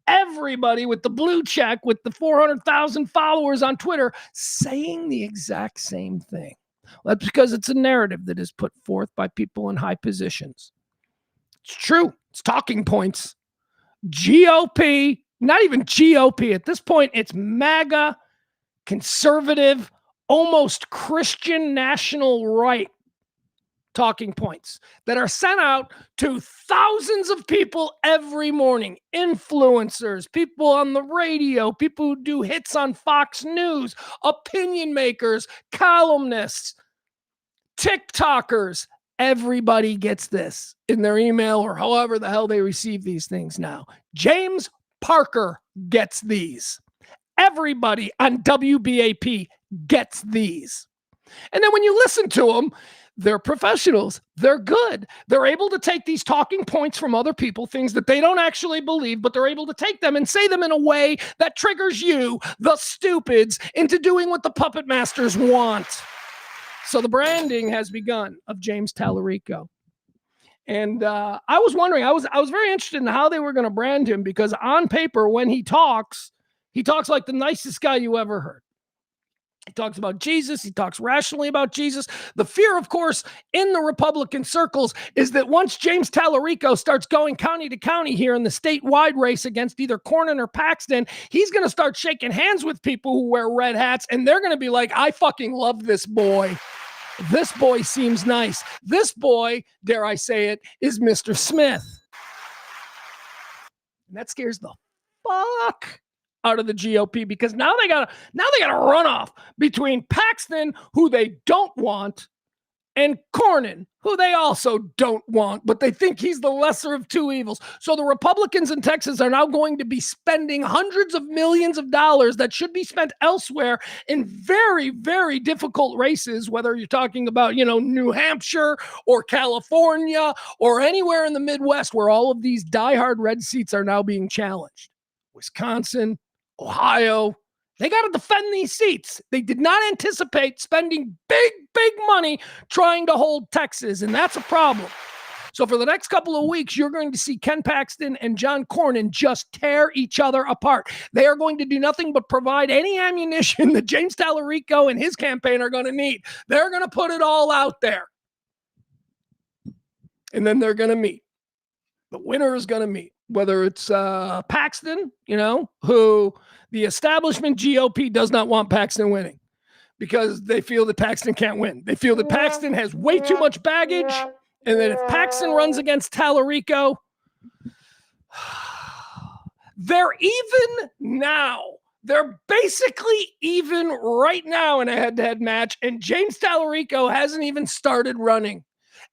everybody with the blue check, with the 400,000 followers on Twitter, saying the exact same thing? Well, that's because it's a narrative that is put forth by people in high positions. It's true. It's talking points. GOP, not even GOP. At this point, it's MAGA, conservative, almost Christian national right talking points that are sent out to thousands of people every morning. Influencers, people on the radio, people who do hits on Fox News, opinion makers, columnists, TikTokers. Everybody gets this in their email or however the hell they receive these things now. James Parker gets these. Everybody on WBAP gets these. And then when you listen to them, they're professionals. They're good. They're able to take these talking points from other people, things that they don't actually believe, but they're able to take them and say them in a way that triggers you, the stupids, into doing what the puppet masters want. So the branding has begun of James Talarico. And I was wondering, I was very interested in how they were going to brand him, because on paper, when he talks like the nicest guy you ever heard. He talks about Jesus. He talks rationally about Jesus. The fear, of course, in the Republican circles is that once James Talarico starts going county to county here in the statewide race against either Cornyn or Paxton, he's going to start shaking hands with people who wear red hats, and they're going to be like, I fucking love this boy. This boy seems nice. This boy, dare I say it, is Mr. Smith. And that scares the fuck out of the GOP, because now they got a runoff between Paxton, who they don't want, and Cornyn, who they also don't want, but they think he's the lesser of two evils. So the Republicans in Texas are now going to be spending hundreds of millions of dollars that should be spent elsewhere in very, very difficult races, whether you're talking about, New Hampshire or California or anywhere in the Midwest where all of these diehard red seats are now being challenged. Wisconsin, Ohio, they got to defend these seats. They did not anticipate spending big money trying to hold Texas, and that's a problem. So for the next couple of weeks, you're going to see Ken Paxton and John Cornyn just tear each other apart. They are going to do nothing but provide any ammunition that James Talarico and his campaign are going to need. They're going to put it all out there. And then they're going to meet. The winner is going to meet. Whether it's Paxton, who the establishment GOP does not want Paxton winning because they feel that Paxton can't win. They feel that Paxton has way too much baggage, and that if Paxton runs against Talarico, they're even now. They're basically even right now in a head-to-head match, and James Talarico hasn't even started running.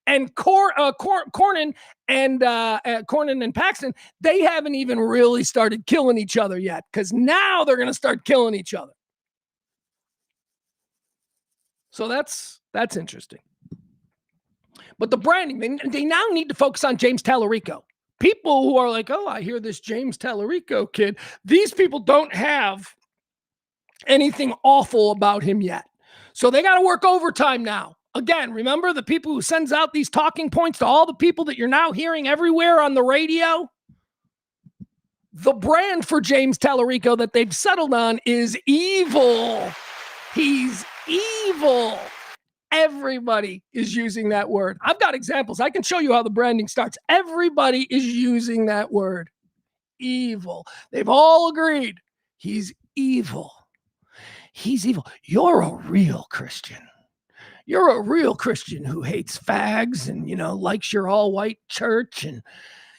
And Cornyn and Paxton, they haven't even really started killing each other yet, because now they're going to start killing each other. So that's interesting. But the branding, they now need to focus on James Talarico. People who are like, oh, I hear this James Talarico kid. These people don't have anything awful about him yet. So they got to work overtime now. Again, remember the people who sends out these talking points to all the people that you're now hearing everywhere on the radio? The brand for James Talarico that they've settled on is evil. He's evil. Everybody is using that word. I've got examples. I can show you how the branding starts. Everybody is using that word. Evil. They've all agreed. He's evil. He's evil. You're a real Christian. You're a real Christian who hates fags and, likes your all-white church, and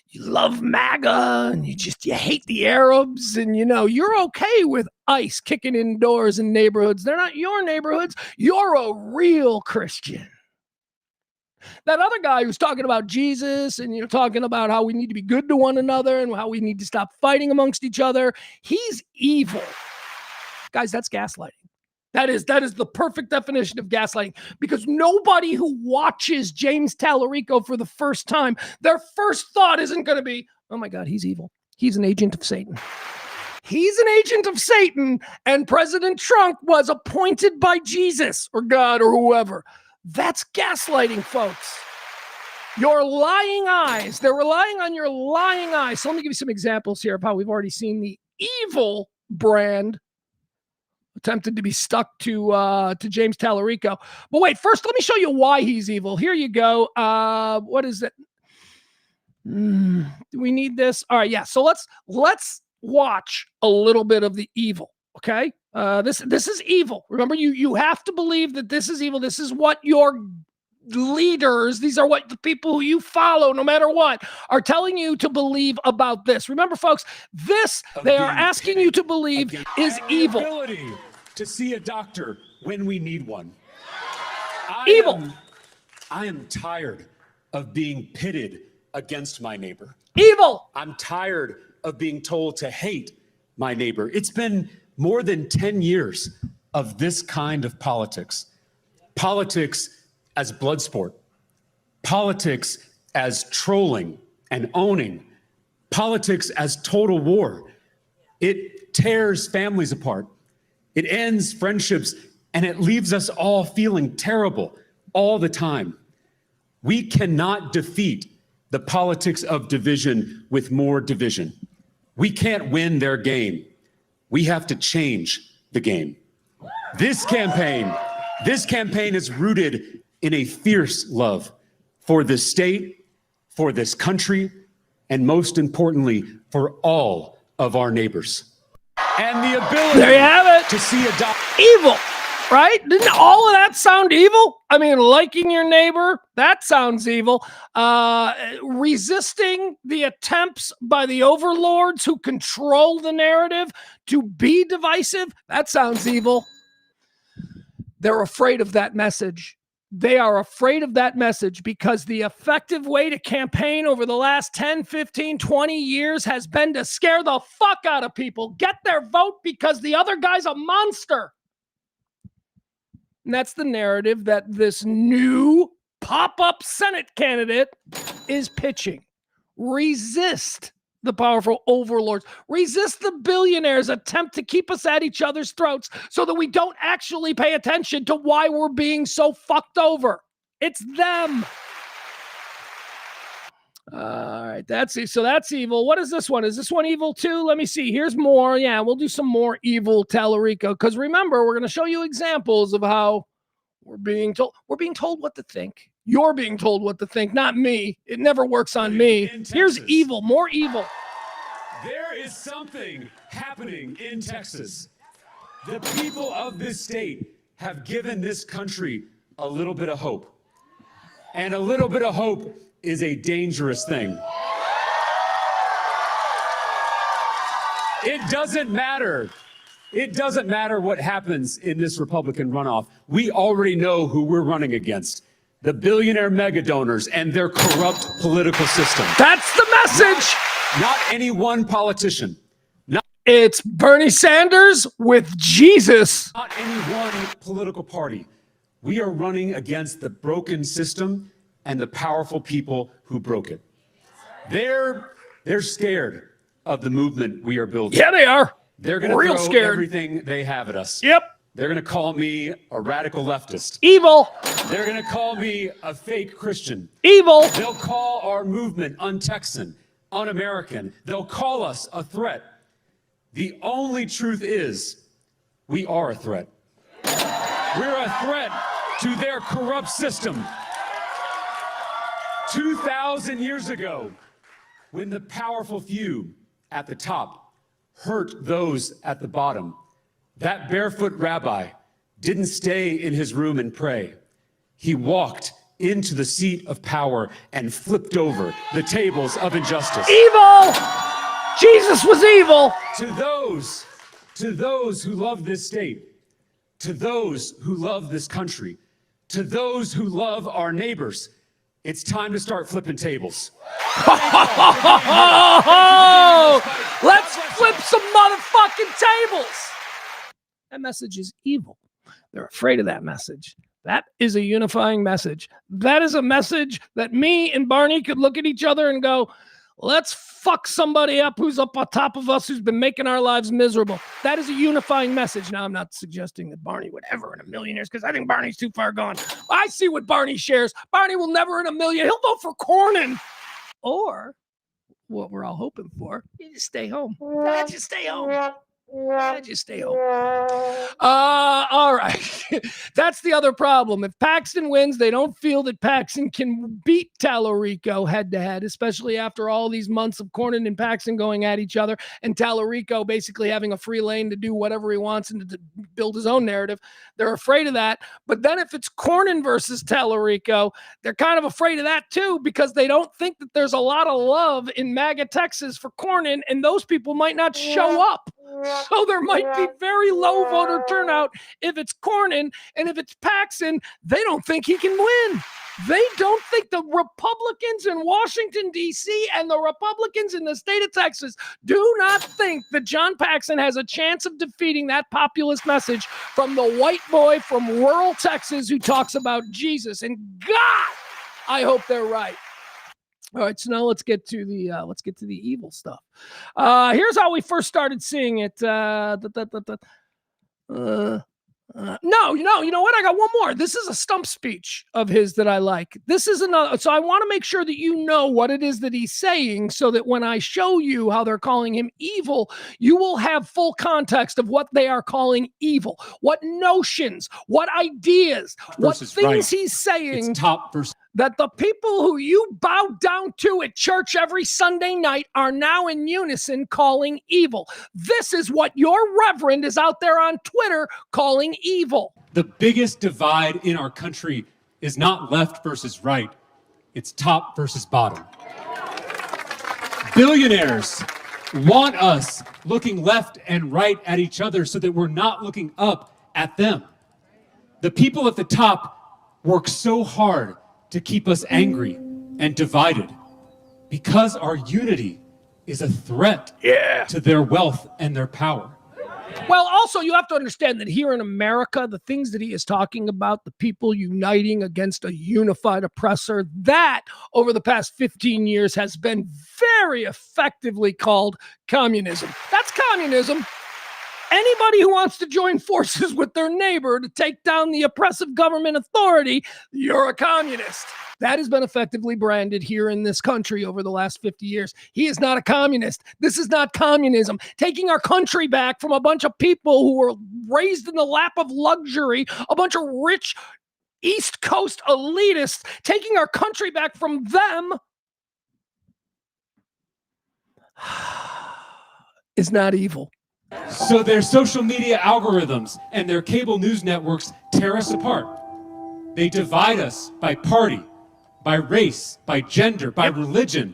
you love MAGA, and you hate the Arabs, and, you're okay with ICE kicking in doors in neighborhoods. They're not your neighborhoods. You're a real Christian. That other guy who's talking about Jesus and talking about how we need to be good to one another and how we need to stop fighting amongst each other, he's evil. Guys, that's gaslighting. That is the perfect definition of gaslighting, because nobody who watches James Talarico for the first time, their first thought isn't going to be, oh my God, he's evil. He's an agent of Satan. He's an agent of Satan, and President Trump was appointed by Jesus or God or whoever. That's gaslighting, folks. Your lying eyes, they're relying on your lying eyes. So let me give you some examples here of how we've already seen the evil brand attempted to be stuck to James Talarico. But wait, first, let me show you why he's evil. Here you go. What is it? Do we need this? All right, yeah. So let's watch a little bit of the evil, okay? This is evil. Remember, you have to believe that this is evil. This is what your leaders, these are what the people who you follow, no matter what, are telling you to believe about this. Remember, folks, this they are asking you to believe is evil. Ability to see a doctor when we need one. I am tired of being pitted against my neighbor. Evil. I'm tired of being told to hate my neighbor. It's been more than 10 years of this kind of politics. Politics as blood sport, politics as trolling and owning, politics as total war. It tears families apart. It ends friendships, and it leaves us all feeling terrible all the time. We cannot defeat the politics of division with more division. We can't win their game. We have to change the game. This campaign is rooted in a fierce love for this state, for this country, and most importantly, for all of our neighbors. And the ability there you have it. To see a evil, right? Didn't all of that sound evil? I mean, liking your neighbor, that sounds evil. Resisting the attempts by the overlords who control the narrative to be divisive, that sounds evil. They're afraid of that message. They are afraid of that message because the effective way to campaign over the last 10, 15, 20 years has been to scare the fuck out of people. Get their vote because the other guy's a monster. And that's the narrative that this new pop-up Senate candidate is pitching. Resist the powerful overlords. Resist the billionaires' attempt to keep us at each other's throats so that we don't actually pay attention to why we're being so fucked over. It's them. All right, that's it. So that's evil. What is this one? Is this one evil too? Let me see. Here's more. Yeah, we'll do some more evil Talarico. Because remember, we're going to show you examples of how we're being told what to think. You're being told what to think, not me. It never works on me. Here's evil, more evil. There is something happening in Texas. The people of this state have given this country a little bit of hope. And a little bit of hope is a dangerous thing. It doesn't matter. It doesn't matter what happens in this Republican runoff. We already know who we're running against. The billionaire mega donors and their corrupt political system. That's the message. Not any one politician. It's Bernie Sanders with Jesus. Not any one political party. We are running against the broken system and the powerful people who broke it. They're scared of the movement we are building. Yeah, they are. They're going to throw everything they have at us. Yep. They're going to call me a radical leftist. Evil. They're going to call me a fake Christian. Evil. They'll call our movement un-Texan, un-American. They'll call us a threat. The only truth is we are a threat. We're a threat to their corrupt system. 2,000 years ago, when the powerful few at the top hurt those at the bottom, that barefoot rabbi didn't stay in his room and pray. He walked into the seat of power and flipped over the tables of injustice. Evil! Jesus was evil! To those who love this state, to those who love this country, to those who love our neighbors, it's time to start flipping tables. Let's flip some motherfucking tables! That message is evil. They're afraid of that message. That is a unifying message. That is a message that me and Barney could look at each other and go, let's fuck somebody up who's up on top of us, who's been making our lives miserable. That is a unifying message. Now, I'm not suggesting that Barney would ever in a million years, because I think Barney's too far gone. I see what Barney shares. Barney will never in a million. He'll vote for Cornyn. Or what we're all hoping for, you just stay home. Just stay home. Just stay home. All right. That's the other problem. If Paxton wins, they don't feel that Paxton can beat Talarico head to head, especially after all these months of Cornyn and Paxton going at each other and Talarico basically having a free lane to do whatever he wants and to build his own narrative. They're afraid of that. But then if it's Cornyn versus Talarico, they're kind of afraid of that too, because they don't think that there's a lot of love in MAGA Texas for Cornyn, and those people might not show up. So there might be very low voter turnout if it's Cornyn, and if it's Paxton, they don't think he can win. They don't think the Republicans in Washington, D.C. and the Republicans in the state of Texas do not think that John Paxton has a chance of defeating that populist message from the white boy from rural Texas who talks about Jesus. And God, I hope they're right. All right, so now let's get to the evil stuff. Here's how we first started seeing it. No, you know what? I got one more. This is a stump speech of his that I like. This is another. So I want to make sure that you know what it is that he's saying, so that when I show you how they're calling him evil, you will have full context of what they are calling evil, what notions, what ideas, what things he's saying. It's top versus that the people who you bow down to at church every Sunday night are now in unison calling evil. This is what your reverend is out there on Twitter calling evil. The biggest divide in our country is not left versus right. It's top versus bottom. Billionaires want us looking left and right at each other so that we're not looking up at them. The people at the top work so hard to keep us angry and divided because our unity is a threat to their wealth and their power. Well, also, you have to understand that here in America, the things that he is talking about, the people uniting against a unified oppressor, that over the past 15 years has been very effectively called communism. That's communism. Anybody who wants to join forces with their neighbor to take down the oppressive government authority, you're a communist. That has been effectively branded here in this country over the last 50 years. He is not a communist. This is not communism. Taking our country back from a bunch of people who were raised in the lap of luxury, a bunch of rich East Coast elitists, taking our country back from them is not evil. So their social media algorithms and their cable news networks tear us apart. They divide us by party, by race, by gender, by religion,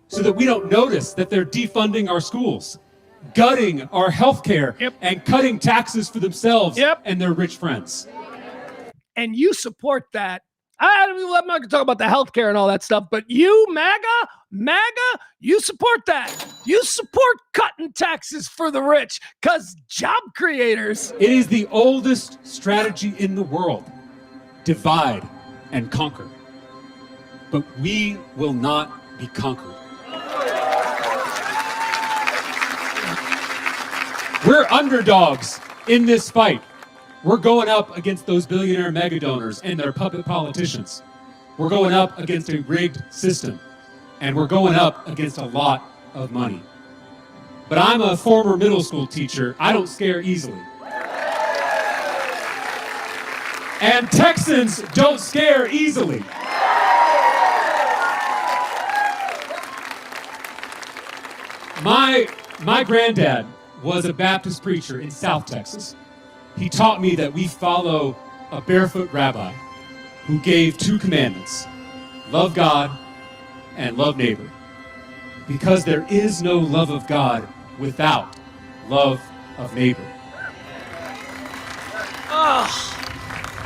so that we don't notice that they're defunding our schools, gutting our healthcare, and cutting taxes for themselves and their rich friends. And you support that. I'm not going to talk about the healthcare and all that stuff, but you, MAGA, you support that. You support cutting taxes for the rich because job creators. It is the oldest strategy in the world. Divide and conquer. But we will not be conquered. We're underdogs in this fight. We're going up against those billionaire mega donors and their puppet politicians. We're going up against a rigged system. And we're going up against a lot of money. But I'm a former middle school teacher. I don't scare easily. And Texans don't scare easily. My granddad was a Baptist preacher in South Texas. He taught me that we follow a barefoot rabbi who gave 2 commandments: love God and love neighbor. Because there is no love of God without love of neighbor.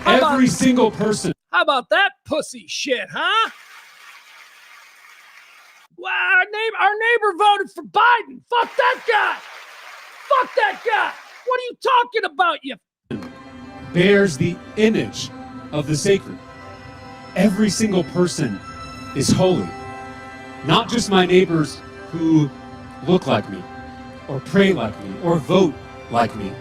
Every single person. How about that pussy shit, huh? Well, our neighbor voted for Biden. Fuck that guy. Fuck that guy. What are you talking about, you? Bears the image of the sacred. Every single person is holy. Not just my neighbors who look like me, or pray like me, or vote like me.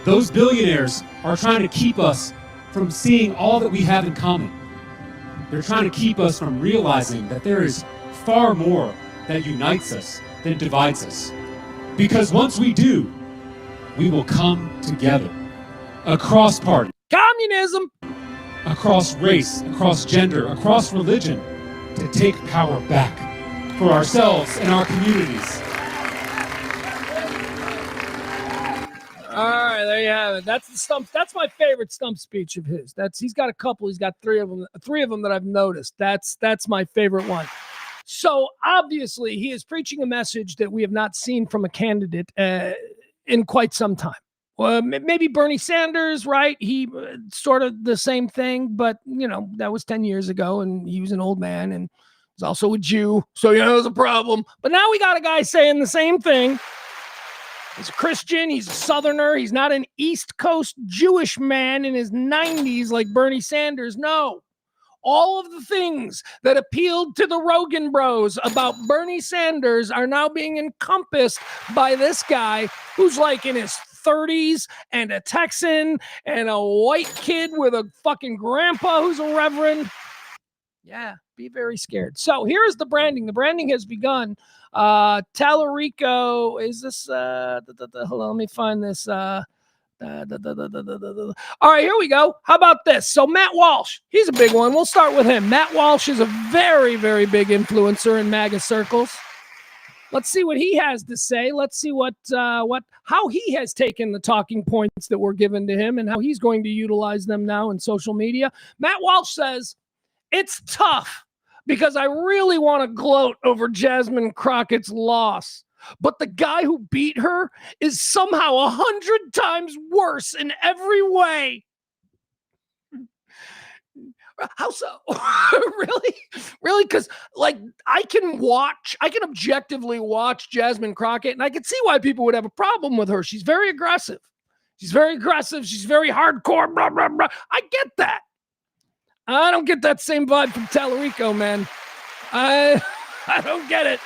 Those billionaires are trying to keep us from seeing all that we have in common. They're trying to keep us from realizing that there is far more that unites us than divides us. Because once we do, we will come together across party, Communism, across race, across gender, across religion, to take power back for ourselves and our communities. All right, there you have it. That's the stump. That's my favorite stump speech of his. He's got a couple. He's got three of them that I've noticed. That's my favorite one. So obviously he is preaching a message that we have not seen from a candidate in quite some time. Well, maybe Bernie Sanders, right? He sort of the same thing, but that was 10 years ago, and he was an old man and was also a Jew, so it was a problem. But now we got a guy saying the same thing. He's a Christian. He's a Southerner. He's not an East Coast Jewish man in his 90s like Bernie Sanders. No. All of the things that appealed to the Rogan bros about Bernie Sanders are now being encompassed by this guy who's like in his 30s and a Texan and a white kid with a fucking grandpa who's a reverend. Yeah, be very scared. So here is the branding. The branding has begun. Talarico, is this, hold on, let me find this. All right, here we go. How about this? So Matt Walsh, he's a big one. We'll start with him. Matt Walsh is a very, very big influencer in MAGA circles. Let's see what he has to say. Let's see how he has taken the talking points that were given to him and how he's going to utilize them now in social media. Matt Walsh says, "It's tough because I really want to gloat over Jasmine Crockett's loss. But the guy who beat her is somehow 100 times worse in every way." How so? Really? Because I can objectively watch Jasmine Crockett, and I can see why people would have a problem with her. She's very aggressive. She's very hardcore, blah, blah, blah. I get that. I don't get that same vibe from Talarico, man. I don't get it.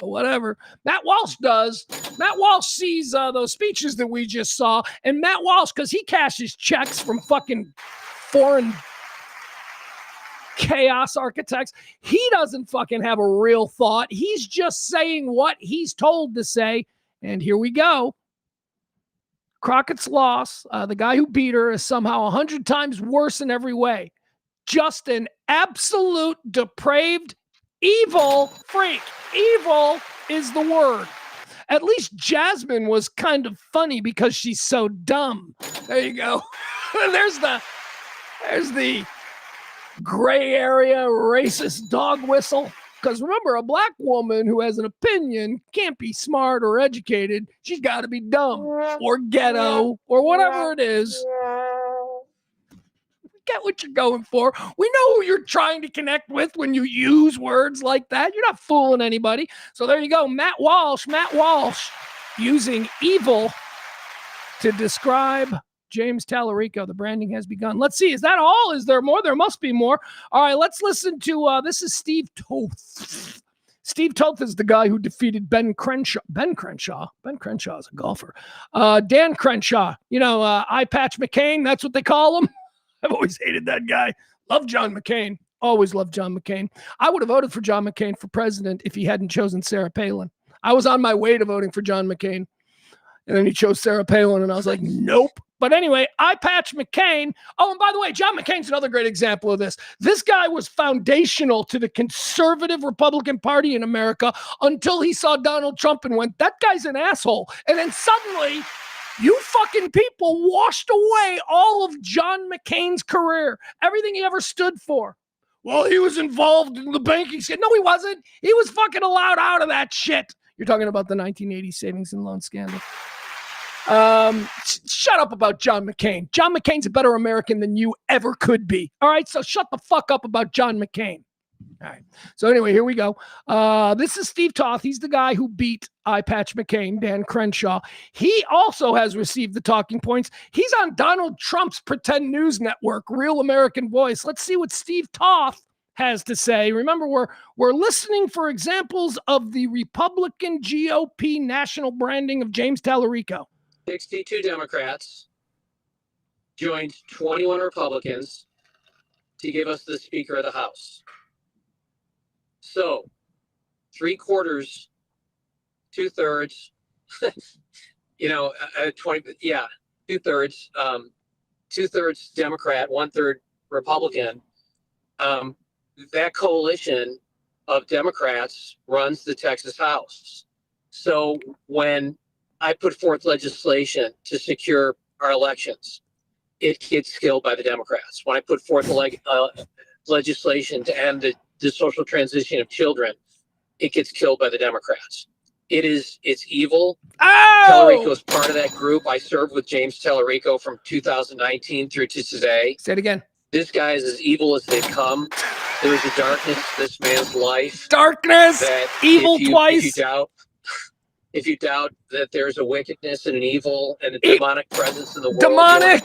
But whatever. Matt Walsh does. Matt Walsh sees those speeches that we just saw, and Matt Walsh, because he cashes checks from fucking foreign chaos architects, he doesn't fucking have a real thought. He's just saying what he's told to say, and here we go. Crockett's loss, the guy who beat her, is somehow 100 times worse in every way. Just an absolute depraved evil freak. Evil is the word. At least Jasmine was kind of funny because she's so dumb. There you go. There's the gray area racist dog whistle. Because remember, a black woman who has an opinion can't be smart or educated. She's got to be dumb or ghetto or whatever it is. Get what you're going for. We know who you're trying to connect with when you use words like that. You're not fooling anybody. So there you go. Matt Walsh using evil to describe James Talarico. The branding has begun. Let's see. Is that all? Is there more? There must be more. All right, let's listen to, this is Steve Toth. Steve Toth is the guy who defeated Ben Crenshaw. Ben Crenshaw is a golfer. Dan Crenshaw, Eye Patch McCain. That's what they call him. I've always hated that guy. Love John McCain. Always loved John McCain. I would have voted for John McCain for president if he hadn't chosen Sarah Palin. I was on my way to voting for John McCain. And then he chose Sarah Palin, and I was like, nope. But anyway, Eye Patch McCain. Oh, and by the way, John McCain's another great example of this. This guy was foundational to the conservative Republican Party in America until he saw Donald Trump and went, that guy's an asshole. And then suddenly, you fucking people washed away all of John McCain's career, everything he ever stood for. Well, he was involved in the banking scandal. No, he wasn't. He was fucking allowed out of that shit. You're talking about the 1980 savings and loan scandal. Shut up about John McCain. John McCain's a better American than you ever could be. All right, so shut the fuck up about John McCain. All right. So anyway, here we go. This is Steve Toth. He's the guy who beat Eye Patch McCain, Dan Crenshaw. He also has received the talking points. He's on Donald Trump's pretend news network, Real American Voice. Let's see what Steve Toth has to say. Remember, we're listening for examples of the Republican GOP national branding of James Talarico. 62 Democrats joined 21 Republicans to give us the Speaker of the House. So, 3/4, 2/3, 2/3, 2/3 Democrat, 1/3 Republican. That coalition of Democrats runs the Texas House. So when I put forth legislation to secure our elections, it gets killed by the Democrats. When I put forth legislation to end the social transition of children, it gets killed by the Democrats. It's evil. Oh! Talarico is part of that group. I served with James Talarico from 2019 through to today. Say it again. This guy is as evil as they come. There is a darkness to this man's life. Darkness, evil twice. If you doubt that there's a wickedness and an evil and a demonic presence in the world. Demonic.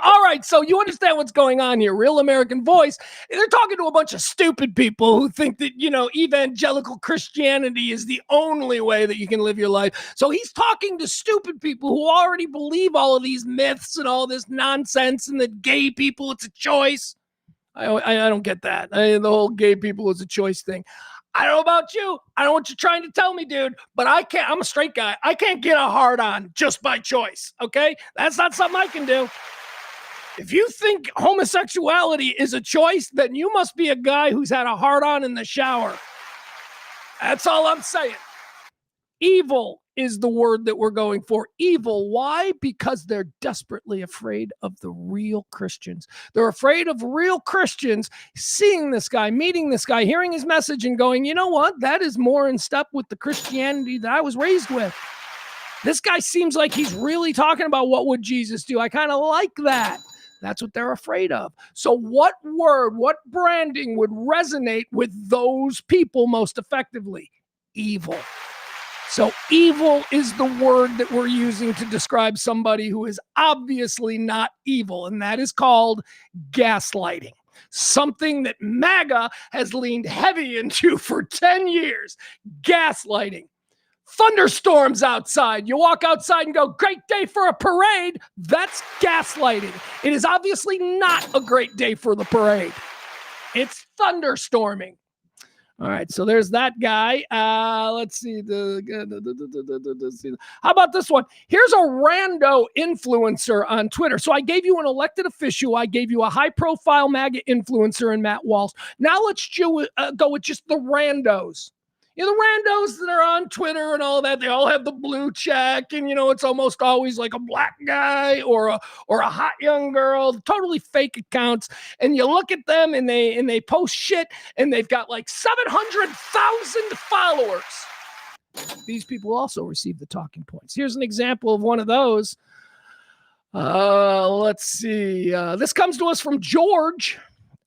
All right, so you understand what's going on here. Real American Voice. They're talking to a bunch of stupid people who think that, evangelical Christianity is the only way that you can live your life. So he's talking to stupid people who already believe all of these myths and all this nonsense and that gay people, it's a choice. I don't get that. The whole gay people is a choice thing. I don't know about you. I don't know what you're trying to tell me, dude, but I can't. I'm a straight guy. I can't get a hard on just by choice. Okay. That's not something I can do. If you think homosexuality is a choice, then you must be a guy who's had a hard on in the shower. That's all I'm saying. Evil is the word that we're going for. Evil. Why? Because they're desperately afraid of the real Christians. They're afraid of real Christians seeing this guy, meeting this guy, hearing his message and going, you know what? That is more in step with the Christianity that I was raised with. This guy seems like he's really talking about what would Jesus do. I kind of like that. That's what they're afraid of. So what word, what branding would resonate with those people most effectively? Evil. So evil is the word that we're using to describe somebody who is obviously not evil, and that is called gaslighting. Something that MAGA has leaned heavy into for 10 years. Gaslighting. Thunderstorms outside. You walk outside and go, great day for a parade. That's gaslighting. It is obviously not a great day for the parade. It's thunderstorming. All right, so there's that guy. Let's see. How about this one? Here's a rando influencer on Twitter. So I gave you an elected official. I gave you a high-profile MAGA influencer in Matt Walsh. Now let's go with just the randos. The randos that are on Twitter and all that, they all have the blue check, and it's almost always like a black guy or a hot young girl, totally fake accounts. And you look at them and they post shit, and they've got like 700,000 followers. These people also receive the talking points. Here's an example of one of those. Let's see. This comes to us from George.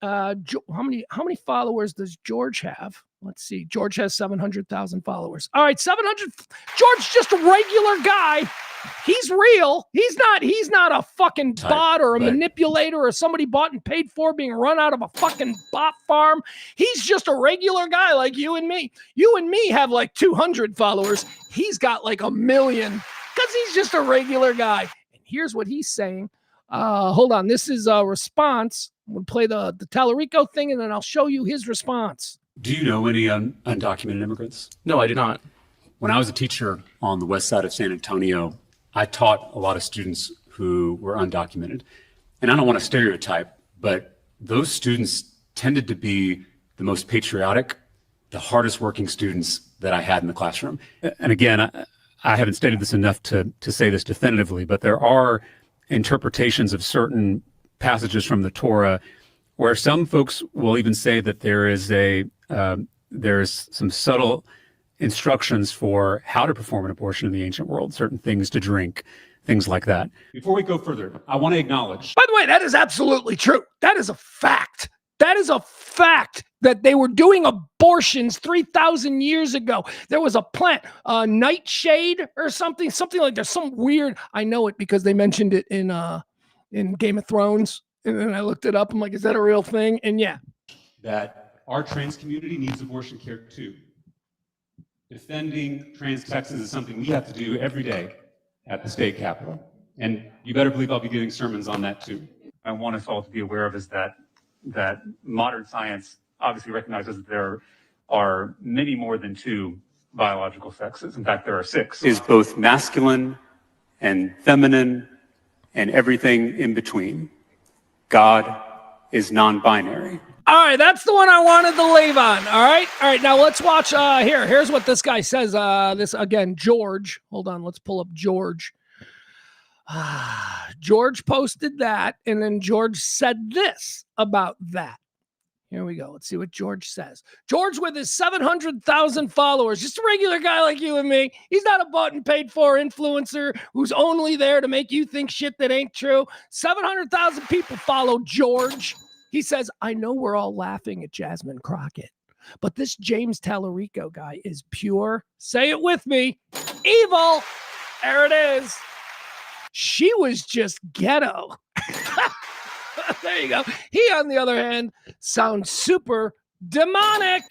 How many followers does George have? Let's see. George has 700,000 followers. All right, 700. George's just a regular guy. He's real. He's not a fucking bot or a manipulator or somebody bought and paid for being run out of a fucking bot farm. He's just a regular guy like you and me. You and me have like 200 followers. He's got like 1 million because he's just a regular guy. And here's what he's saying. Hold on. This is a response. We'll play the Talarico thing, and then I'll show you his response. Do you know any undocumented immigrants? No, I do not. When I was a teacher on the west side of San Antonio, I taught a lot of students who were undocumented. And I don't want to stereotype, but those students tended to be the most patriotic, the hardest working students that I had in the classroom. And again, I haven't stated this enough to say this definitively, but there are interpretations of certain passages from the Torah where some folks will even say that there's some subtle instructions for how to perform an abortion in the ancient world, certain things to drink, things like that. Before we go further, I want to acknowledge. By the way, that is absolutely true. That is a fact. That is a fact that they were doing abortions 3,000 years ago. There was a plant, nightshade or something like that. Some weird. I know it because they mentioned it in Game of Thrones, and then I looked it up. I'm like, is that a real thing? And yeah, that our trans community needs abortion care too. Defending trans Texans is something we have to do every day at the state capitol. And you better believe I'll be giving sermons on that too. I want us all to be aware of is that modern science obviously recognizes that there are many more than two biological sexes. In fact, there are 6. Is both masculine and feminine and everything in between. God is non-binary. All right, that's the one I wanted to leave on. All right. Now let's watch. Here's what this guy says. This again, George. Hold on. Let's pull up George. George posted that, and then George said this about that. Here we go. Let's see what George says. George, with his 700,000 followers, just a regular guy like you and me. He's not a bought and paid for influencer who's only there to make you think shit that ain't true. 700,000 people follow George. He says, I know we're all laughing at Jasmine Crockett, but this James Talarico guy is pure, say it with me, evil. There it is. She was just ghetto. There you go. He, on the other hand, sounds super demonic.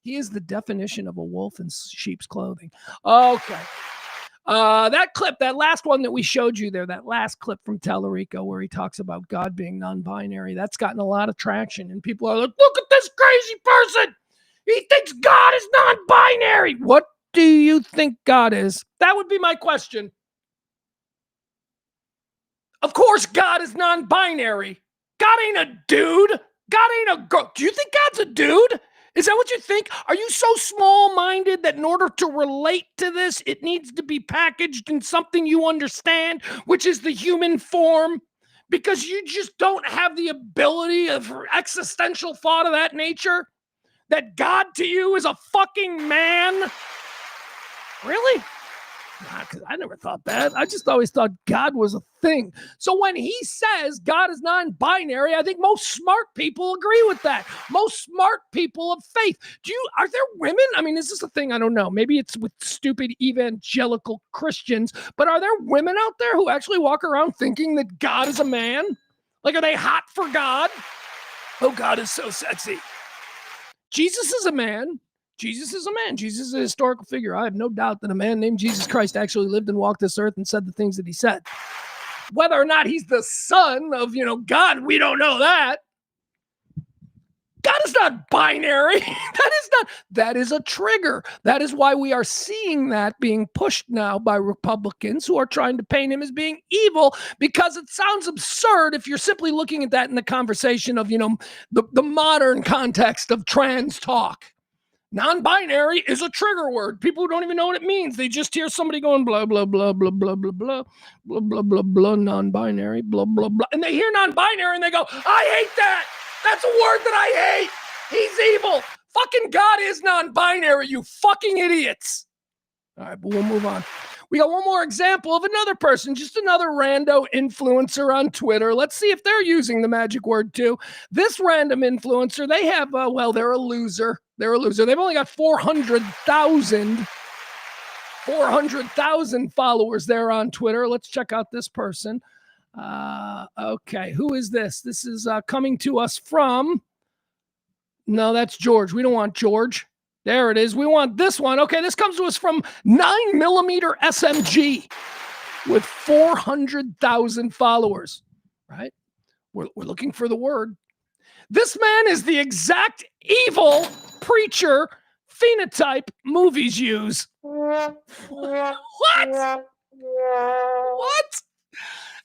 He is the definition of a wolf in sheep's clothing. Okay. That clip, that last one that we showed you there, that last clip from Talarico where he talks about God being non-binary, that's gotten a lot of traction. And people are like, look at this crazy person. He thinks God is non-binary. What do you think God is? That would be my question. Of course, God is non-binary. God ain't a dude. God ain't a girl. Do you think God's a dude? Is that what you think? Are you so small-minded that in order to relate to this, it needs to be packaged in something you understand, which is the human form? Because you just don't have the ability of existential thought of that nature? That God to you is a fucking man? Really? Because I never thought that. I just always thought God was a thing. So when he says God is non-binary, I think most smart people agree with that. Most smart people of faith. Are there women? I mean, is this a thing? I don't know. Maybe it's with stupid evangelical Christians, but are there women out there who actually walk around thinking that God is a man? Like, are they hot for God? Oh, God is so sexy. Jesus is a man. Jesus is a man. Jesus is a historical figure. I have no doubt that a man named Jesus Christ actually lived and walked this earth and said the things that he said. Whether or not he's the son of, God, we don't know that. God is not binary. That is a trigger. That is why we are seeing that being pushed now by Republicans who are trying to paint him as being evil, because it sounds absurd if you're simply looking at that in the conversation of, the modern context of trans talk. Non-binary is a trigger word. People who don't even know what it means. They just hear somebody going blah, blah, blah, blah, blah, blah, blah, blah, blah, blah, blah, non-binary, blah, blah, blah. And they hear non-binary and they go, I hate that. That's a word that I hate. He's evil. Fucking God is non-binary, you fucking idiots. All right, but we'll move on. We got one more example of another person, just another rando influencer on Twitter. Let's see if they're using the magic word too. This random influencer, they have, they're a loser. They're a loser. They've only got 400,000 followers there on Twitter. Let's check out this person. Okay, who is this? This is coming to us from, no, that's George. We don't want George. There it is. We want this one. Okay, this comes to us from 9mm SMG with 400,000 followers, right? We're looking for the word. This man is the exact evil preacher phenotype movies use. What?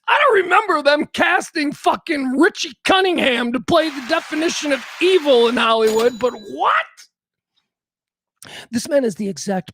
I don't remember them casting fucking Richie Cunningham to play the definition of evil in Hollywood, but what? This man is the exact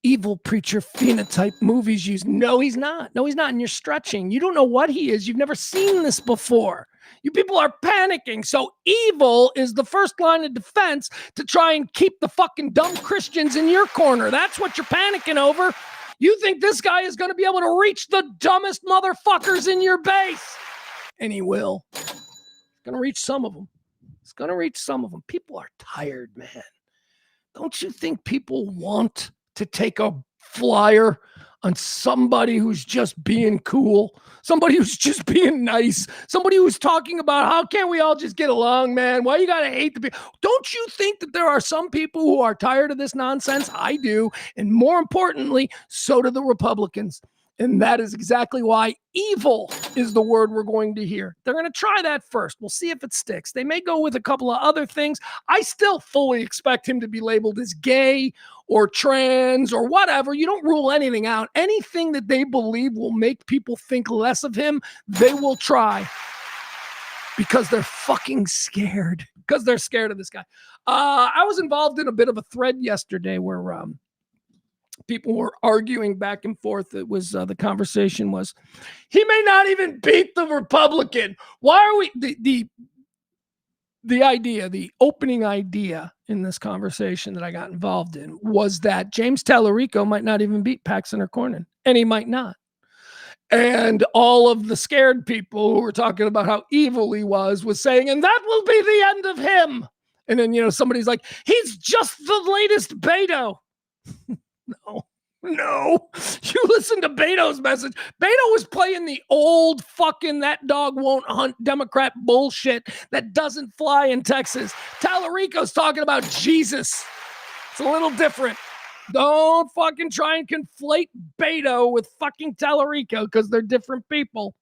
evil preacher phenotype movies use. No, he's not. No, he's not. And you're stretching. You don't know what he is. You've never seen this before. You people are panicking. So evil is the first line of defense to try and keep the fucking dumb Christians in your corner. That's what you're panicking over. You think this guy is going to be able to reach the dumbest motherfuckers in your base. And he will. He's going to reach some of them. He's going to reach some of them. People are tired, man. Don't you think people want to take a flyer on somebody who's just being cool, somebody who's just being nice, somebody who's talking about how can't we all just get along, man? Why you gotta hate the people? Don't you think that there are some people who are tired of this nonsense? I do. And more importantly, so do the Republicans. And that is exactly why evil is the word we're going to hear. They're going to try that first. We'll see if it sticks. They may go with a couple of other things. I still fully expect him to be labeled as gay or trans or whatever. You don't rule anything out. Anything that they believe will make people think less of him, they will try. Because they're fucking scared. Because they're scared of this guy. I was involved in a bit of a thread yesterday where people were arguing back and forth. It was the conversation was, he may not even beat the Republican. Why are we the opening idea in this conversation that I got involved in was that James Talarico might not even beat Paxton or Cornyn, and he might not. And all of the scared people who were talking about how evil he was saying, and that will be the end of him. And then, somebody's like, he's just the latest Beto. No. You listen to Beto's message. Beto was playing the old fucking that dog won't hunt Democrat bullshit that doesn't fly in Texas. Talarico's talking about Jesus. It's a little different. Don't fucking try and conflate Beto with fucking Talarico because they're different people.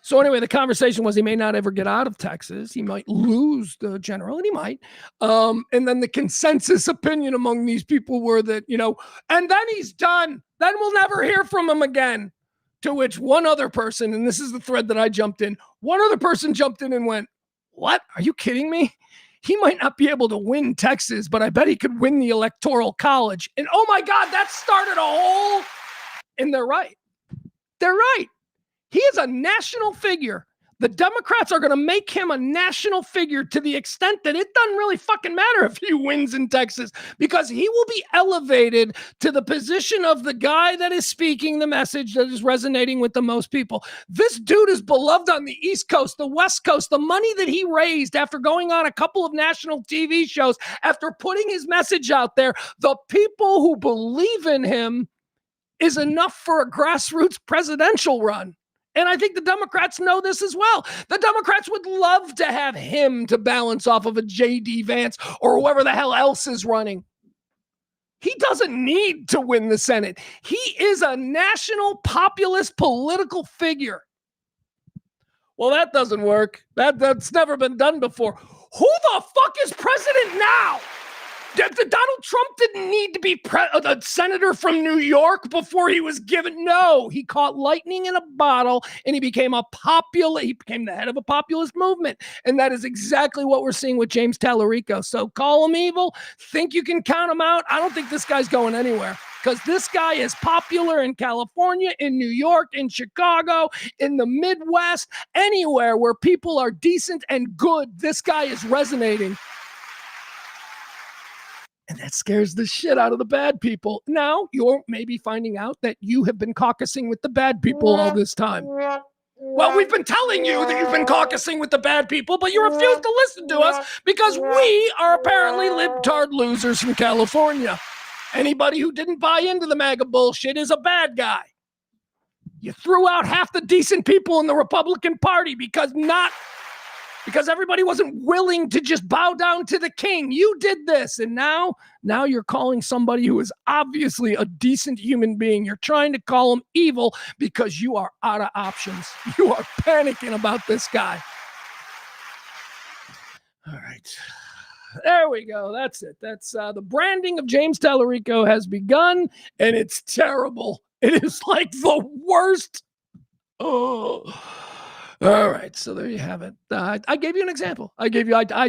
So anyway, the conversation was he may not ever get out of Texas. He might lose the general, and he might. And then the consensus opinion among these people were that, and then he's done. Then we'll never hear from him again. To which one other person, and this is the thread that I jumped in, one other person jumped in and went, what? Are you kidding me? He might not be able to win Texas, but I bet he could win the Electoral College. And oh my God, that started a whole... And they're right. They're right. He is a national figure. The Democrats are going to make him a national figure to the extent that it doesn't really fucking matter if he wins in Texas, because he will be elevated to the position of the guy that is speaking the message that is resonating with the most people. This dude is beloved on the East Coast, the West Coast. The money that he raised after going on a couple of national TV shows, after putting his message out there, the people who believe in him is enough for a grassroots presidential run. And I think the Democrats know this as well. The Democrats would love to have him to balance off of a J.D. Vance or whoever the hell else is running. He doesn't need to win the Senate. He is a national populist political figure. Well, that doesn't work. That's never been done before. Who the fuck is president now? Donald Trump didn't need to be a senator from New York before he was given. No, he caught lightning in a bottle and he became the head of a populist movement. And that is exactly what we're seeing with James Talarico. So call him evil. Think you can count him out? I don't think this guy's going anywhere, because this guy is popular in California, in New York, in Chicago, in the Midwest, anywhere where people are decent and good. This guy is resonating. And that scares the shit out of the bad people. Now, you're maybe finding out that you have been caucusing with the bad people all this time. Well, we've been telling you that you've been caucusing with the bad people, but you refuse to listen to us because we are apparently libtard losers from California. Anybody who didn't buy into the MAGA bullshit is a bad guy. You threw out half the decent people in the Republican Party because everybody wasn't willing to just bow down to the king. You did this. And now you're calling somebody who is obviously a decent human being. You're trying to call him evil because you are out of options. You are panicking about this guy. All right. There we go. That's it. That's the branding of James Talarico has begun, and it's terrible. It is like the worst. Oh. All right, so there you have it. I gave you an example. I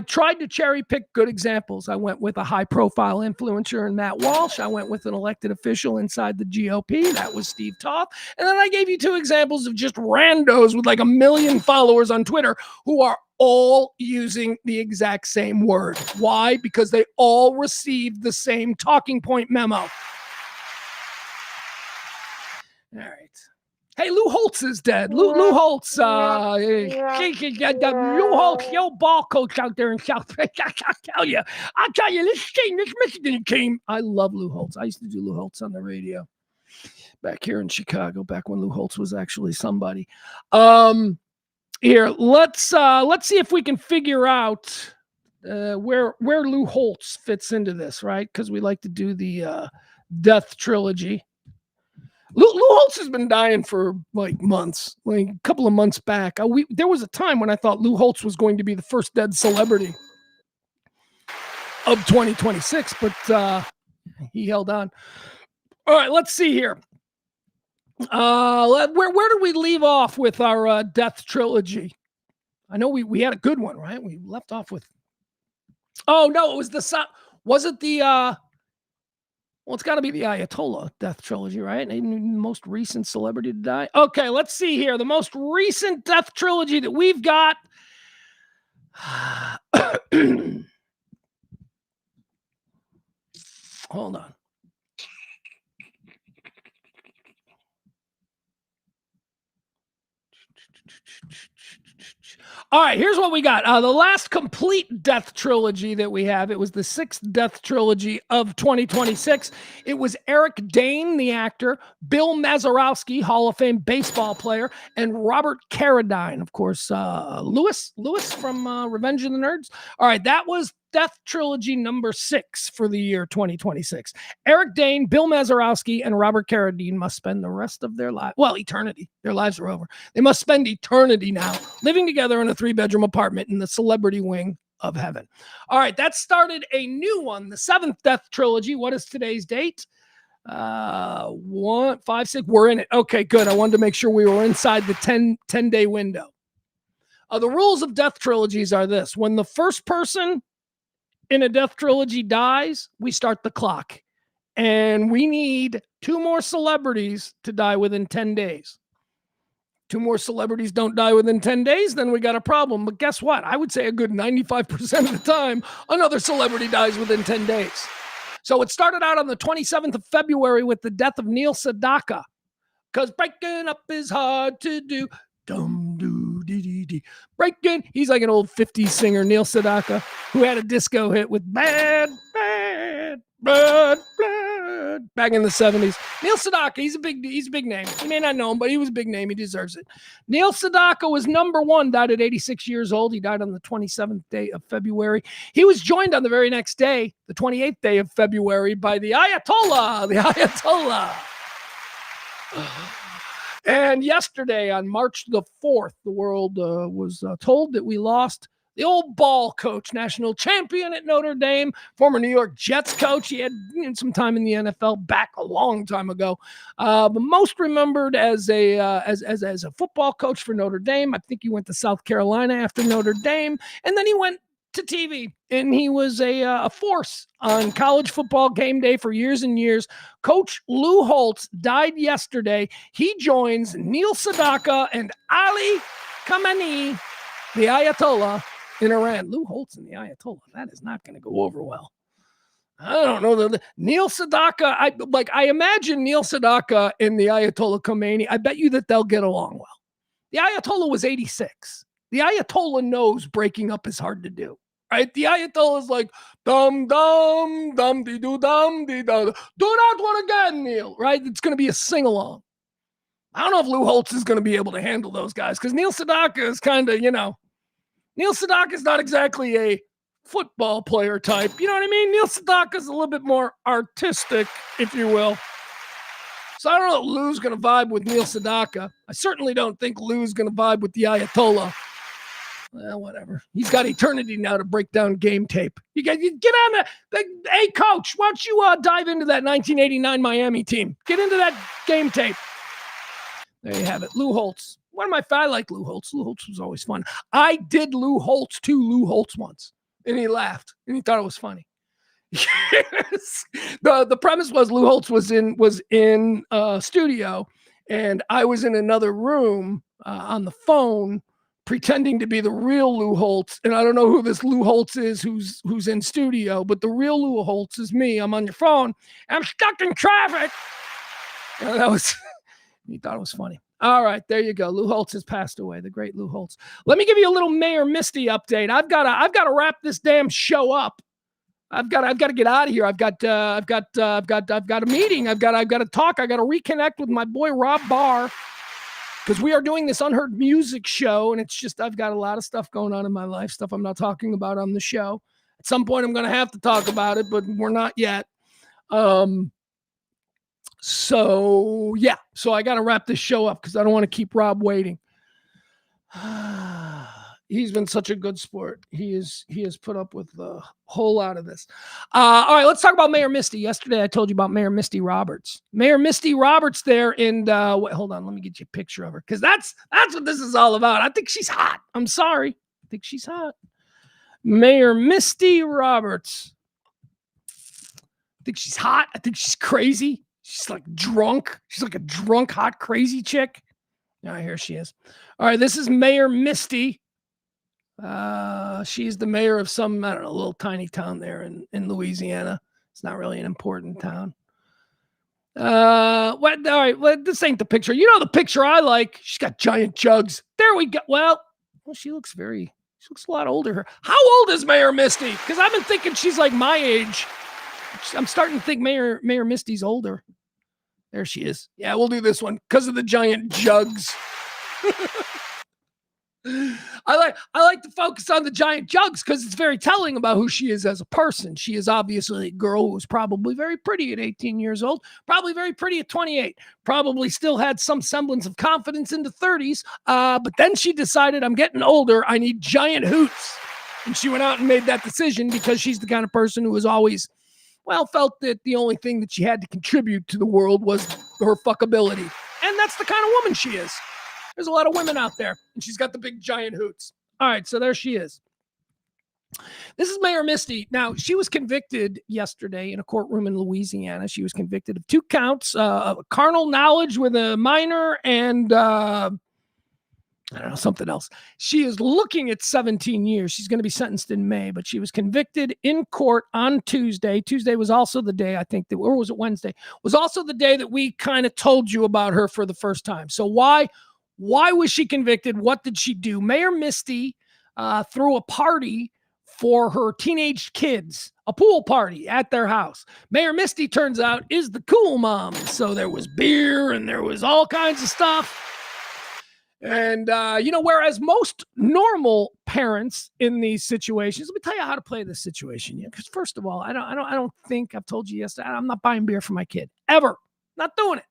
tried to cherry pick good examples. I went with a high-profile influencer in Matt Walsh. I went with an elected official inside the GOP. That was Steve Toth. And then I gave you two examples of just randos with like 1 million followers on Twitter who are all using the exact same word. Why? Because they all received the same talking point memo. All right. Hey, Lou Holtz is dead. Lou Holtz, Lou Holtz, the old ball coach out there in South. I'll tell you, this Michigan team. I love Lou Holtz. I used to do Lou Holtz on the radio back here in Chicago, back when Lou Holtz was actually somebody. Here, let's see if we can figure out where Lou Holtz fits into this, right? Because we like to do the death trilogy. Lou Holtz has been dying for like months, like a couple of months back. There was a time when I thought Lou Holtz was going to be the first dead celebrity of 2026, but he held on. All right, let's see here. Where did we leave off with our death trilogy? I know we had a good one, right? We left off with. Oh no, it was was it the? Well, it's got to be the Ayatollah death trilogy, right? The most recent celebrity to die. Okay, let's see here. The most recent death trilogy that we've got. Hold on. All right, here's what we got. The last complete death trilogy that we have, it was the 6th death trilogy of 2026. It was Eric Dane, the actor, Bill Mazeroski, Hall of Fame baseball player, and Robert Carradine, of course, Lewis from Revenge of the Nerds. All right, that was death trilogy number 6 for the year 2026. Eric Dane, Bill Mazeroski, and Robert Carradine must spend the rest of their life, well, eternity. Their lives are over. They must spend eternity now living together in a 3-bedroom apartment in the celebrity wing of heaven. All right, that started a new one, the 7th death trilogy. What is today's date? 1, 5, 6. We're in it. Okay, good. I wanted to make sure we were inside the 10-day window. The rules of death trilogies are this. When the first person in a death trilogy dies, we start the clock. And we need 2 more celebrities to die within 10 days. 2 more celebrities don't die within 10 days, then we got a problem. But guess what? I would say a good 95% of the time, another celebrity dies within 10 days. So it started out on the 27th of February with the death of Neil Sedaka. Because breaking up is hard to do. Dum doo dee dee dee. Breaking. He's like an old 50s singer, Neil Sedaka, who had a disco hit with Bad, Bad, Blood, Blood back in the 70s. Neil Sedaka, he's a big name. You may not know him, but he was a big name. He deserves it. Neil Sedaka was number 1, died at 86 years old. He died on the 27th day of February. He was joined on the very next day, the 28th day of February, by the Ayatollah. The Ayatollah. And yesterday, on March the 4th, the world was told that we lost the old ball coach, national champion at Notre Dame, former New York Jets coach. He had some time in the NFL back a long time ago, but most remembered as a football coach for Notre Dame. I think he went to South Carolina after Notre Dame, and then he went to TV, and he was a force on college football game day for years and years. Coach Lou Holtz died yesterday. He joins Neil Sedaka and Ali Khamenei, the Ayatollah, in Iran. Lou Holtz and the Ayatollah. That is not going to go over well. I don't know. Neil Sedaka, I imagine Neil Sedaka and the Ayatollah Khomeini, I bet you that they'll get along well. The Ayatollah was 86. The Ayatollah knows breaking up is hard to do. Right? The Ayatollah is like, dum, dum, dum, dee, do, dum, dee, da. Do that one again, Neil. Right? It's going to be a sing-along. I don't know if Lou Holtz is going to be able to handle those guys because Neil Sedaka is kind of, Neil Sedaka is not exactly a football player type. You know what I mean? Neil Sedaka is a little bit more artistic, if you will. So I don't know if Lou's going to vibe with Neil Sedaka. I certainly don't think Lou's going to vibe with the Ayatollah. Well, whatever. He's got eternity now to break down game tape. You get on hey, coach, why don't you dive into that 1989 Miami team? Get into that game tape. There you have it. Lou Holtz. I like Lou Holtz. Lou Holtz was always fun. I did Lou Holtz to Lou Holtz once, and he laughed, and he thought it was funny. Yes. The premise was Lou Holtz was in studio, and I was in another room on the phone pretending to be the real Lou Holtz. And I don't know who this Lou Holtz is who's in studio, but the real Lou Holtz is me. I'm on your phone. I'm stuck in traffic. And that was, he thought it was funny. All right, there you go. Lou Holtz has passed away, the great Lou Holtz. Let me give you a little Mayor Misty update. I've got to wrap this damn show up. I've got to get out of here. I've got a meeting. I've got to talk. I got to reconnect with my boy Rob Barr, because we are doing this Unheard Music show, and it's just I've got a lot of stuff going on in my life, stuff I'm not talking about on the show. At some point, I'm going to have to talk about it, but we're not yet. So I got to wrap this show up because I don't want to keep Rob waiting. He's been such a good sport. He has put up with a whole lot of this. All right, let's talk about Mayor Misty. Yesterday, I told you about Mayor Misty Roberts. Mayor Misty Roberts there in, wait, hold on. Let me get you a picture of her, because that's what this is all about. I think she's hot. I'm sorry. I think she's hot. Mayor Misty Roberts. I think she's hot. I think she's crazy. She's like drunk. She's like a drunk, hot, crazy chick. All right, here she is. All right, this is Mayor Misty. She's the mayor of some, I don't know, little tiny town there in Louisiana. It's not really an important town. All right, this ain't the picture. You know the picture I like. She's got giant jugs. There we go. Well, she looks a lot older. How old is Mayor Misty? Because I've been thinking she's like my age. I'm starting to think Mayor Misty's older. There she is. Yeah, we'll do this one because of the giant jugs. I like to focus on the giant jugs because it's very telling about who she is as a person. She is obviously a girl who was probably very pretty at 18 years old, probably very pretty at 28, probably still had some semblance of confidence in the 30s, but then she decided, I'm getting older, I need giant hoots. And she went out and made that decision because she's the kind of person who has always, felt that the only thing that she had to contribute to the world was her fuckability. And that's the kind of woman she is. There's a lot of women out there, and she's got the big giant hoots. All right, so there she is. This is Mayor Misty. Now, she was convicted yesterday in a courtroom in Louisiana. She was convicted of 2 counts, of carnal knowledge with a minor and, I don't know, something else. She is looking at 17 years. She's going to be sentenced in May, but she was convicted in court on Tuesday. Tuesday was also the day, I think, or was it Wednesday? Was also the day that we kind of told you about her for the first time. So why was she convicted? What did she do? Mayor Misty threw a party for her teenage kids, a pool party at their house. Mayor Misty, turns out, is the cool mom. So there was beer and there was all kinds of stuff. And, whereas most normal parents in these situations, let me tell you how to play this situation. Because first of all, I don't think I've told you yesterday, I'm not buying beer for my kid ever. Not doing it.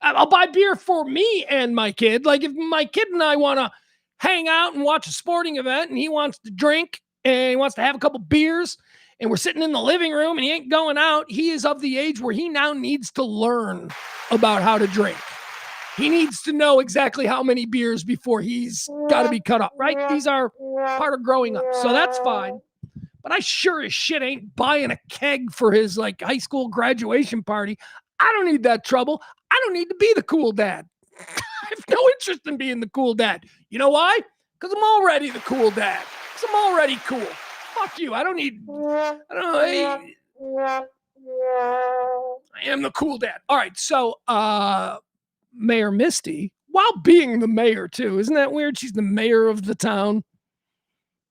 I'll buy beer for me and my kid. Like if my kid and I want to hang out and watch a sporting event and he wants to drink and he wants to have a couple beers and we're sitting in the living room and he ain't going out, he is of the age where he now needs to learn about how to drink. He needs to know exactly how many beers before he's got to be cut off, right? These are part of growing up. So that's fine. But I sure as shit ain't buying a keg for his high school graduation party. I don't need that trouble. I don't need to be the cool dad. I have no interest in being the cool dad. You know why? Because I'm already the cool dad. Because I'm already cool. Fuck you. I am the cool dad. All right. So, Mayor Misty, while being the mayor too, isn't that weird? She's the mayor of the town.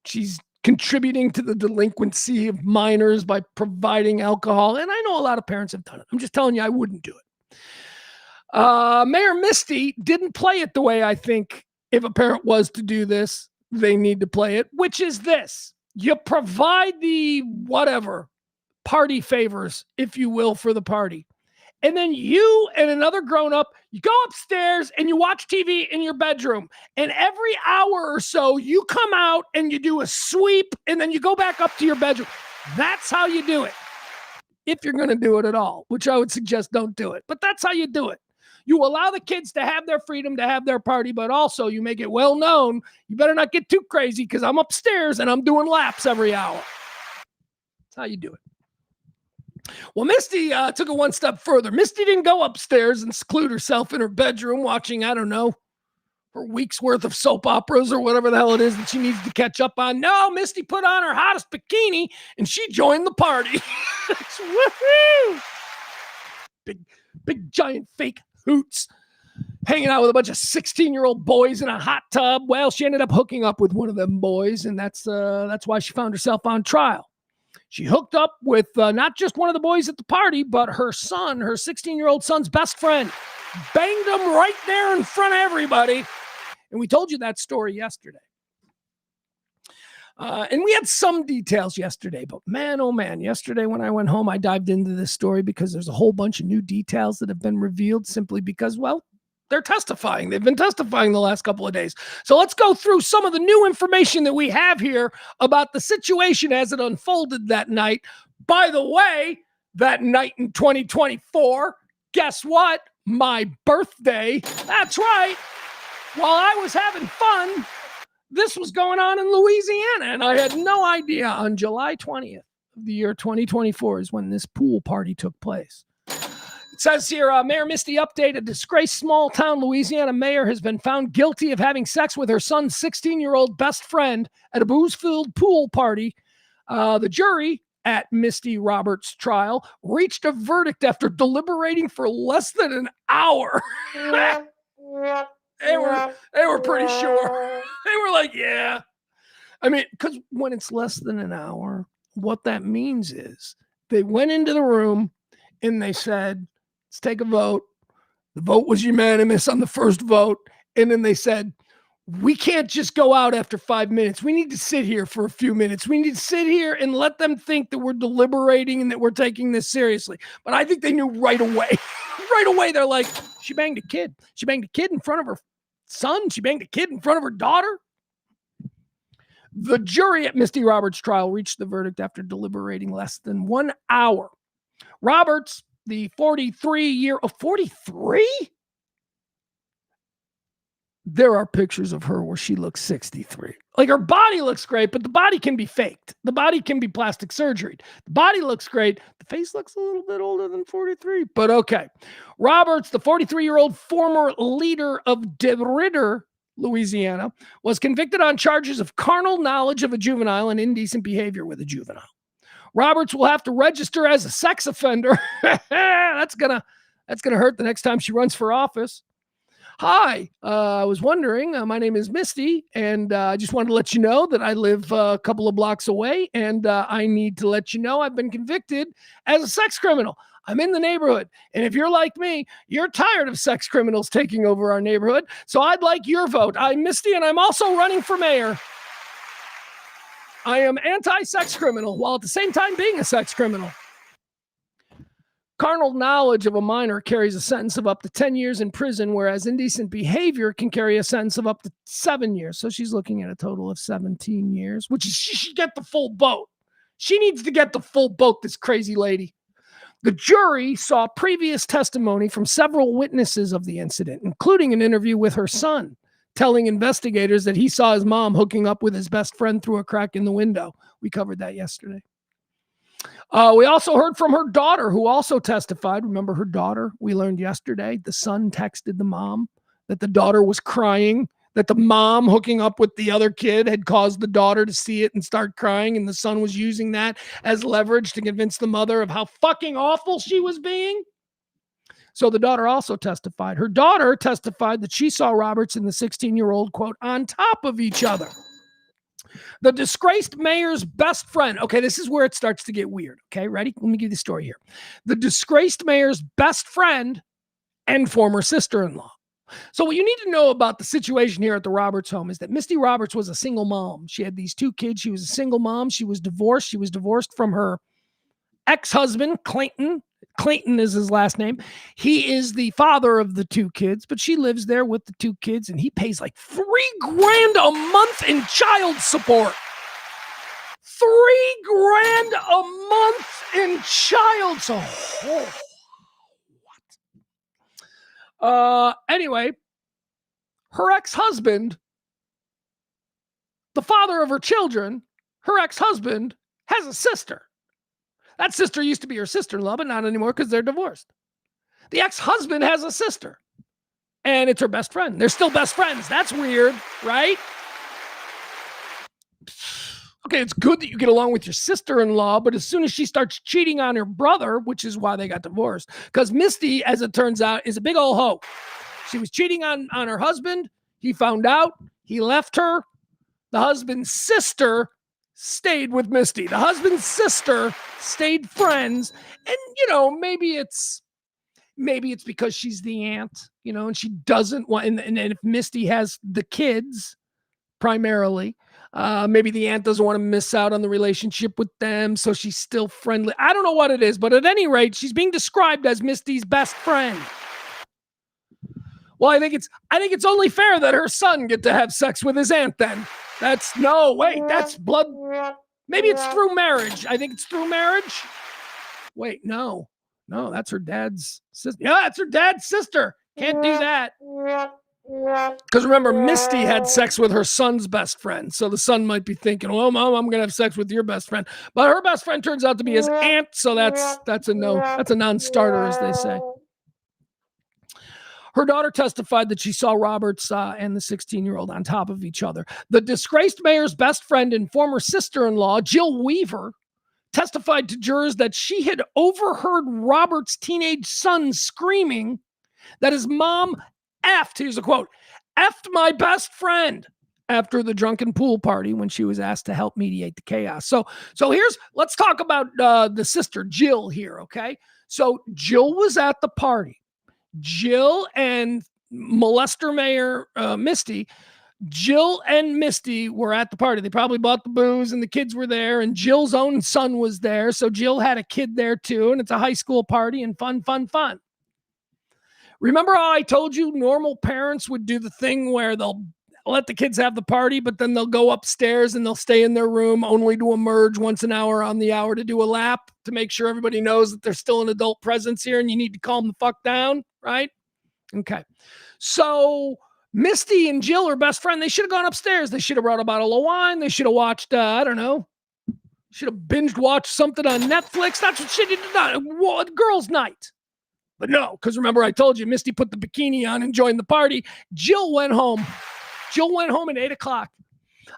She's contributing to the delinquency of minors by providing alcohol. And I know a lot of parents have done it. I'm just telling you, I wouldn't do it. Mayor Misty didn't play it the way I think if a parent was to do this, they need to play it, which is this. You provide the whatever party favors, if you will, for the party. And then you and another grown-up, you go upstairs and you watch TV in your bedroom. And every hour or so, you come out and you do a sweep, and then you go back up to your bedroom. That's how you do it. If you're going to do it at all, which I would suggest don't do it. But that's how you do it. You allow the kids to have their freedom, to have their party, but also you make it well known, you better not get too crazy because I'm upstairs and I'm doing laps every hour. That's how you do it. Well, Misty took it one step further. Misty didn't go upstairs and seclude herself in her bedroom watching, I don't know, her week's worth of soap operas or whatever the hell it is that she needs to catch up on. No, Misty put on her hottest bikini and she joined the party. Woohoo! Big giant fake hoots hanging out with a bunch of 16-year-old boys in a hot tub. Well, she ended up hooking up with one of them boys, and that's why she found herself on trial. She hooked up with not just one of the boys at the party, but her son, her 16-year-old son's best friend. Banged him right there in front of everybody. And we told you that story yesterday. And we had some details yesterday, but man, oh man, yesterday when I went home, I dived into this story because there's a whole bunch of new details that have been revealed simply because, well, they're testifying. They've been testifying the last couple of days. So let's go through some of the new information that we have here about the situation as it unfolded that night. By the way, that night in 2024, guess what? My birthday. That's right. While I was having fun, this was going on in Louisiana, and I had no idea. On July 20th of the year 2024 is when this pool party took place. It says here, Mayor Misty update, a disgraced small-town Louisiana mayor has been found guilty of having sex with her son's 16-year-old best friend at a booze-filled pool party. The jury at Misty Roberts' trial reached a verdict after deliberating for less than an hour. They were pretty sure. They were like, yeah. I mean, because when it's less than an hour, what that means is they went into the room and they said, let's take a vote. The vote was unanimous on the first vote. And then they said, we can't just go out after 5 minutes. We need to sit here for a few minutes. We need to sit here and let them think that we're deliberating and that we're taking this seriously. But I think they knew right away. Right away, they're like, she banged a kid. She banged a kid in front of her son. She banged a kid in front of her daughter. The jury at Misty Roberts' trial reached the verdict after deliberating less than 1 hour. Roberts, the 43-year-old, 43? There are pictures of her where she looks 63. Like, her body looks great, but the body can be faked. The body can be plastic surgery. The body looks great. The face looks a little bit older than 43, but okay. Roberts, the 43-year-old former leader of DeRidder, Louisiana, was convicted on charges of carnal knowledge of a juvenile and indecent behavior with a juvenile. Roberts will have to register as a sex offender. That's gonna hurt the next time she runs for office. Hi, I was wondering, my name is Misty, and I just wanted to let you know that I live a couple of blocks away, and I need to let you know I've been convicted as a sex criminal. I'm in the neighborhood, and if you're like me, you're tired of sex criminals taking over our neighborhood, so I'd like your vote. I'm Misty, and I'm also running for mayor. I am anti-sex criminal, while at the same time being a sex criminal. Carnal knowledge of a minor carries a sentence of up to 10 years in prison, whereas indecent behavior can carry a sentence of up to 7 years. So she's looking at a total of 17 years, which is, she should get the full boat. She needs to get the full boat, this crazy lady. The jury saw previous testimony from several witnesses of the incident, including an interview with her son, telling investigators that he saw his mom hooking up with his best friend through a crack in the window. We covered that yesterday. We also heard from her daughter, who also testified. Remember her daughter? We learned yesterday the son texted the mom that the daughter was crying, that the mom hooking up with the other kid had caused the daughter to see it and start crying, and the son was using that as leverage to convince the mother of how fucking awful she was being. So the daughter also testified. Her daughter testified that she saw Roberts and the 16-year-old, quote, on top of each other. The disgraced mayor's best friend. Okay, this is where it starts to get weird. Okay, ready? Let me give you the story here. The disgraced mayor's best friend and former sister-in-law. So what you need to know about the situation here at the Roberts home is that Misty Roberts was a single mom. She had these 2 kids. She was a single mom. She was divorced. She was divorced from her ex-husband, Clayton. Clayton is his last name. He is the father of the 2 kids, but she lives there with the 2 kids, and he pays like $3,000 a month in child support. $3,000 a month in child support. What? Anyway, her ex-husband, the father of her children, her ex-husband has a sister. That sister used to be her sister-in-law, but not anymore because they're divorced. The ex-husband has a sister, and it's her best friend. They're still best friends. That's weird, right? Okay, it's good that you get along with your sister-in-law, but as soon as she starts cheating on her brother, which is why they got divorced, because Misty, as it turns out, is a big old hoe. She was cheating on her husband. He found out. He left her. The husband's sister stayed with Misty. The husband's sister stayed friends. And, maybe it's because she's the aunt, and she doesn't want, and if Misty has the kids primarily, maybe the aunt doesn't want to miss out on the relationship with them, so she's still friendly. I don't know what it is, but at any rate, she's being described as Misty's best friend. Well, I think it's only fair that her son get to have sex with his aunt then. That's blood. Maybe it's through marriage. I think it's through marriage. Wait, no, that's her dad's sister. Yeah, that's her dad's sister. Can't do that. Because remember, Misty had sex with her son's best friend. So the son might be thinking, well, Mom, I'm going to have sex with your best friend. But her best friend turns out to be his aunt. So that's a no. That's a non-starter, as they say. Her daughter testified that she saw Roberts and the 16-year-old on top of each other. The disgraced mayor's best friend and former sister-in-law, Jill Weaver, testified to jurors that she had overheard Robert's teenage son screaming that his mom effed, here's a quote, effed my best friend after the drunken pool party when she was asked to help mediate the chaos. So let's talk about the sister, Jill, here, okay? So Jill was at the party. Jill and molester Mayor Misty, Jill and Misty were at the party. They probably bought the booze and the kids were there, and Jill's own son was there. So Jill had a kid there too, and it's a high school party and fun. Remember how I told you normal parents would do the thing where they'll let the kids have the party, but then they'll go upstairs and they'll stay in their room only to emerge once an hour on the hour to do a lap to make sure everybody knows that there's still an adult presence here and you need to calm the fuck down, right? Okay. So Misty and Jill are best friend. They should have gone upstairs. They should have brought a bottle of wine. They should have watched, should have binged watched something on Netflix. That's what she did. Girls' night. But no, because remember I told you, Misty put the bikini on and joined the party. Jill went home. At 8 o'clock.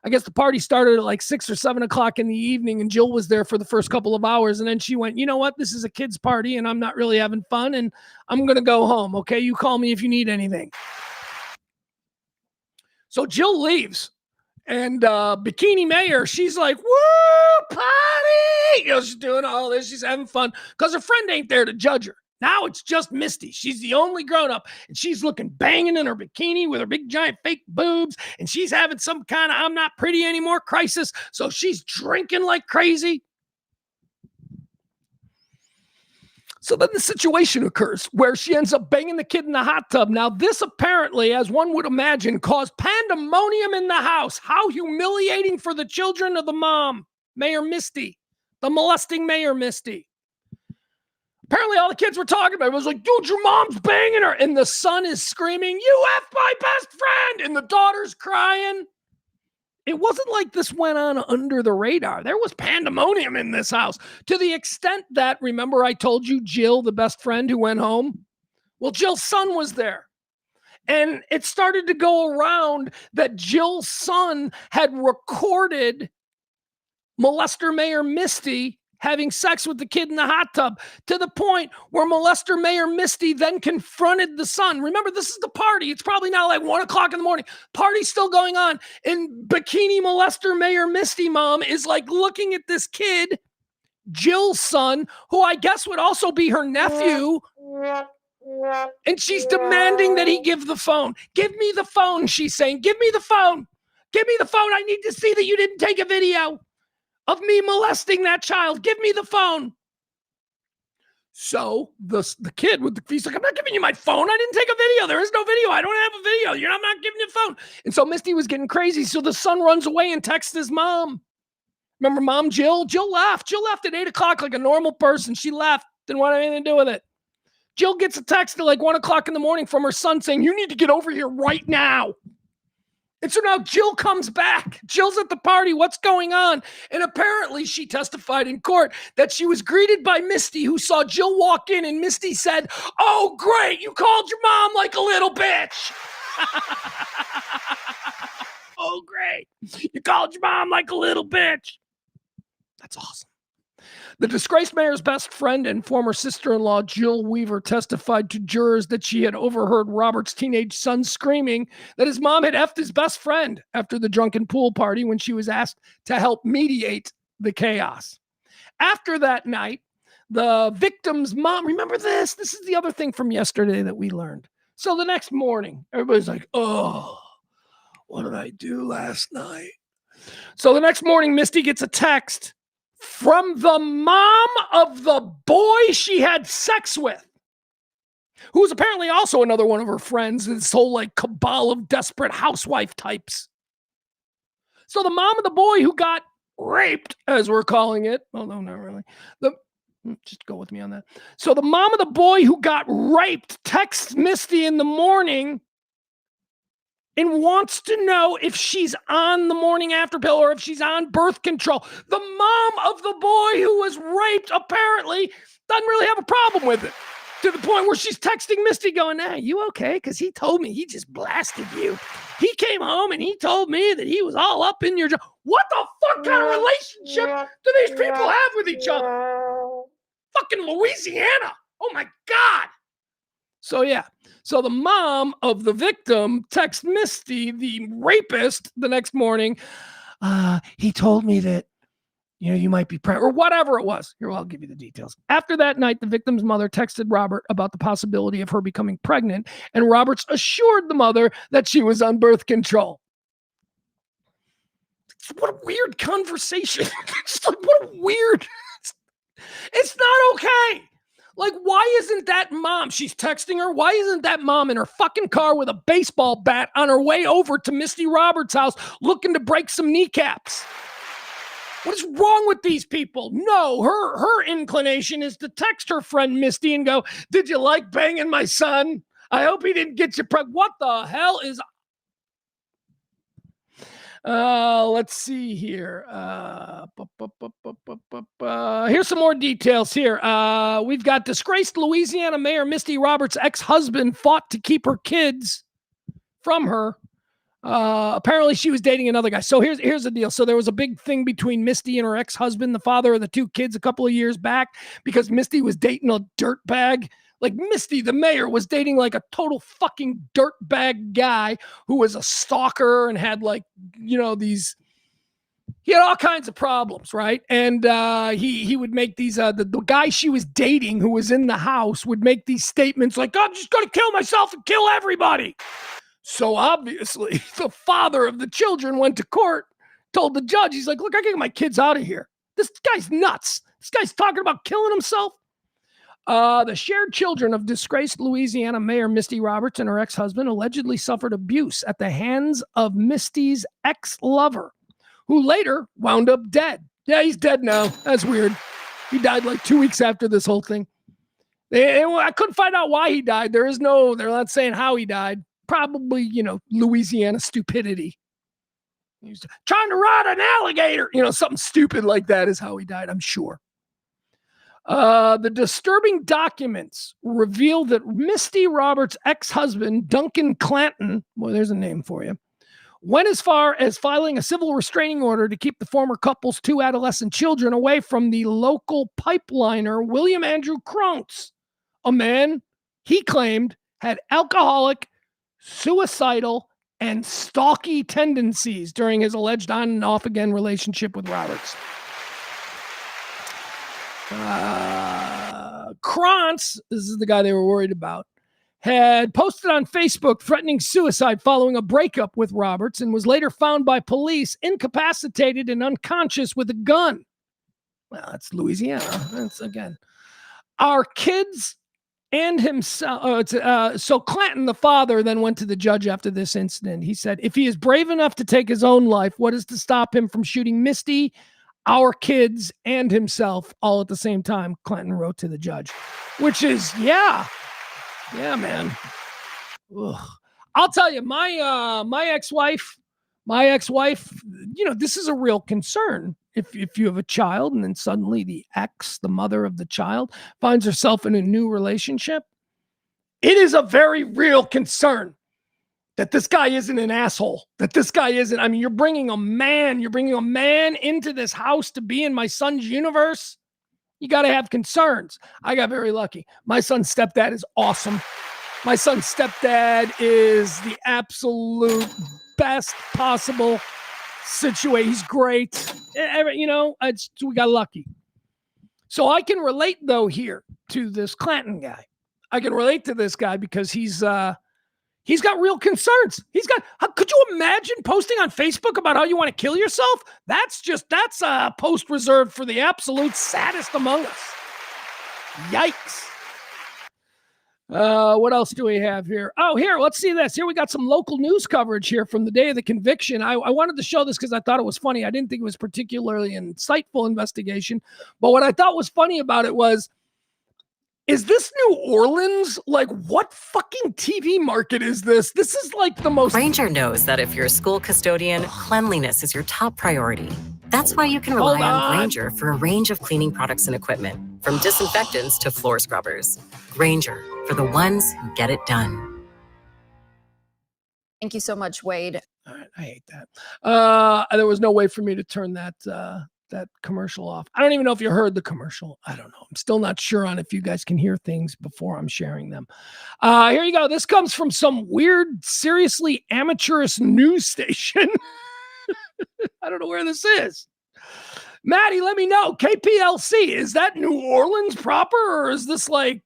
I guess the party started at like 6 or 7 o'clock in the evening, and Jill was there for the first couple of hours. And then she went, you know what? This is a kid's party, and I'm not really having fun, and I'm going to go home. Okay, you call me if you need anything. So Jill leaves, and Bikini Mayor, she's like, woo, party! She's doing all this. She's having fun because her friend ain't there to judge her. Now it's just Misty. She's the only grown-up, and she's looking banging in her bikini with her big, giant fake boobs, and she's having some kind of I'm not pretty anymore crisis, so she's drinking like crazy. So then the situation occurs where she ends up banging the kid in the hot tub. Now, this apparently, as one would imagine, caused pandemonium in the house. How humiliating for the children of the mom, Mayor Misty, the molesting Mayor Misty. Apparently all the kids were talking about it. It was like, dude, your mom's banging her. And the son is screaming, you effed my best friend. And the daughter's crying. It wasn't like this went on under the radar. There was pandemonium in this house to the extent that, remember I told you Jill, the best friend who went home? Well, Jill's son was there. And it started to go around that Jill's son had recorded molester Mayor Misty having sex with the kid in the hot tub, to the point where molester Mayor Misty then confronted the son. Remember, this is the party. It's probably now like 1 o'clock in the morning. Party's still going on. And bikini molester Mayor Misty mom is like looking at this kid, Jill's son, who I guess would also be her nephew. And she's demanding that he give the phone. Give me the phone, she's saying. Give me the phone. Give me the phone. I need to see that you didn't take a video of me molesting that child. Give me the phone. So the kid he's like, I'm not giving you my phone. I didn't take a video. There is no video. I don't have a video. I'm not giving you a phone. And so Misty was getting crazy. So the son runs away and texts his mom. Remember mom, Jill? Jill left. Jill left at 8 o'clock like a normal person. She left. Didn't want anything to do with it. Jill gets a text at like 1 o'clock in the morning from her son saying, you need to get over here right now. And so now Jill comes back. Jill's at the party. What's going on? And apparently she testified in court that she was greeted by Misty, who saw Jill walk in, and Misty said, oh, great. You called your mom like a little bitch. Oh, great. You called your mom like a little bitch. That's awesome. The disgraced mayor's best friend and former sister-in-law, Jill Weaver, testified to jurors that she had overheard Robert's teenage son screaming that his mom had effed his best friend after the drunken pool party when she was asked to help mediate the chaos. After that night, the victim's mom, remember this? This is the other thing from yesterday that we learned. So the next morning, everybody's like, oh, what did I do last night? So the next morning, Misty gets a text from the mom of the boy she had sex with, who was apparently also another one of her friends, this whole like cabal of desperate housewife types. So the mom of the boy who got raped, as we're calling it, well, no, not really. Just go with me on that. So the mom of the boy who got raped texts Misty in the morning and wants to know if she's on the morning after pill or if she's on birth control. The mom of the boy who was raped apparently doesn't really have a problem with it, to the point where she's texting Misty going, hey, you okay? Because he told me he just blasted you. He came home and he told me that he was all up in your job. What the fuck kind of relationship do these people have with each other? Fucking Louisiana. Oh my God. So yeah. So the mom of the victim texts Misty, the rapist, the next morning. He told me that, you might be pregnant, or whatever it was. Here, I'll give you the details. After that night, the victim's mother texted Robert about the possibility of her becoming pregnant, and Roberts assured the mother that she was on birth control. What a weird conversation. It's like, what a weird... It's not okay. Like, why isn't that mom? She's texting her. Why isn't that mom in her fucking car with a baseball bat on her way over to Misty Roberts' house looking to break some kneecaps? What is wrong with these people? No, her inclination is to text her friend Misty and go, did you like banging my son? I hope he didn't get you pregnant. What the hell is... Let's see here. Here's some more details here. We've got disgraced Louisiana Mayor Misty Roberts' ex-husband fought to keep her kids from her. Apparently she was dating another guy. So here's the deal. So there was a big thing between Misty and her ex-husband, the father of the two kids, a couple of years back, because Misty was dating a dirtbag. Like Misty, the mayor, was dating like a total fucking dirtbag guy who was a stalker and had like, he had all kinds of problems, right? And he would make these, the guy she was dating who was in the house would make these statements like, I'm just going to kill myself and kill everybody. So obviously the father of the children went to court, told the judge, he's like, look, I can get my kids out of here. This guy's nuts. This guy's talking about killing himself. The shared children of disgraced Louisiana Mayor Misty Roberts and her ex-husband allegedly suffered abuse at the hands of Misty's ex-lover, who later wound up dead. Yeah, he's dead now. That's weird. He died like 2 weeks after this whole thing. I couldn't find out why he died. They're not saying how he died. Probably, Louisiana stupidity. He was trying to ride an alligator. Something stupid like that is how he died, I'm sure. The disturbing documents reveal that Misty Roberts' ex-husband, Duncan Clanton, well, there's a name for you, went as far as filing a civil restraining order to keep the former couple's two adolescent children away from the local pipeliner, William Andrew Crontz, a man he claimed had alcoholic, suicidal, and stalky tendencies during his alleged on and off again relationship with Roberts. Crontz, this is the guy they were worried about, had posted on Facebook threatening suicide following a breakup with Roberts and was later found by police incapacitated and unconscious with a gun. Well, that's Louisiana. That's again. our kids and himself. So Clanton, the father, then went to the judge after this incident. He said, if he is brave enough to take his own life, what is to stop him from shooting Misty, our kids, and himself all at the same time? Clanton wrote to the judge, which is, yeah, man. Ugh. I'll tell you, my ex-wife, this is a real concern. If you have a child and then suddenly the mother of the child, finds herself in a new relationship, it is a very real concern that this guy isn't an asshole, that this guy isn't, I mean, you're bringing a man into this house to be in my son's universe. You got to have concerns. I got very lucky. My son's stepdad is awesome. My son's stepdad is the absolute best possible situation. He's great. We got lucky. So I can relate, though, here to this Clanton guy. I can relate to this guy because he's got real concerns. Could you imagine posting on Facebook about how you want to kill yourself? That's a post reserved for the absolute saddest among us. Yikes. What else do we have here? Oh, here, let's see this. Here we got some local news coverage here from the day of the conviction. I wanted to show this because I thought it was funny. I didn't think it was particularly an insightful investigation. But what I thought was funny about it was, is this New Orleans? Like, what fucking TV market is this? This is like the most... Ranger knows that if you're a school custodian, cleanliness is your top priority. That's why you can rely on Ranger for a range of cleaning products and equipment, from disinfectants to floor scrubbers. Ranger, for the ones who get it done. Thank you so much, Wade. All right, I hate that. There was no way for me to turn that commercial off. I don't even know if you heard the commercial. I don't know. I'm still not sure on if you guys can hear things before I'm sharing them. Here you go. This comes from some weird, seriously amateurish news station. I don't know where this is. Maddie, let me know. KPLC, is that New Orleans proper, or is this like,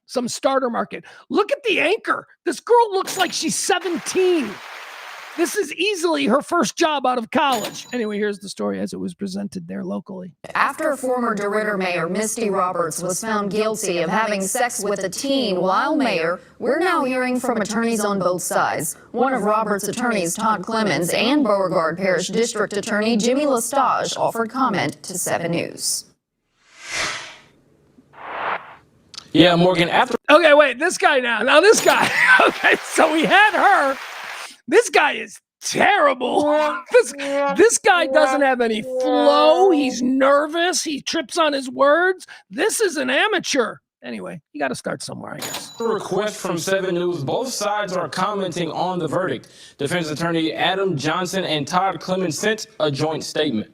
some starter market? Look at the anchor. This girl looks like she's 17. This is easily her first job out of college. Anyway, here's the story as it was presented there locally. After former DeRidder Mayor Misty Roberts was found guilty of having sex with a teen while mayor, we're now hearing from attorneys on both sides. One of Roberts' attorneys, Todd Clemens, and Beauregard Parish District Attorney Jimmy Lestage offered comment to 7 News. Yeah, Morgan, Okay, wait, this guy now. Now this guy. Okay, so we had her. This guy is terrible. This guy doesn't have any flow. He's nervous. He trips on his words. This is an amateur. Anyway, you got to start somewhere, I guess. A request from 7 News. Both sides are commenting on the verdict. Defense attorney Adam Johnson and Todd Clemens sent a joint statement.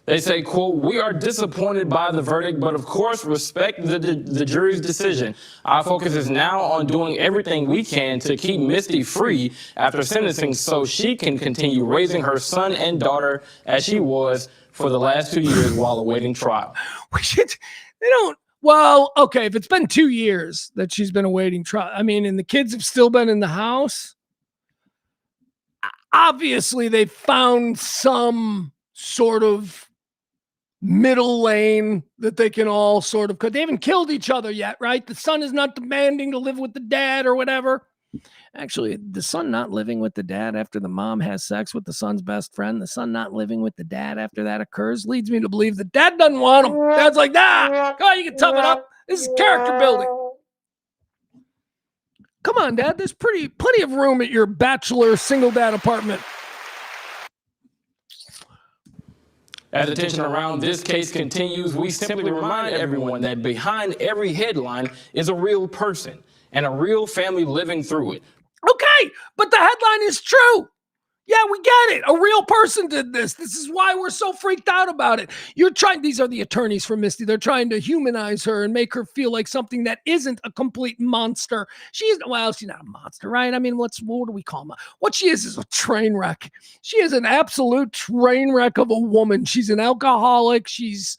They say, quote, "We are disappointed by the verdict, but of course respect the jury's decision. Our focus is now on doing everything we can to keep Misty free after sentencing so she can continue raising her son and daughter as she was for the last 2 years while awaiting trial." Well, okay, if it's been 2 years that she's been awaiting trial, I mean, and the kids have still been in the house, obviously they found some sort of middle lane that they can all sort of, because they haven't killed each other yet, right? The son is not demanding to live with the dad or whatever. Actually, the son not living with the dad after the mom has sex with the son's best friend, the son not living with the dad after that occurs, leads me to believe the dad doesn't want him. Dad's like, nah, come on, you can tough it up. This is character building. Come on, Dad, there's plenty of room at your bachelor single dad apartment. As the tension around this case continues, we simply remind everyone that behind every headline is a real person and a real family living through it. Okay, but the headline is true. Yeah, we get it. A real person did this. This is why we're so freaked out about it. These are the attorneys for Misty. They're trying to humanize her and make her feel like something that isn't a complete monster. She's not a monster, right? I mean, what do we call her? What she is a train wreck. She is an absolute train wreck of a woman. She's an alcoholic. She's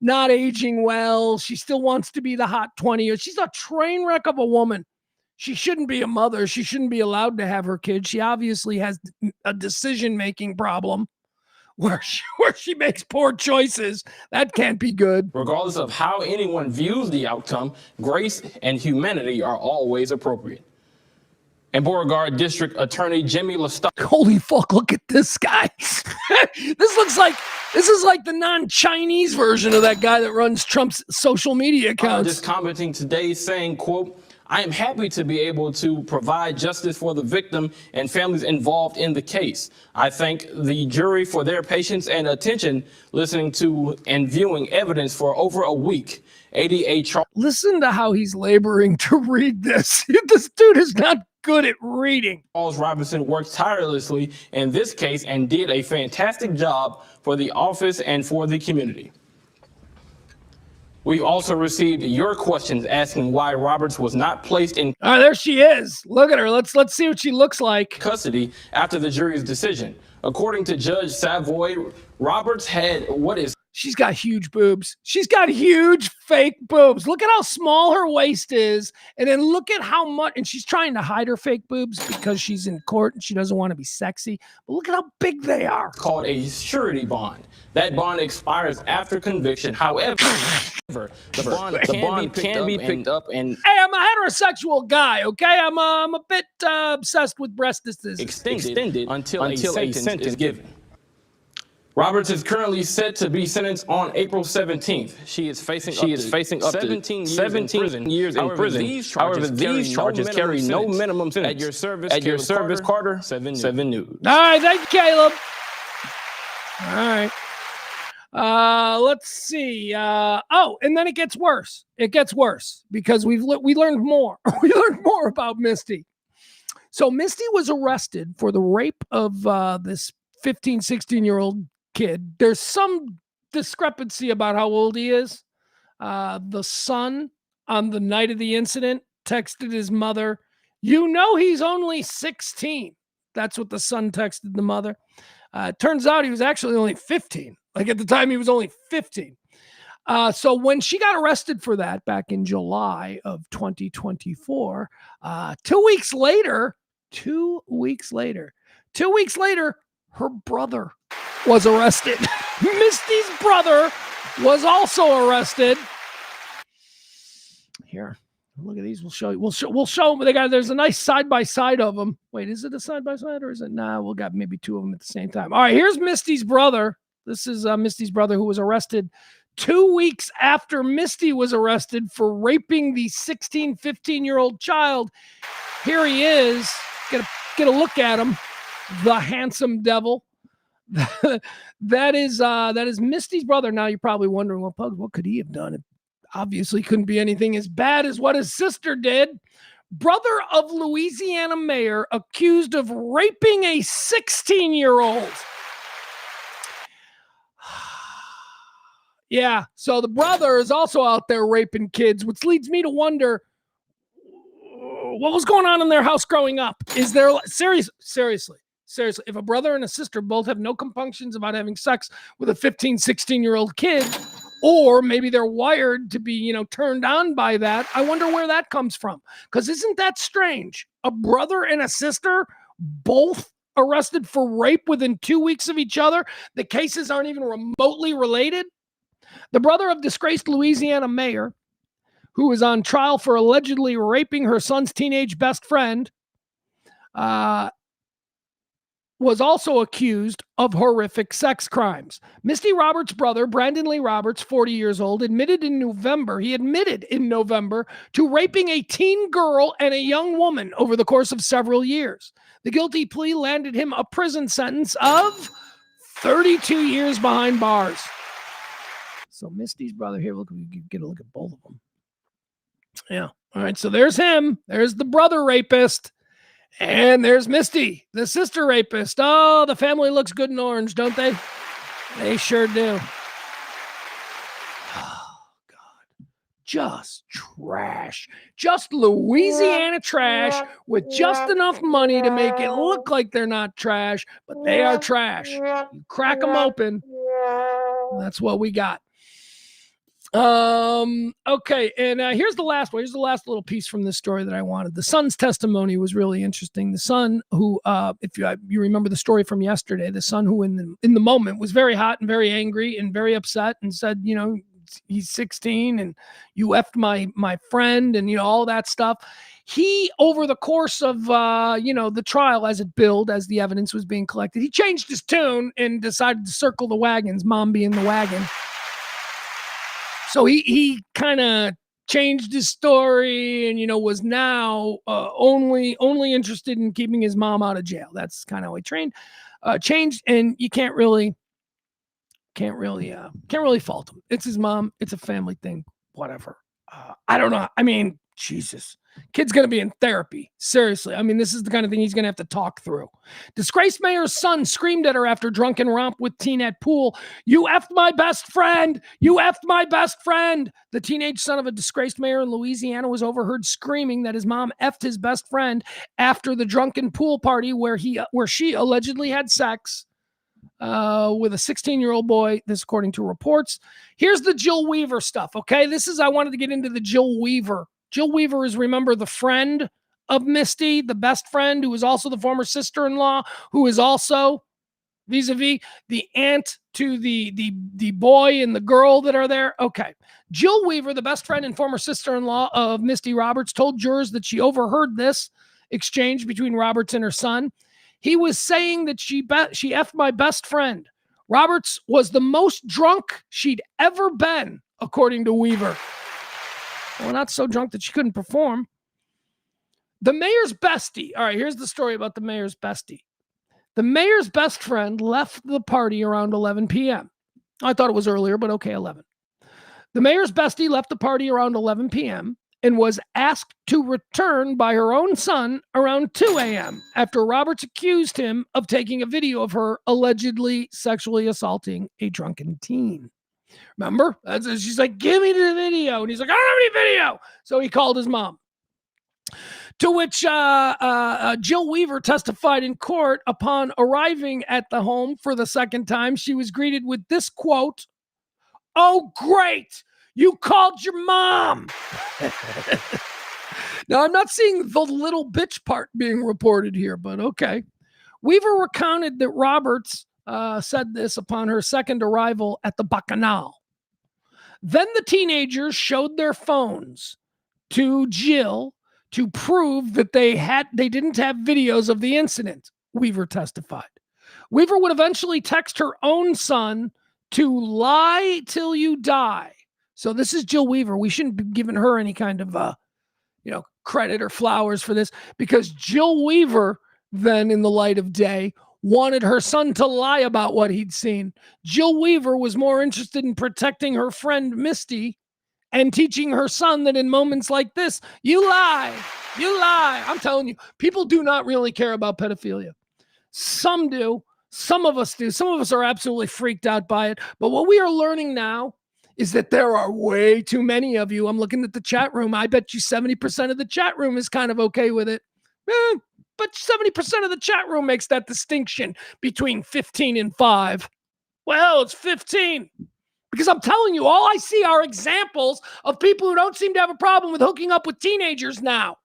not aging well. She still wants to be the hot 20. She's a train wreck of a woman. She shouldn't be a mother. She shouldn't be allowed to have her kids. She obviously has a decision-making problem where she makes poor choices. That can't be good. Regardless of how anyone views the outcome, grace and humanity are always appropriate. And Beauregard District Attorney Jimmy Lestat. Holy fuck, look at this guy. This is like the non-Chinese version of that guy that runs Trump's social media accounts. Just commenting today saying, quote, I am happy to be able to provide justice for the victim and families involved in the case. I thank the jury for their patience and attention listening to and viewing evidence for over a week. 88 charges. Listen to how he's laboring to read this. This dude is not good at reading. Charles Robinson worked tirelessly in this case and did a fantastic job for the office and for the community. We've also received your questions asking why Roberts was not placed in there she is. Look at her. Let's see what she looks like. Custody after the jury's decision. According to Judge Savoy, Roberts had She's got huge boobs. She's got huge fake boobs. Look at how small her waist is. And then look at how much, and she's trying to hide her fake boobs because she's in court and she doesn't want to be sexy. But look at how big they are. Called a surety bond. That bond expires after conviction. However, the bond can be picked up and hey, I'm a heterosexual guy, okay? I'm a bit obsessed with breast distance. Extended until a sentence is given. Roberts is currently set to be sentenced on April 17th. She is facing up to 17 years in prison. However, these charges carry no minimum sentence. At your service, Carter, 7 News. All right, thank you, Caleb. All right. Let's see. And then it gets worse. It gets worse because we learned more. We learned more about Misty. So Misty was arrested for the rape of this 15, 16-year-old kid. There's some discrepancy about how old he is. The son on the night of the incident texted his mother, he's only 16. That's what the son texted the mother. Turns out he was actually only 15. Like at the time he was only 15. So when she got arrested for that back in July of 2024, 2 weeks later, her brother was arrested. Misty's brother was also arrested. Here, look at these. We'll show you. We'll show them. There's a nice side by side of them. Wait, is it a side by side or is it? Nah, we'll got maybe two of them at the same time. All right, here's Misty's brother. This is Misty's brother who was arrested 2 weeks after Misty was arrested for raping the 16, 15-year-old child. Here he is. Get a look at him. The handsome devil. that is Misty's brother. Now you're probably wondering, well, Pugs, what could he have done? It obviously couldn't be anything as bad as what his sister did. Brother of Louisiana mayor accused of raping a 16-year-old. Yeah, so the brother is also out there raping kids, which leads me to wonder what was going on in their house growing up. Is there seriously, if a brother and a sister both have no compunctions about having sex with a 15, 16-year-old kid, or maybe they're wired to be, turned on by that, I wonder where that comes from. Because isn't that strange? A brother and a sister both arrested for rape within 2 weeks of each other. The cases aren't even remotely related. The brother of disgraced Louisiana mayor, who is on trial for allegedly raping her son's teenage best friend, was also accused of horrific sex crimes. Misty Roberts' brother, Brandon Lee Roberts, 40 years old, admitted in November to raping a teen girl and a young woman over the course of several years. The guilty plea landed him a prison sentence of 32 years behind bars. So Misty's brother here, look, we get a look at both of them. Yeah. All right. So there's him. There's the brother rapist. And there's Misty, the sister rapist. Oh, the family looks good in orange, don't they? They sure do. Oh, God. Just trash. Just Louisiana trash with just enough money to make it look like they're not trash, but they are trash. You crack them open. That's what we got. Okay, and here's the last one. Here's the last little piece from this story that I wanted. The son's testimony was really interesting. The son who, if you remember the story from yesterday, the son who in the moment was very hot and very angry and very upset and said, you know, he's 16 and you effed my friend and, you know, all that stuff. He, over the course of, you know, the trial as it built, as the evidence was being collected, he changed his tune and decided to circle the wagons, mom being the wagon. So he kind of changed his story and, you know, was now only interested in keeping his mom out of jail. That's kind of how he changed. And you can't really fault him. It's his mom. It's a family thing, whatever. I don't know. I mean, Jesus. Kid's going to be in therapy. Seriously. I mean, this is the kind of thing he's going to have to talk through. Disgraced mayor's son screamed at her after drunken romp with teen at pool. You effed my best friend. You effed my best friend. The teenage son of a disgraced mayor in Louisiana was overheard screaming that his mom effed his best friend after the drunken pool party where she allegedly had sex with a 16-year-old boy, this according to reports. Here's the Jill Weaver stuff, okay? I wanted to get into the Jill Weaver. Jill Weaver is, remember, the friend of Misty, the best friend, who is also the former sister-in-law, who is also, vis-a-vis, the aunt to the boy and the girl that are there. Okay. Jill Weaver, the best friend and former sister-in-law of Misty Roberts, told jurors that she overheard this exchange between Roberts and her son. He was saying that she effed my best friend. Roberts was the most drunk she'd ever been, according to Weaver. Well, not so drunk that she couldn't perform. The mayor's bestie. All right, here's the story about the mayor's bestie. The mayor's best friend left the party around 11 p.m. I thought it was earlier, but okay, 11. The mayor's bestie left the party around 11 p.m. and was asked to return by her own son around 2 a.m. after Roberts accused him of taking a video of her allegedly sexually assaulting a drunken teen. Remember? She's like, give me the video. And he's like, I don't have any video. So he called his mom. To which Jill Weaver testified in court upon arriving at the home for the second time. She was greeted with this quote, "Oh, great. You called your mom." Now, I'm not seeing the little bitch part being reported here, but okay. Weaver recounted that Roberts said this upon her second arrival at the Bacchanal. Then the teenagers showed their phones to Jill to prove that they didn't have videos of the incident, Weaver testified. Weaver would eventually text her own son to lie till you die. So this is Jill Weaver. We shouldn't be giving her any kind of credit or flowers for this, because Jill Weaver, then in the light of day, wanted her son to lie about what he'd seen. Jill Weaver was more interested in protecting her friend Misty and teaching her son that in moments like this, you lie. I'm telling you, people do not really care about pedophilia. Some do. Some of us do. Some of us are absolutely freaked out by it. But what we are learning now is that there are way too many of you. I'm looking at the chat room. I bet you 70% of the chat room is kind of okay with it. But 70% of the chat room makes that distinction between 15 and 5. Well, it's 15. Because I'm telling you, all I see are examples of people who don't seem to have a problem with hooking up with teenagers now.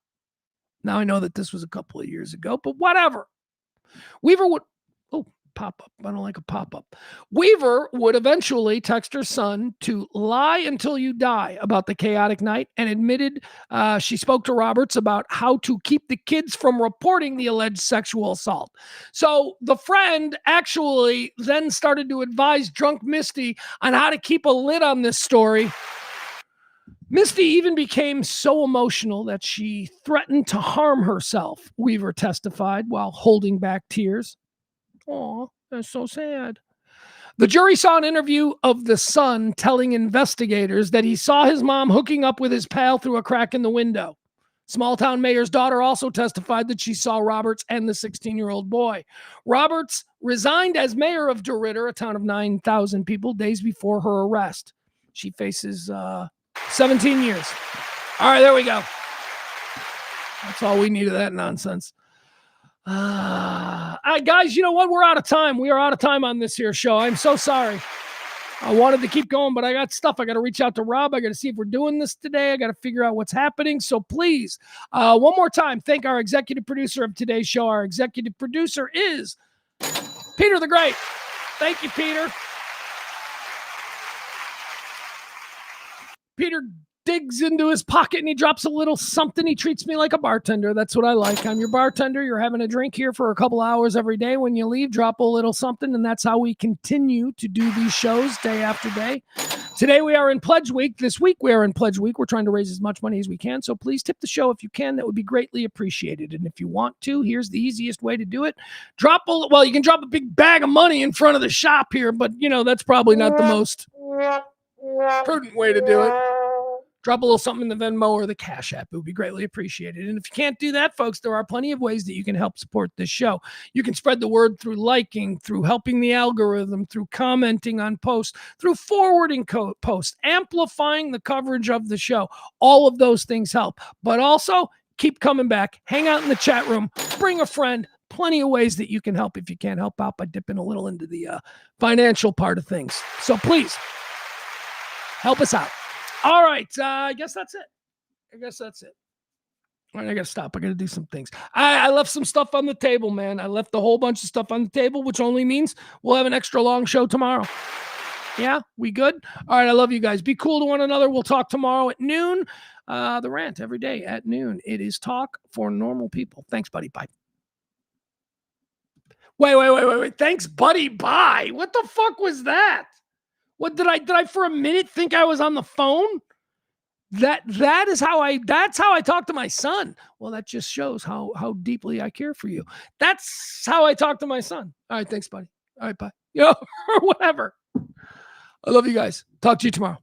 Now, I know that this was a couple of years ago, but whatever. Weaver would... Oh, pop-up. I don't like a pop-up. Weaver would eventually text her son to lie until you die about the chaotic night, and admitted she spoke to Roberts about how to keep the kids from reporting the alleged sexual assault. So the friend actually then started to advise drunk Misty on how to keep a lid on this story. Misty even became so emotional that she threatened to harm herself, Weaver testified while holding back tears. Oh, that's so sad. The jury saw an interview of the son telling investigators that he saw his mom hooking up with his pal through a crack in the window. Small-town mayor's daughter also testified that she saw Roberts and the 16-year-old boy. Roberts resigned as mayor of DeRidder, a town of 9,000 people, days before her arrest. She faces 17 years. All right, there we go. That's all we need of that nonsense. Guys, you know what? We're out of time. We are out of time on this here show. I'm so sorry. I wanted to keep going, but I got stuff. I got to reach out to Rob. I got to see if we're doing this today. I got to figure out what's happening. So please, one more time, thank our executive producer of today's show. Our executive producer is Peter the Great. Thank you, Peter. Peter digs into his pocket and he drops a little something. He treats me like a bartender. That's what I like. I'm your bartender. You're having a drink here for a couple hours every day. When you leave, drop a little something, and that's how we continue to do these shows day after day. Today we are in Pledge Week. This week we are in Pledge Week. We're trying to raise as much money as we can, so please tip the show if you can. That would be greatly appreciated. And if you want to, here's the easiest way to do it. You can drop a big bag of money in front of the shop here, but that's probably not the most prudent way to do it. Drop a little something in the Venmo or the Cash App. It would be greatly appreciated. And if you can't do that, folks, there are plenty of ways that you can help support this show. You can spread the word through liking, through helping the algorithm, through commenting on posts, through forwarding posts, amplifying the coverage of the show. All of those things help. But also, keep coming back. Hang out in the chat room. Bring a friend. Plenty of ways that you can help if you can't help out by dipping a little into the financial part of things. So please, help us out. All right, I guess that's it. All right, I got to stop. I got to do some things. I left some stuff on the table, man. I left a whole bunch of stuff on the table, which only means we'll have an extra long show tomorrow. Yeah, we good? All right, I love you guys. Be cool to one another. We'll talk tomorrow at noon. The Rant every day at noon. It is talk for normal people. Thanks, buddy. Bye. Wait. Thanks, buddy. Bye. What the fuck was that? What did I for a minute think I was on the phone? That's how I talk to my son. Well, that just shows how deeply I care for you. That's how I talk to my son. All right, thanks, buddy. All right, bye. Or whatever. I love you guys. Talk to you tomorrow.